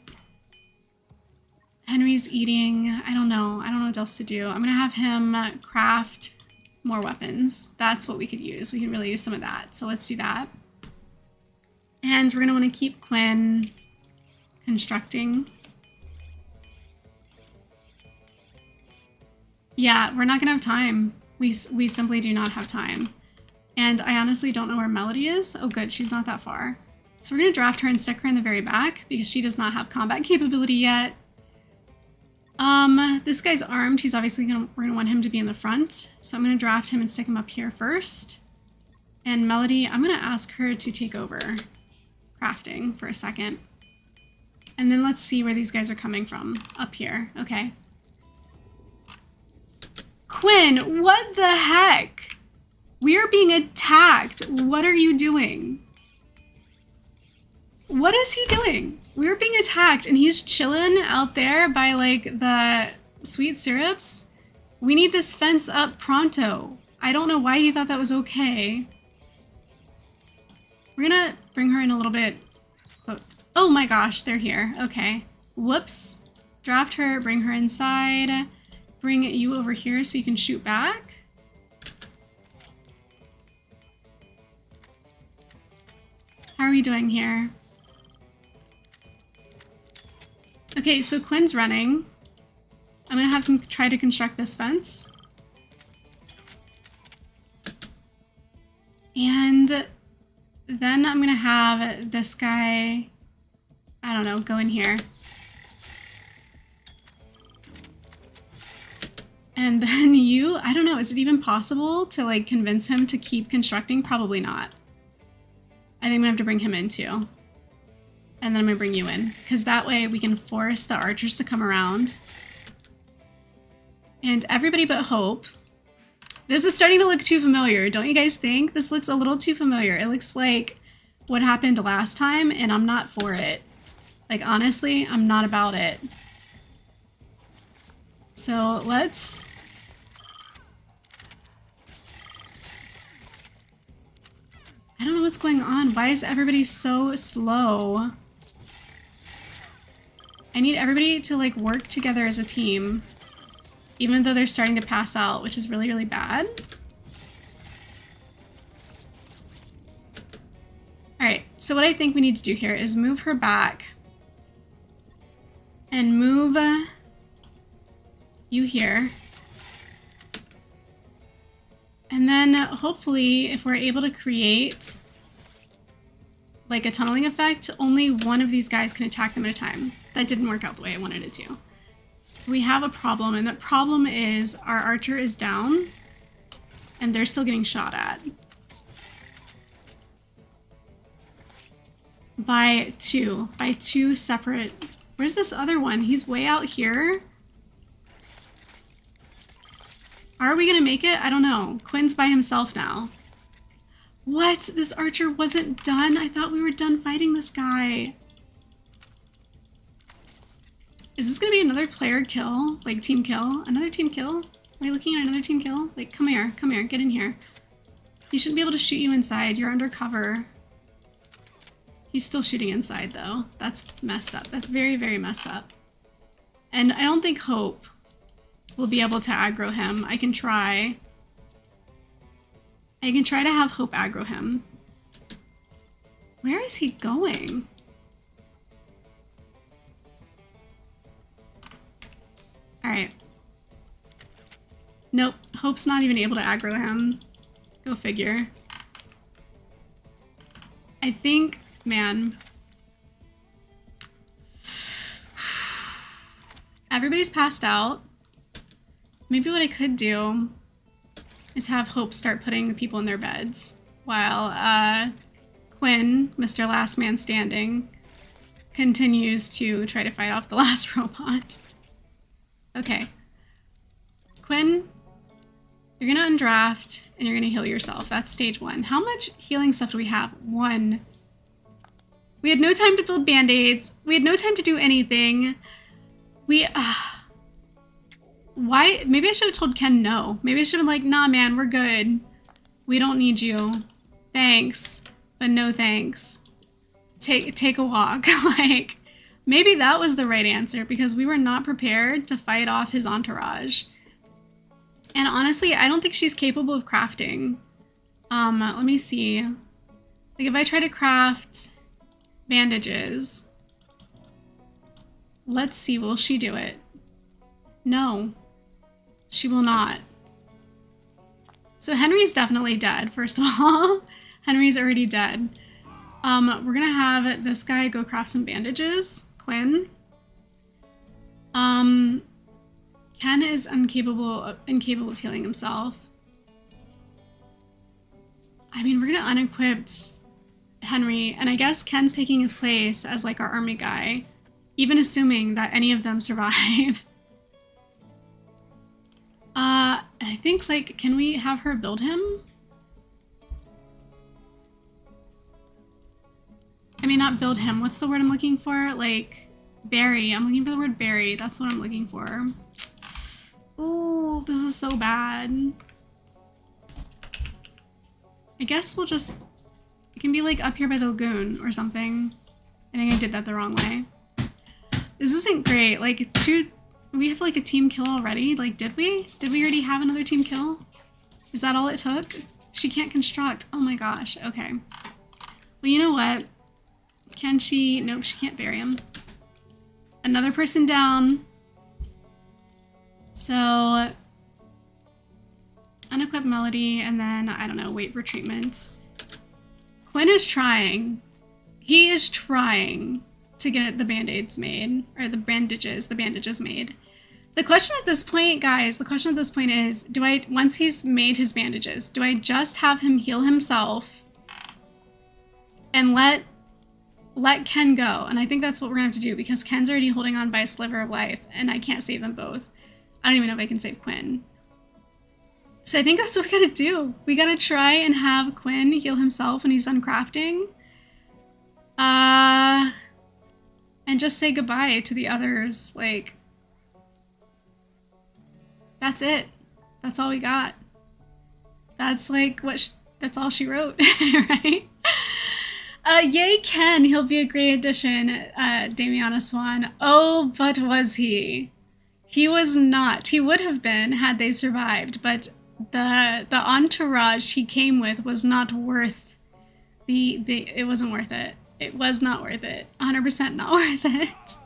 Henry's eating. I don't know what else to do. I'm gonna have him craft more weapons. That's what we could use. We could really use some of that. So let's do that. And we're gonna wanna keep Quinn constructing. Yeah, we're not gonna have time. We simply do not have time. And I honestly don't know where Melody is. Oh good, she's not that far. So we're gonna draft her and stick her in the very back because she does not have combat capability yet. This guy's armed. He's obviously we're gonna want him to be in the front. So I'm gonna draft him and stick him up here first. And Melody, I'm gonna ask her to take over crafting for a second. And then let's see where these guys are coming from. Up here, okay. Quinn, what the heck? We are being attacked. What are you doing? What is he doing? We're being attacked and he's chilling out there by like the sweet syrups. We need this fence up pronto. I don't know why he thought that was okay. We're gonna bring her in a little bit. Oh my gosh, they're here. Okay. Whoops. Draft her, bring her inside. Bring you over here so you can shoot back. How are we doing here? Okay, so Quinn's running. I'm gonna have him try to construct this fence. And then I'm gonna have this guy, I don't know, go in here. And then you, I don't know, is it even possible to like convince him to keep constructing? Probably not. I think I'm gonna have to bring him in too. And then I'm gonna bring you in, because that way we can force the archers to come around. And everybody but Hope. This is starting to look too familiar, don't you guys think? This looks a little too familiar. It looks like what happened last time, and I'm not for it. Like, honestly, I'm not about it. So let's... I don't know what's going on. Why is everybody so slow? I need everybody to like work together as a team, even though they're starting to pass out, which is really, really bad. All right, so what I think we need to do here is move her back and move you here. And then hopefully if we're able to create like a tunneling effect, only one of these guys can attack them at a time. That didn't work out the way I wanted it to. We have a problem, and that problem is our archer is down and they're still getting shot at. By two separate... Where's this other one? He's way out here. Are we gonna make it? I don't know. Quinn's by himself now. What? This archer wasn't done? I thought we were done fighting this guy. Is this gonna be another player kill? Like team kill? Another team kill? Are we looking at another team kill? Like, come here, get in here. He shouldn't be able to shoot you inside. You're undercover. He's still shooting inside though. That's messed up. That's very, very messed up. And I don't think Hope will be able to aggro him. I can try. I can try to have Hope aggro him. Where is he going? Alright. Nope. Hope's not even able to aggro him. Go figure. I think, man. Everybody's passed out. Maybe what I could do is have Hope start putting the people in their beds while Quinn, Mr. Last Man Standing, continues to try to fight off the last robot. Okay. Quinn, you're gonna undraft and you're gonna heal yourself. That's stage 1. How much healing stuff do we have? 1. We had no time to build band-aids. We had no time to do anything. We, why? Maybe I should have told Ken no. Maybe I should have been like, nah, man, we're good. We don't need you. Thanks, but no thanks. Take a walk. Like, maybe that was the right answer because we were not prepared to fight off his entourage. And honestly, I don't think she's capable of crafting. Let me see. Like, if I try to craft bandages, let's see, will she do it? No, she will not. So Henry's definitely dead, first of all. Henry's already dead. We're gonna have this guy go craft some bandages. Quinn. Ken is incapable of healing himself. I mean, we're gonna unequip Henry, and I guess Ken's taking his place as like our army guy, even assuming that any of them survive. I think, like, can we have her build him? I may not build him. What's the word I'm looking for? Like, bury. I'm looking for the word bury. That's what I'm looking for. Ooh, this is so bad. I guess we'll just... It can be like up here by the lagoon or something. I think I did that the wrong way. This isn't great. Like, we have like a team kill already. Like, did we? Did we already have another team kill? Is that all it took? She can't construct. Oh my gosh. Okay. Well, you know what? Can she? Nope, she can't bury him. Another person down. So, unequip Melody, and then, I don't know, wait for treatment. Quinn is trying. He is trying to get the band-aids made, or the bandages made. The question at this point, guys, the question at this point is, once he's made his bandages, do I just have him heal himself and let Ken go? And I think that's what we're gonna have to do, because Ken's already holding on by a sliver of life, and I can't save them both. I don't even know if I can save Quinn. So I think that's what we gotta do. We gotta try and have Quinn heal himself when he's done crafting. And just say goodbye to the others. Like, that's it. That's all we got. That's like that's all she wrote, right? Yay, Ken. He'll be a great addition, Damiana Swan. Oh, but was he? He was not. He would have been had they survived, but the entourage he came with was not worth it wasn't worth it. It was not worth it. 100% not worth it.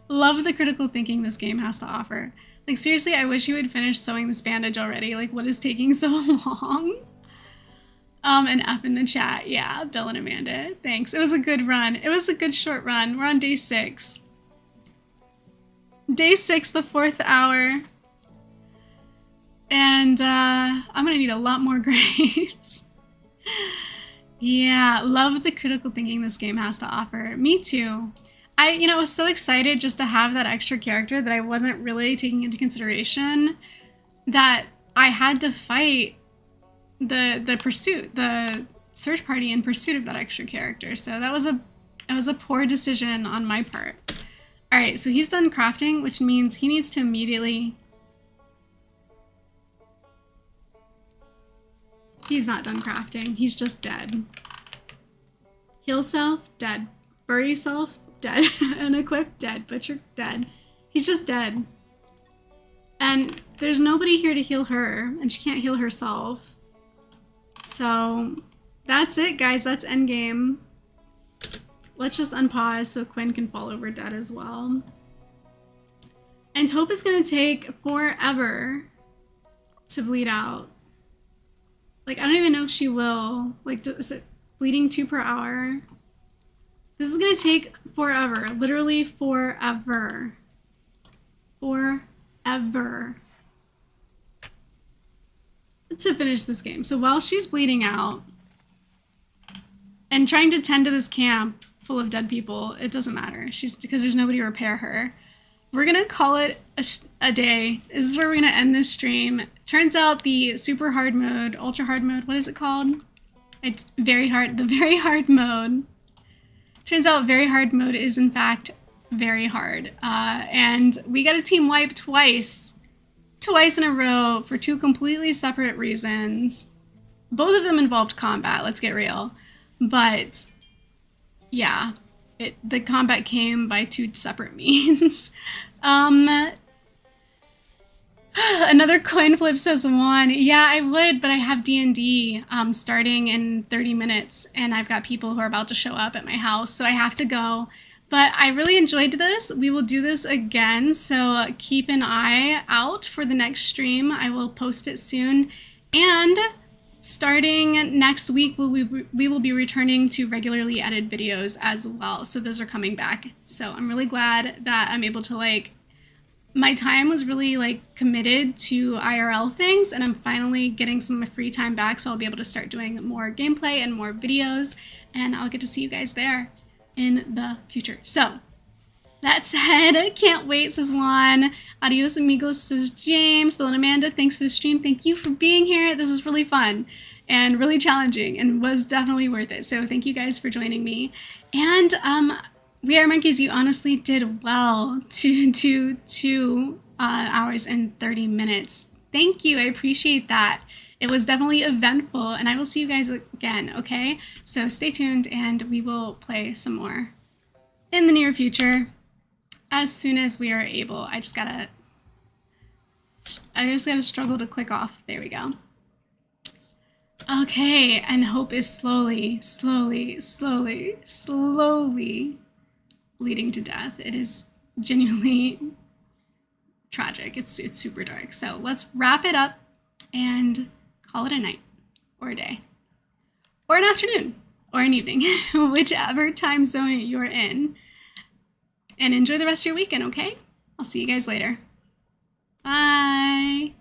Love the critical thinking this game has to offer. Like, seriously, I wish you would finish sewing this bandage already. Like, what is taking so long? An F in the chat. Yeah, Bill and Amanda. Thanks. It was a good run. It was a good short run. We're on day 6. Day 6, the 4th hour. And I'm gonna need a lot more grapes. Yeah, love the critical thinking this game has to offer. Me too. I was so excited just to have that extra character that I wasn't really taking into consideration that I had to fight the search party in pursuit of that extra character. So that was a poor decision on my part. All right, so he's done crafting, which means he needs to immediately... He's not done crafting. He's just dead. Heal self, dead. Bury self, dead. Unequip, dead. Butcher, dead. He's just dead. And there's nobody here to heal her, and she can't heal herself. So that's it, guys. That's endgame. Let's just unpause so Quinn can fall over dead as well. And Taupe is going to take forever to bleed out. Like, I don't even know if she will. Like, is it bleeding 2 per hour? This is gonna take forever. Literally forever. Forever. To finish this game. So while she's bleeding out and trying to tend to this camp full of dead people, it doesn't matter. Because there's nobody to repair her. We're gonna call it a day. This is where we're gonna end this stream. Turns out the super hard mode, ultra hard mode, what is it called? It's very hard, the very hard mode. Turns out very hard mode is in fact very hard. And we got a team wipe twice in a row for 2 completely separate reasons. Both of them involved combat, let's get real. But yeah, the combat came by 2 separate means. Another coin flip says 1. Yeah, I would, but I have D&D starting in 30 minutes, and I've got people who are about to show up at my house, so I have to go. But I really enjoyed this. We will do this again, so keep an eye out for the next stream. I will post it soon. And starting next week, we will be returning to regularly edited videos as well. So those are coming back. So I'm really glad that I'm able to my time was really committed to IRL things, and I'm finally getting some of my free time back, so I'll be able to start doing more gameplay and more videos, and I'll get to see you guys there in the future. So that said, can't wait, says Juan. Adios amigos, says James. Bill and Amanda, thanks for the stream. Thank you for being here. This is really fun. and really challenging and was definitely worth it. So thank you guys for joining me. And We Are Monkeys, you honestly did well to do 2 hours and 30 minutes. Thank you. I appreciate that. It was definitely eventful, and I will see you guys again, okay? So stay tuned, and we will play some more in the near future as soon as we are able. I just gotta struggle to click off. There we go. Okay, and hope is slowly leading to death. It is genuinely tragic. It's super dark. So let's wrap it up and call it a night or a day or an afternoon or an evening, whichever time zone you're in. And enjoy the rest of your weekend, okay? I'll see you guys later. Bye.